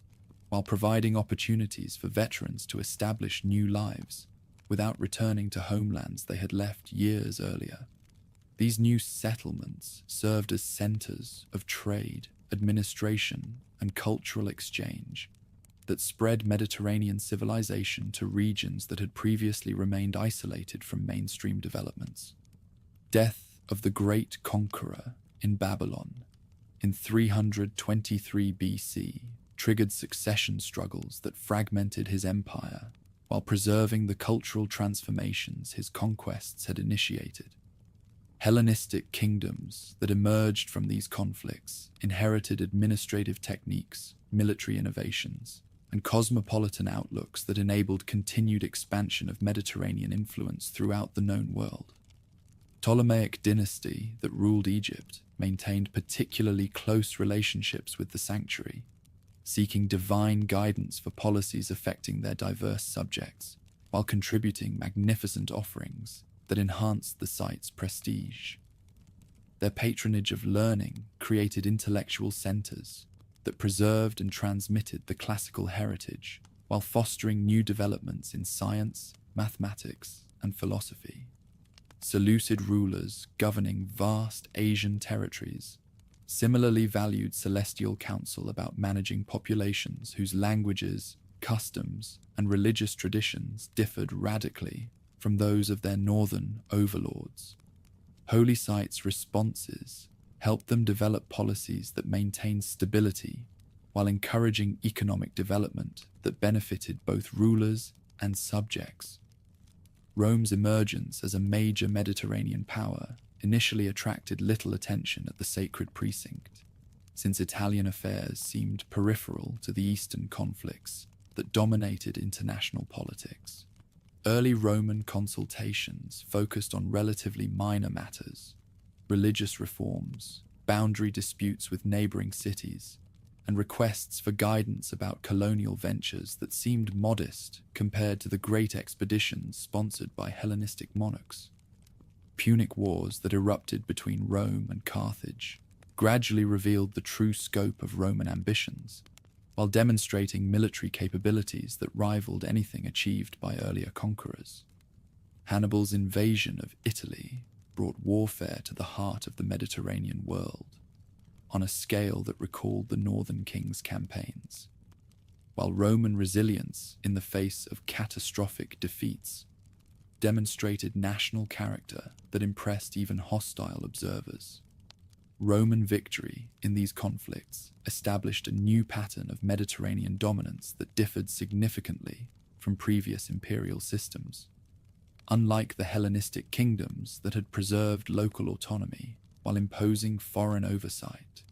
Speaker 1: while providing opportunities for veterans to establish new lives without returning to homelands they had left years earlier. These new settlements served as centers of trade, administration, and cultural exchange that spread Mediterranean civilization to regions that had previously remained isolated from mainstream developments. Death of the great conqueror in Babylon in 323 BC triggered succession struggles that fragmented his empire while preserving the cultural transformations his conquests had initiated. Hellenistic kingdoms that emerged from these conflicts inherited administrative techniques, military innovations, and cosmopolitan outlooks that enabled continued expansion of Mediterranean influence throughout the known world. Ptolemaic dynasty that ruled Egypt maintained particularly close relationships with the sanctuary, seeking divine guidance for policies affecting their diverse subjects, while contributing magnificent offerings that enhanced the site's prestige. Their patronage of learning created intellectual centers that preserved and transmitted the classical heritage, while fostering new developments in science, mathematics, and philosophy. Seleucid rulers governing vast Asian territories similarly valued celestial counsel about managing populations whose languages, customs, and religious traditions differed radically from those of their northern overlords. Holy sites' responses helped them develop policies that maintained stability while encouraging economic development that benefited both rulers and subjects. Rome's emergence as a major Mediterranean power initially attracted little attention at the sacred precinct, since Italian affairs seemed peripheral to the eastern conflicts that dominated international politics. Early Roman consultations focused on relatively minor matters: religious reforms, boundary disputes with neighboring cities, and requests for guidance about colonial ventures that seemed modest compared to the great expeditions sponsored by Hellenistic monarchs. Punic wars that erupted between Rome and Carthage gradually revealed the true scope of Roman ambitions, while demonstrating military capabilities that rivaled anything achieved by earlier conquerors. Hannibal's invasion of Italy brought warfare to the heart of the Mediterranean world, on a scale that recalled the Northern Kings' campaigns, while Roman resilience in the face of catastrophic defeats demonstrated national character that impressed even hostile observers. Roman victory in these conflicts established a new pattern of Mediterranean dominance that differed significantly from previous imperial systems. Unlike the Hellenistic kingdoms that had preserved local autonomy while imposing foreign oversight,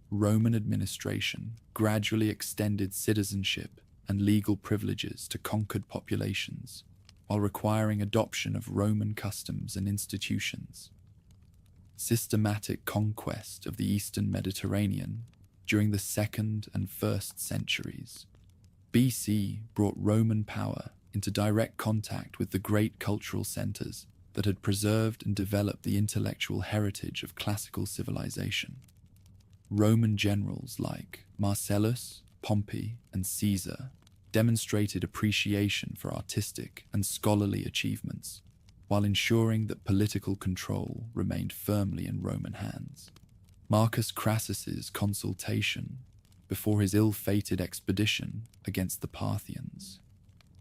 Speaker 1: Roman administration gradually extended citizenship and legal privileges to conquered populations, while requiring adoption of Roman customs and institutions. Systematic conquest of the Eastern Mediterranean during the 2nd and 1st centuries BC brought Roman power into direct contact with the great cultural centers that had preserved and developed the intellectual heritage of classical civilization. Roman generals like Marcellus, Pompey, and Caesar demonstrated appreciation for artistic and scholarly achievements, while ensuring that political control remained firmly in Roman hands. Marcus Crassus's consultation before his ill-fated expedition against the Parthians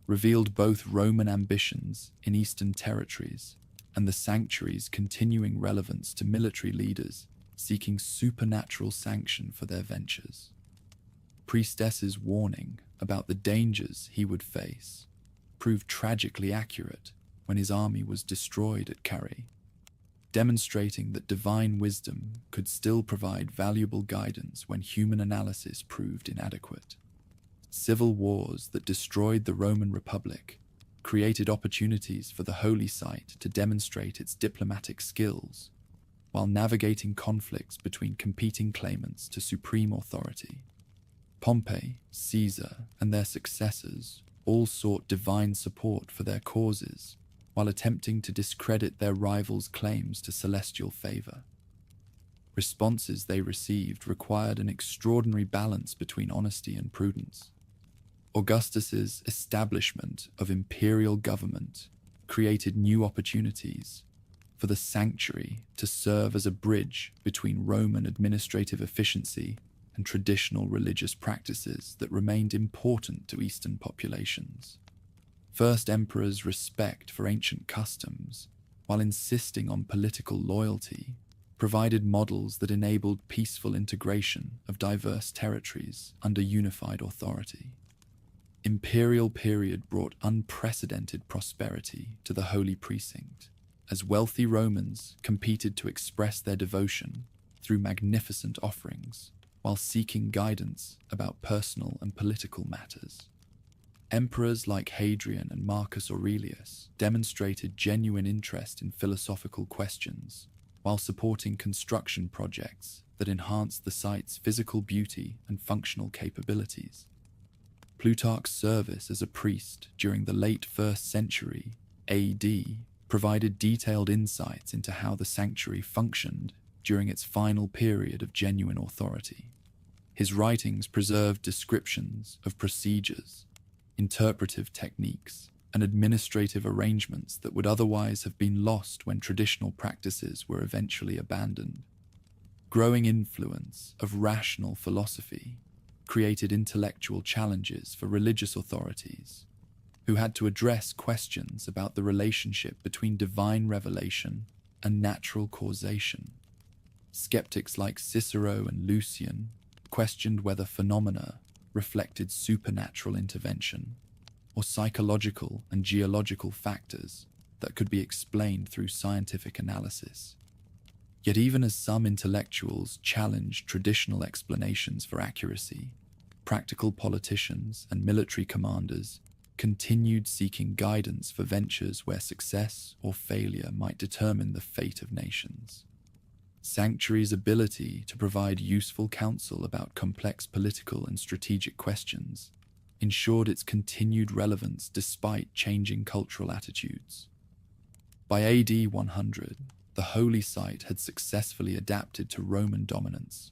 Speaker 1: revealed both Roman ambitions in eastern territories and the sanctuary's continuing relevance to military leaders seeking supernatural sanction for their ventures. Priestess's warning about the dangers he would face proved tragically accurate when his army was destroyed at Carrhae, demonstrating that divine wisdom could still provide valuable guidance when human analysis proved inadequate. Civil wars that destroyed the Roman Republic created opportunities for the Holy Site to demonstrate its diplomatic skills, while navigating conflicts between competing claimants to supreme authority. Pompey, Caesar, and their successors all sought divine support for their causes, while attempting to discredit their rivals' claims to celestial favor. Responses they received required an extraordinary balance between honesty and prudence. Augustus's establishment of imperial government created new opportunities for the sanctuary to serve as a bridge between Roman administrative efficiency and traditional religious practices that remained important to Eastern populations. First emperors' respect for ancient customs, while insisting on political loyalty, provided models that enabled peaceful integration of diverse territories under unified authority. Imperial period brought unprecedented prosperity to the Holy Precinct, as wealthy Romans competed to express their devotion through magnificent offerings, while seeking guidance about personal and political matters. Emperors like Hadrian and Marcus Aurelius demonstrated genuine interest in philosophical questions, while supporting construction projects that enhanced the site's physical beauty and functional capabilities. Plutarch's service as a priest during the late 1st century AD provided detailed insights into how the sanctuary functioned during its final period of genuine authority. His writings preserved descriptions of procedures, interpretive techniques, and administrative arrangements that would otherwise have been lost when traditional practices were eventually abandoned. Growing influence of rational philosophy created intellectual challenges for religious authorities, who had to address questions about the relationship between divine revelation and natural causation. Skeptics like Cicero and Lucian questioned whether phenomena reflected supernatural intervention or psychological and geological factors that could be explained through scientific analysis. Yet even as some intellectuals challenged traditional explanations for accuracy, practical politicians and military commanders continued seeking guidance for ventures where success or failure might determine the fate of nations. Sanctuary's ability to provide useful counsel about complex political and strategic questions ensured its continued relevance despite changing cultural attitudes. By AD 100, the Holy Site had successfully adapted to Roman dominance,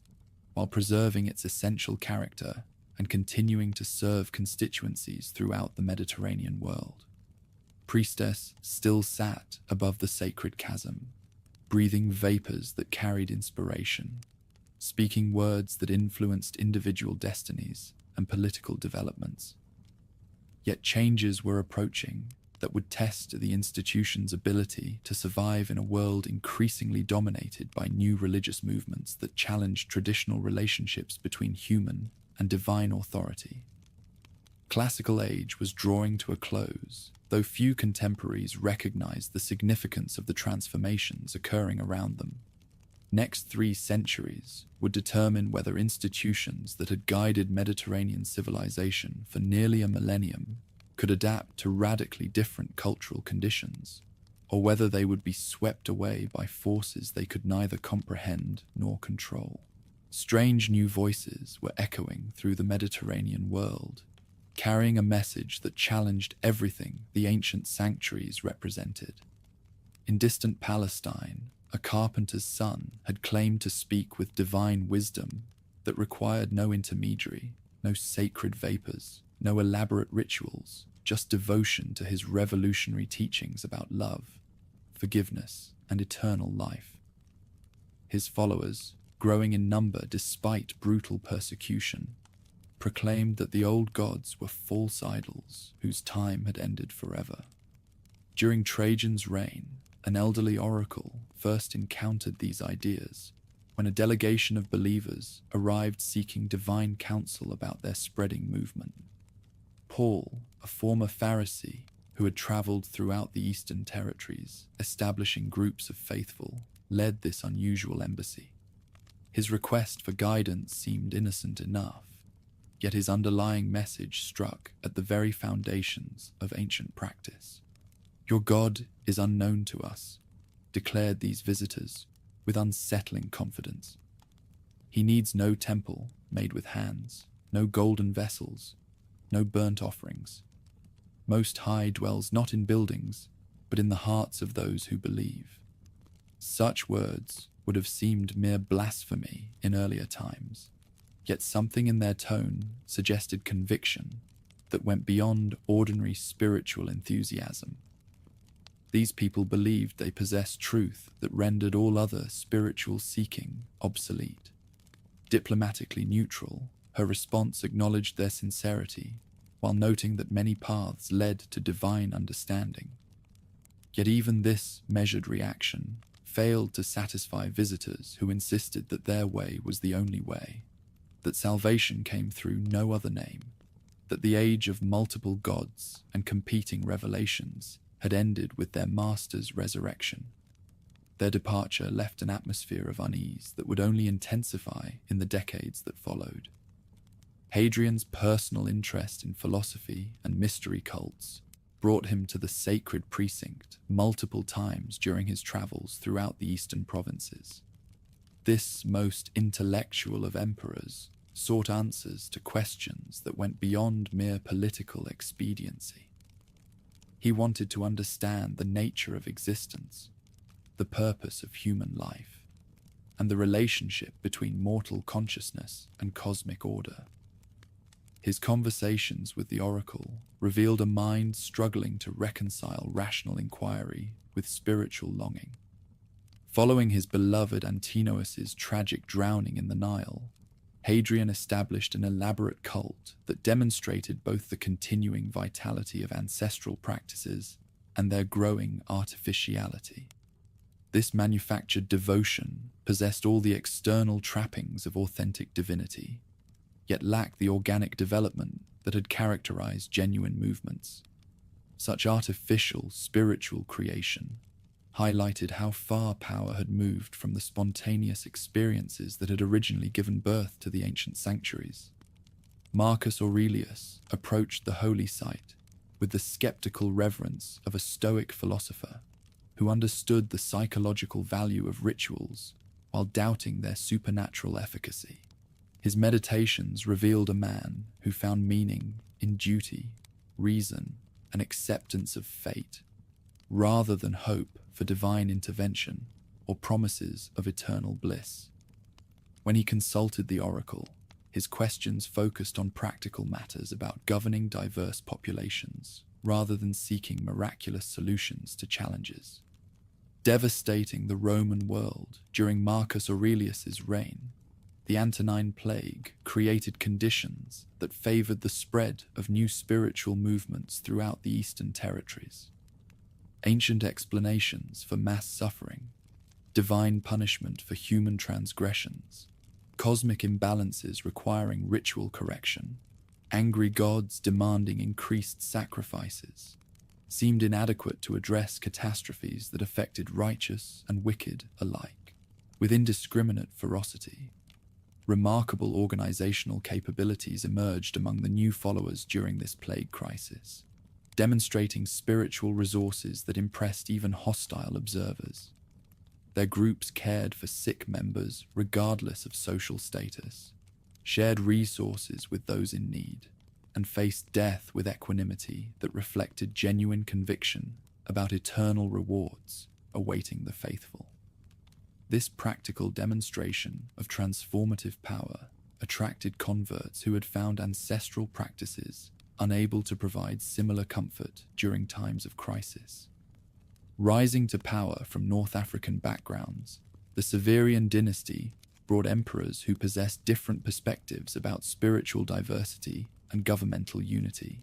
Speaker 1: while preserving its essential character and continuing to serve constituencies throughout the Mediterranean world. Priestess still sat above the sacred chasm, breathing vapors that carried inspiration, speaking words that influenced individual destinies and political developments. Yet changes were approaching that would test the institution's ability to survive in a world increasingly dominated by new religious movements that challenged traditional relationships between human and divine authority. Classical age was drawing to a close, though few contemporaries recognized the significance of the transformations occurring around them. Next 3 centuries would determine whether institutions that had guided Mediterranean civilization for nearly a millennium could adapt to radically different cultural conditions, or whether they would be swept away by forces they could neither comprehend nor control. Strange new voices were echoing through the Mediterranean world, carrying a message that challenged everything the ancient sanctuaries represented. In distant Palestine, a carpenter's son had claimed to speak with divine wisdom that required no intermediary, no sacred vapors, no elaborate rituals, just devotion to his revolutionary teachings about love, forgiveness, and eternal life. His followers, growing in number despite brutal persecution, proclaimed that the old gods were false idols whose time had ended forever. During Trajan's reign, an elderly oracle first encountered these ideas when a delegation of believers arrived seeking divine counsel about their spreading movement. Paul, a former Pharisee who had traveled throughout the eastern territories, establishing groups of faithful, led this unusual embassy. His request for guidance seemed innocent enough, yet his underlying message struck at the very foundations of ancient practice. "Your God is unknown to us," declared these visitors with unsettling confidence. "He needs no temple made with hands, no golden vessels, no burnt offerings. Most High dwells not in buildings, but in the hearts of those who believe." Such words would have seemed mere blasphemy in earlier times, yet something in their tone suggested conviction that went beyond ordinary spiritual enthusiasm. These people believed they possessed truth that rendered all other spiritual seeking obsolete. Diplomatically neutral, her response acknowledged their sincerity, while noting that many paths led to divine understanding. Yet even this measured reaction failed to satisfy visitors who insisted that their way was the only way, that salvation came through no other name, that the age of multiple gods and competing revelations had ended with their master's resurrection. Their departure left an atmosphere of unease that would only intensify in the decades that followed. Hadrian's personal interest in philosophy and mystery cults brought him to the sacred precinct multiple times during his travels throughout the eastern provinces. This most intellectual of emperors sought answers to questions that went beyond mere political expediency. He wanted to understand the nature of existence, the purpose of human life, and the relationship between mortal consciousness and cosmic order. His conversations with the oracle revealed a mind struggling to reconcile rational inquiry with spiritual longing. Following his beloved Antinous's tragic drowning in the Nile, Hadrian established an elaborate cult that demonstrated both the continuing vitality of ancestral practices and their growing artificiality. This manufactured devotion possessed all the external trappings of authentic divinity, yet lacked the organic development that had characterized genuine movements. Such artificial spiritual creation highlighted how far power had moved from the spontaneous experiences that had originally given birth to the ancient sanctuaries. Marcus Aurelius approached the holy site with the skeptical reverence of a Stoic philosopher who understood the psychological value of rituals while doubting their supernatural efficacy. His meditations revealed a man who found meaning in duty, reason, and acceptance of fate, rather than hope for divine intervention or promises of eternal bliss. When he consulted the oracle, his questions focused on practical matters about governing diverse populations, rather than seeking miraculous solutions to challenges. Devastating the Roman world during Marcus Aurelius's reign, the Antonine Plague created conditions that favored the spread of new spiritual movements throughout the eastern territories. Ancient explanations for mass suffering, divine punishment for human transgressions, cosmic imbalances requiring ritual correction, angry gods demanding increased sacrifices, seemed inadequate to address catastrophes that affected righteous and wicked alike. With indiscriminate ferocity, remarkable organizational capabilities emerged among the new followers during this plague crisis, demonstrating spiritual resources that impressed even hostile observers. Their groups cared for sick members regardless of social status, shared resources with those in need, and faced death with equanimity that reflected genuine conviction about eternal rewards awaiting the faithful. This practical demonstration of transformative power attracted converts who had found ancestral practices unable to provide similar comfort during times of crisis. Rising to power from North African backgrounds, the Severian dynasty brought emperors who possessed different perspectives about spiritual diversity and governmental unity.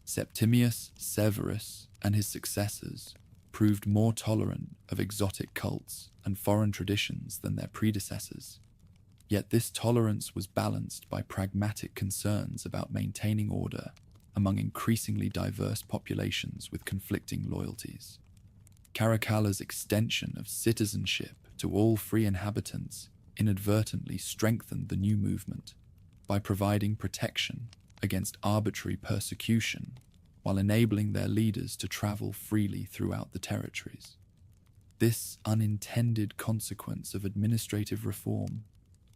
Speaker 1: Septimius Severus and his successors proved more tolerant of exotic cults and foreign traditions than their predecessors. Yet this tolerance was balanced by pragmatic concerns about maintaining order among increasingly diverse populations with conflicting loyalties. Caracalla's extension of citizenship to all free inhabitants inadvertently strengthened the new movement by providing protection against arbitrary persecution while enabling their leaders to travel freely throughout the territories. This unintended consequence of administrative reform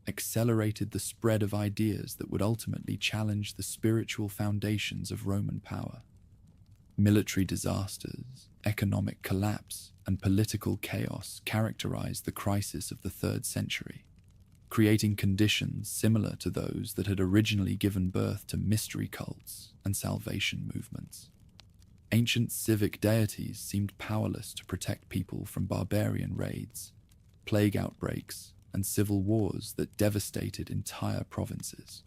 Speaker 1: accelerated the spread of ideas that would ultimately challenge the spiritual foundations of Roman power. Military disasters, economic collapse, and political chaos characterized the crisis of the 3rd century, creating conditions similar to those that had originally given birth to mystery cults and salvation movements. Ancient civic deities seemed powerless to protect people from barbarian raids, plague outbreaks, and civil wars that devastated entire provinces.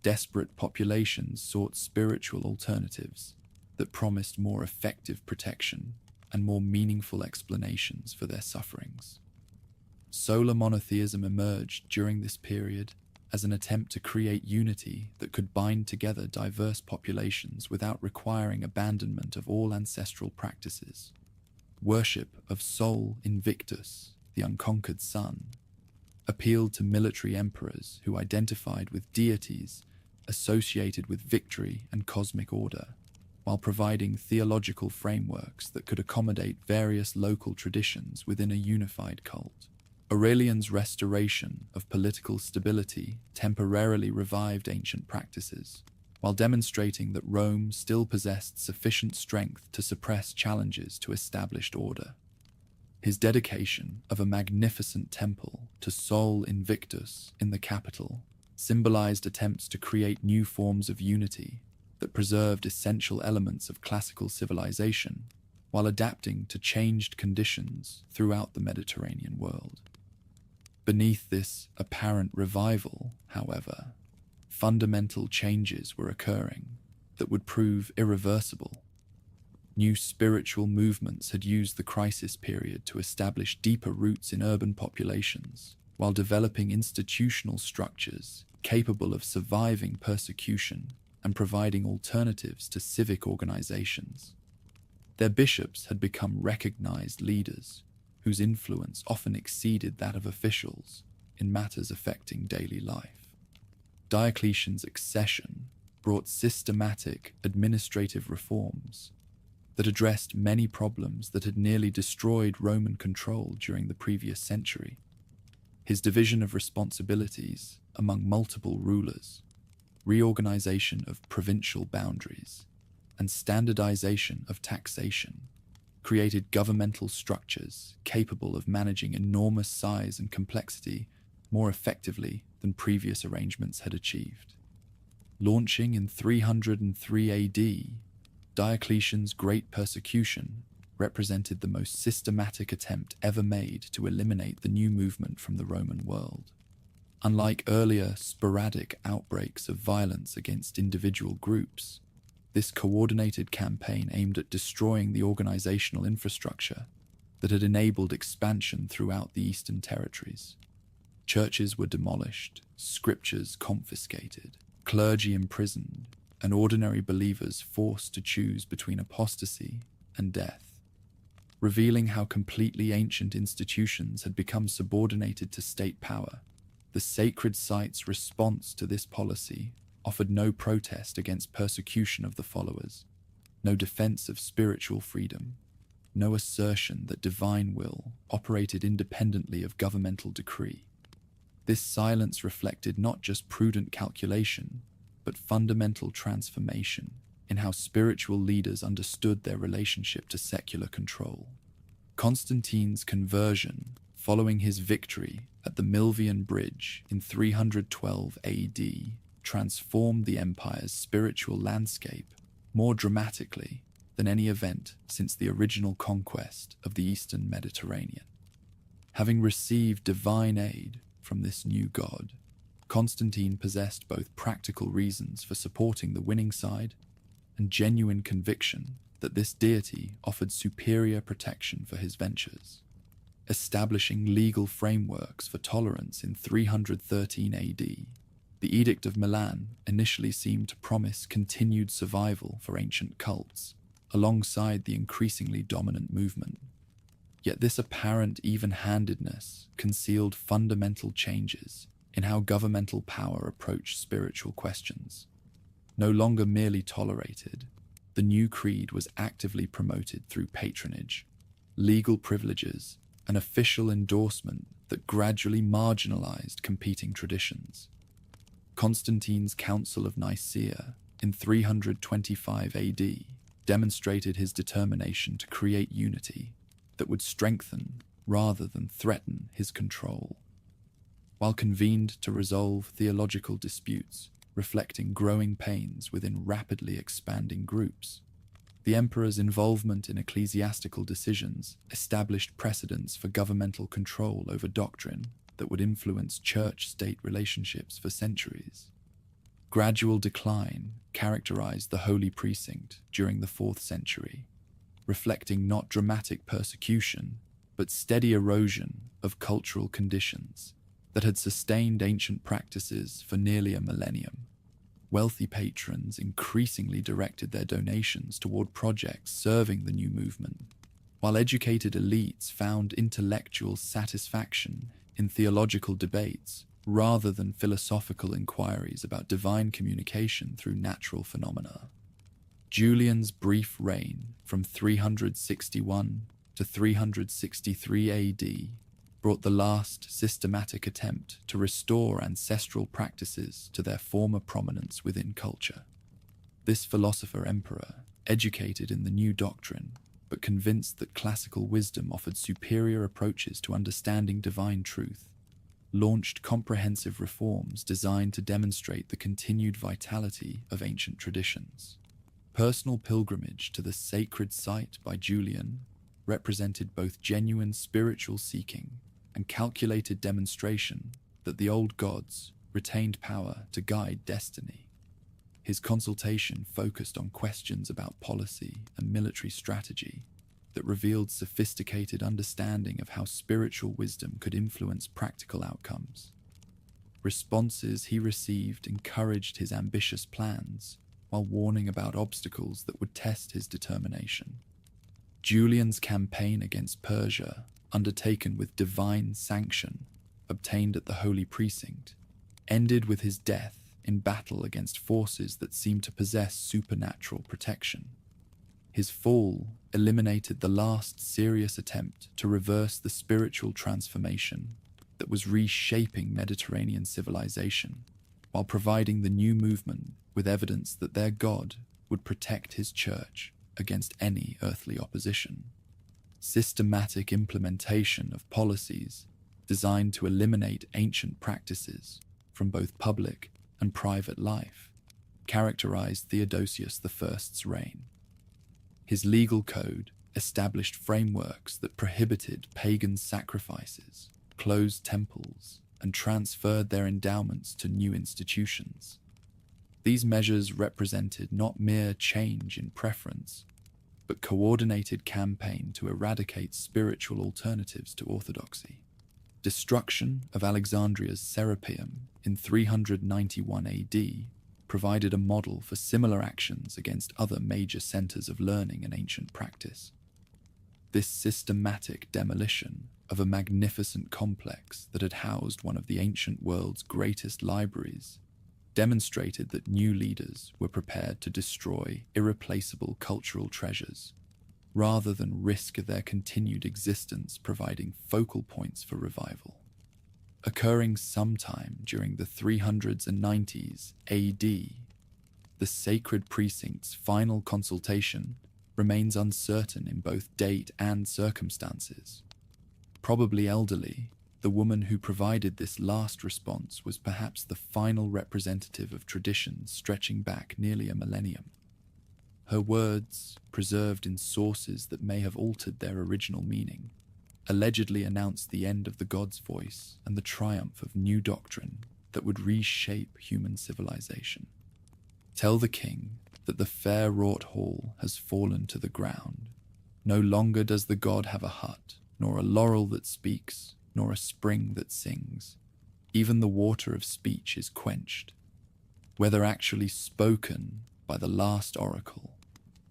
Speaker 1: Desperate populations sought spiritual alternatives that promised more effective protection and more meaningful explanations for their sufferings. Solar monotheism emerged during this period as an attempt to create unity that could bind together diverse populations without requiring abandonment of all ancestral practices. Worship of Sol Invictus, the unconquered sun, appealed to military emperors who identified with deities associated with victory and cosmic order, while providing theological frameworks that could accommodate various local traditions within a unified cult. Aurelian's restoration of political stability temporarily revived ancient practices, while demonstrating that Rome still possessed sufficient strength to suppress challenges to established order. His dedication of a magnificent temple to Sol Invictus in the capital symbolized attempts to create new forms of unity that preserved essential elements of classical civilization while adapting to changed conditions throughout the Mediterranean world. Beneath this apparent revival, however, fundamental changes were occurring that would prove irreversible. New spiritual movements had used the crisis period to establish deeper roots in urban populations, while developing institutional structures capable of surviving persecution and providing alternatives to civic organizations. Their bishops had become recognized leaders whose influence often exceeded that of officials in matters affecting daily life. Diocletian's accession brought systematic administrative reforms that addressed many problems that had nearly destroyed Roman control during the previous century. His division of responsibilities among multiple rulers, reorganization of provincial boundaries, and standardization of taxation created governmental structures capable of managing enormous size and complexity more effectively than previous arrangements had achieved. Launching in 303 AD, Diocletian's Great Persecution represented the most systematic attempt ever made to eliminate the new movement from the Roman world. Unlike earlier sporadic outbreaks of violence against individual groups, this coordinated campaign aimed at destroying the organizational infrastructure that had enabled expansion throughout the Eastern territories. Churches were demolished, scriptures confiscated, clergy imprisoned, and ordinary believers forced to choose between apostasy and death. revealing how completely ancient institutions had become subordinated to state power. The sacred site's response to this policy offered no protest against persecution of the followers, no defense of spiritual freedom, no assertion that divine will operated independently of governmental decree. This silence reflected not just prudent calculation, but fundamental transformation in how spiritual leaders understood their relationship to secular control. Constantine's conversion, following his victory at the Milvian Bridge in 312 AD, transformed the empire's spiritual landscape more dramatically than any event since the original conquest of the Eastern Mediterranean. Having received divine aid from this new god, Constantine possessed both practical reasons for supporting the winning side and genuine conviction that this deity offered superior protection for his ventures. Establishing legal frameworks for tolerance in 313 AD, the Edict of Milan initially seemed to promise continued survival for ancient cults, alongside the increasingly dominant movement. Yet this apparent even-handedness concealed fundamental changes in how governmental power approached spiritual questions. No longer merely tolerated, the new creed was actively promoted through patronage, legal privileges, and official endorsement that gradually marginalized competing traditions. Constantine's Council of Nicaea in 325 AD demonstrated his determination to create unity that would strengthen rather than threaten his control. While convened to resolve theological disputes, reflecting growing pains within rapidly expanding groups, the emperor's involvement in ecclesiastical decisions established precedents for governmental control over doctrine that would influence church-state relationships for centuries. Gradual decline characterized the Holy Precinct during the 4th century, reflecting not dramatic persecution, but steady erosion of cultural conditions that had sustained ancient practices for nearly a millennium. Wealthy patrons increasingly directed their donations toward projects serving the new movement, while educated elites found intellectual satisfaction in theological debates rather than philosophical inquiries about divine communication through natural phenomena. Julian's brief reign from 361 to 363 AD brought the last systematic attempt to restore ancestral practices to their former prominence within culture. This philosopher-emperor, educated in the new doctrine, but convinced that classical wisdom offered superior approaches to understanding divine truth, launched comprehensive reforms designed to demonstrate the continued vitality of ancient traditions. Personal pilgrimage to the sacred site by Julian represented both genuine spiritual seeking and calculated demonstration that the old gods retained power to guide destiny. His consultation focused on questions about policy and military strategy that revealed sophisticated understanding of how spiritual wisdom could influence practical outcomes. Responses he received encouraged his ambitious plans, while warning about obstacles that would test his determination. Julian's campaign against Persia, undertaken with divine sanction, obtained at the Holy Precinct, ended with his death in battle against forces that seemed to possess supernatural protection. His fall eliminated the last serious attempt to reverse the spiritual transformation that was reshaping Mediterranean civilization, while providing the new movement with evidence that their God would protect his church against any earthly opposition. Systematic implementation of policies designed to eliminate ancient practices from both public and private life characterized Theodosius I's reign. His legal code established frameworks that prohibited pagan sacrifices, closed temples, and transferred their endowments to new institutions. These measures represented not mere change in preference, but coordinated campaign to eradicate spiritual alternatives to orthodoxy. Destruction of Alexandria's Serapeum in 391 AD provided a model for similar actions against other major centers of learning and ancient practice. This systematic demolition of a magnificent complex that had housed one of the ancient world's greatest libraries demonstrated that new leaders were prepared to destroy irreplaceable cultural treasures, rather than risk their continued existence providing focal points for revival. Occurring sometime during the 300s and 90s AD, the sacred precinct's final consultation remains uncertain in both date and circumstances. Probably elderly, the woman who provided this last response was perhaps the final representative of traditions stretching back nearly a millennium. Her words, preserved in sources that may have altered their original meaning, allegedly announced the end of the god's voice and the triumph of new doctrine that would reshape human civilization. Tell the king that the fair wrought hall has fallen to the ground. No longer does the god have a hut, nor a laurel that speaks, nor a spring that sings. Even the water of speech is quenched. Whether actually spoken by the last oracle,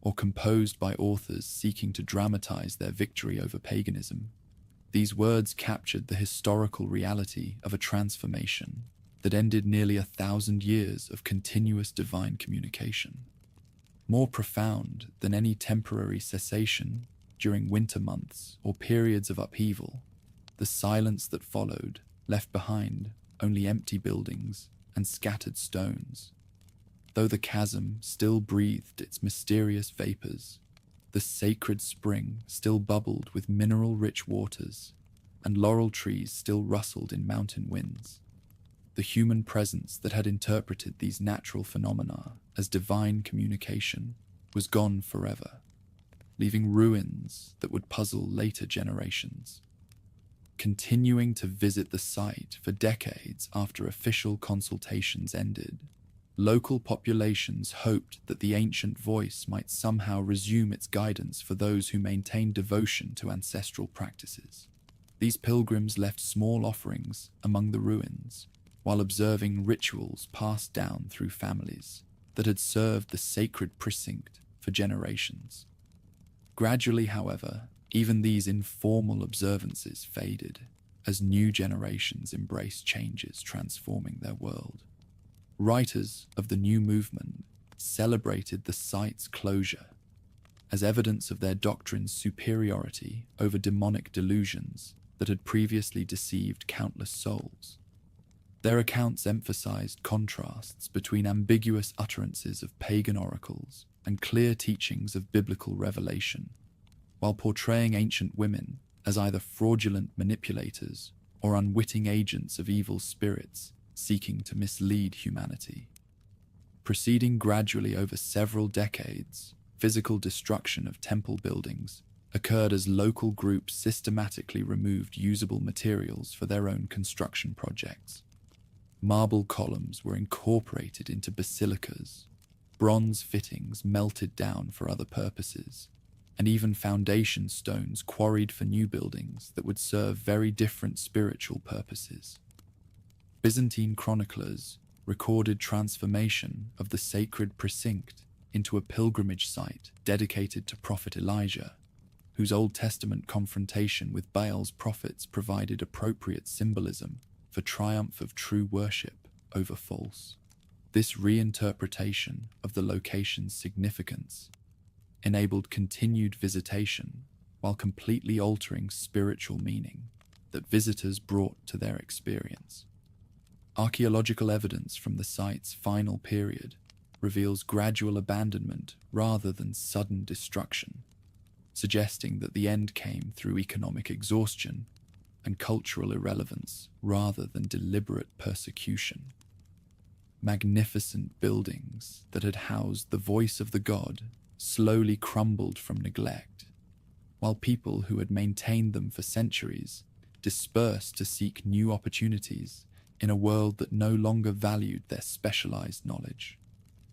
Speaker 1: or composed by authors seeking to dramatize their victory over paganism, these words captured the historical reality of a transformation that ended nearly 1,000 years of continuous divine communication. More profound than any temporary cessation during winter months or periods of upheaval, the silence that followed left behind only empty buildings and scattered stones. Though the chasm still breathed its mysterious vapors, the sacred spring still bubbled with mineral-rich waters, and laurel trees still rustled in mountain winds. The human presence that had interpreted these natural phenomena as divine communication was gone forever, leaving ruins that would puzzle later generations. Continuing to visit the site for decades after official consultations ended, local populations hoped that the ancient voice might somehow resume its guidance for those who maintained devotion to ancestral practices. These pilgrims left small offerings among the ruins, while observing rituals passed down through families that had served the sacred precinct for generations. Gradually, however, even these informal observances faded as new generations embraced changes transforming their world. Writers of the new movement celebrated the site's closure as evidence of their doctrine's superiority over demonic delusions that had previously deceived countless souls. Their accounts emphasized contrasts between ambiguous utterances of pagan oracles and clear teachings of biblical revelation, while portraying ancient women as either fraudulent manipulators or unwitting agents of evil spirits seeking to mislead humanity. Proceeding gradually over several decades, physical destruction of temple buildings occurred as local groups systematically removed usable materials for their own construction projects. Marble columns were incorporated into basilicas, bronze fittings melted down for other purposes, and even foundation stones quarried for new buildings that would serve very different spiritual purposes. Byzantine chroniclers recorded transformation of the sacred precinct into a pilgrimage site dedicated to Prophet Elijah, whose Old Testament confrontation with Baal's prophets provided appropriate symbolism for triumph of true worship over false. This reinterpretation of the location's significance enabled continued visitation while completely altering spiritual meaning that visitors brought to their experience. Archaeological evidence from the site's final period reveals gradual abandonment rather than sudden destruction, suggesting that the end came through economic exhaustion and cultural irrelevance rather than deliberate persecution. Magnificent buildings that had housed the voice of the god slowly crumbled from neglect, while people who had maintained them for centuries dispersed to seek new opportunities in a world that no longer valued their specialized knowledge.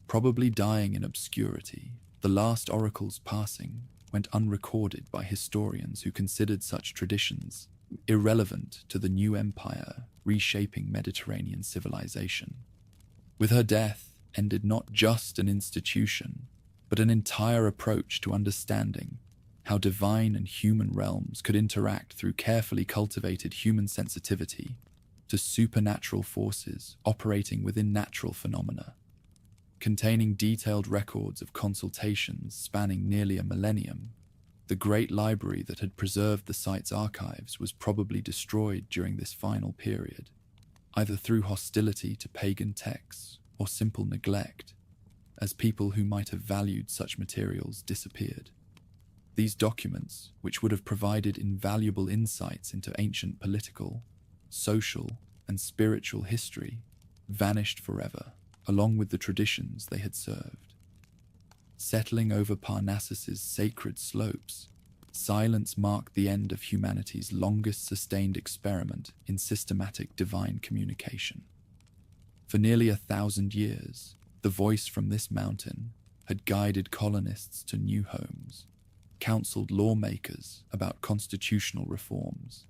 Speaker 1: Probably dying in obscurity, the last oracle's passing went unrecorded by historians who considered such traditions irrelevant to the new empire reshaping Mediterranean civilization. With her death ended not just an institution, but an entire approach to understanding how divine and human realms could interact through carefully cultivated human sensitivity to supernatural forces operating within natural phenomena. Containing detailed records of consultations spanning nearly a millennium, the great library that had preserved the site's archives was probably destroyed during this final period, either through hostility to pagan texts or simple neglect, as people who might have valued such materials disappeared. These documents, which would have provided invaluable insights into ancient political, social, and spiritual history, vanished forever, along with the traditions they had served. Settling over Parnassus's sacred slopes, silence marked the end of humanity's longest sustained experiment in systematic divine communication. For nearly 1,000 years, the voice from this mountain had guided colonists to new homes, counseled lawmakers about constitutional reforms,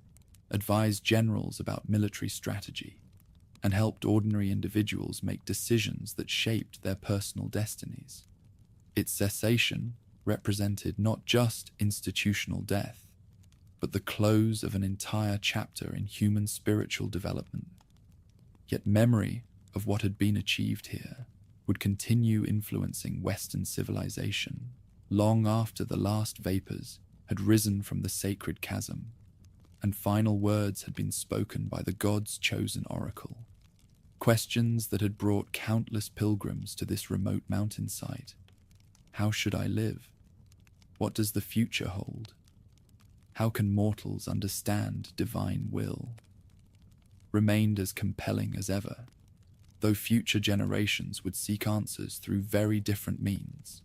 Speaker 1: advised generals about military strategy, and helped ordinary individuals make decisions that shaped their personal destinies. Its cessation represented not just institutional death, but the close of an entire chapter in human spiritual development. Yet memory of what had been achieved here would continue influencing Western civilization long after the last vapors had risen from the sacred chasm and final words had been spoken by the gods' chosen oracle. Questions that had brought countless pilgrims to this remote mountainside. How should I live? What does the future hold? How can mortals understand divine will? Remained as compelling as ever, though future generations would seek answers through very different means.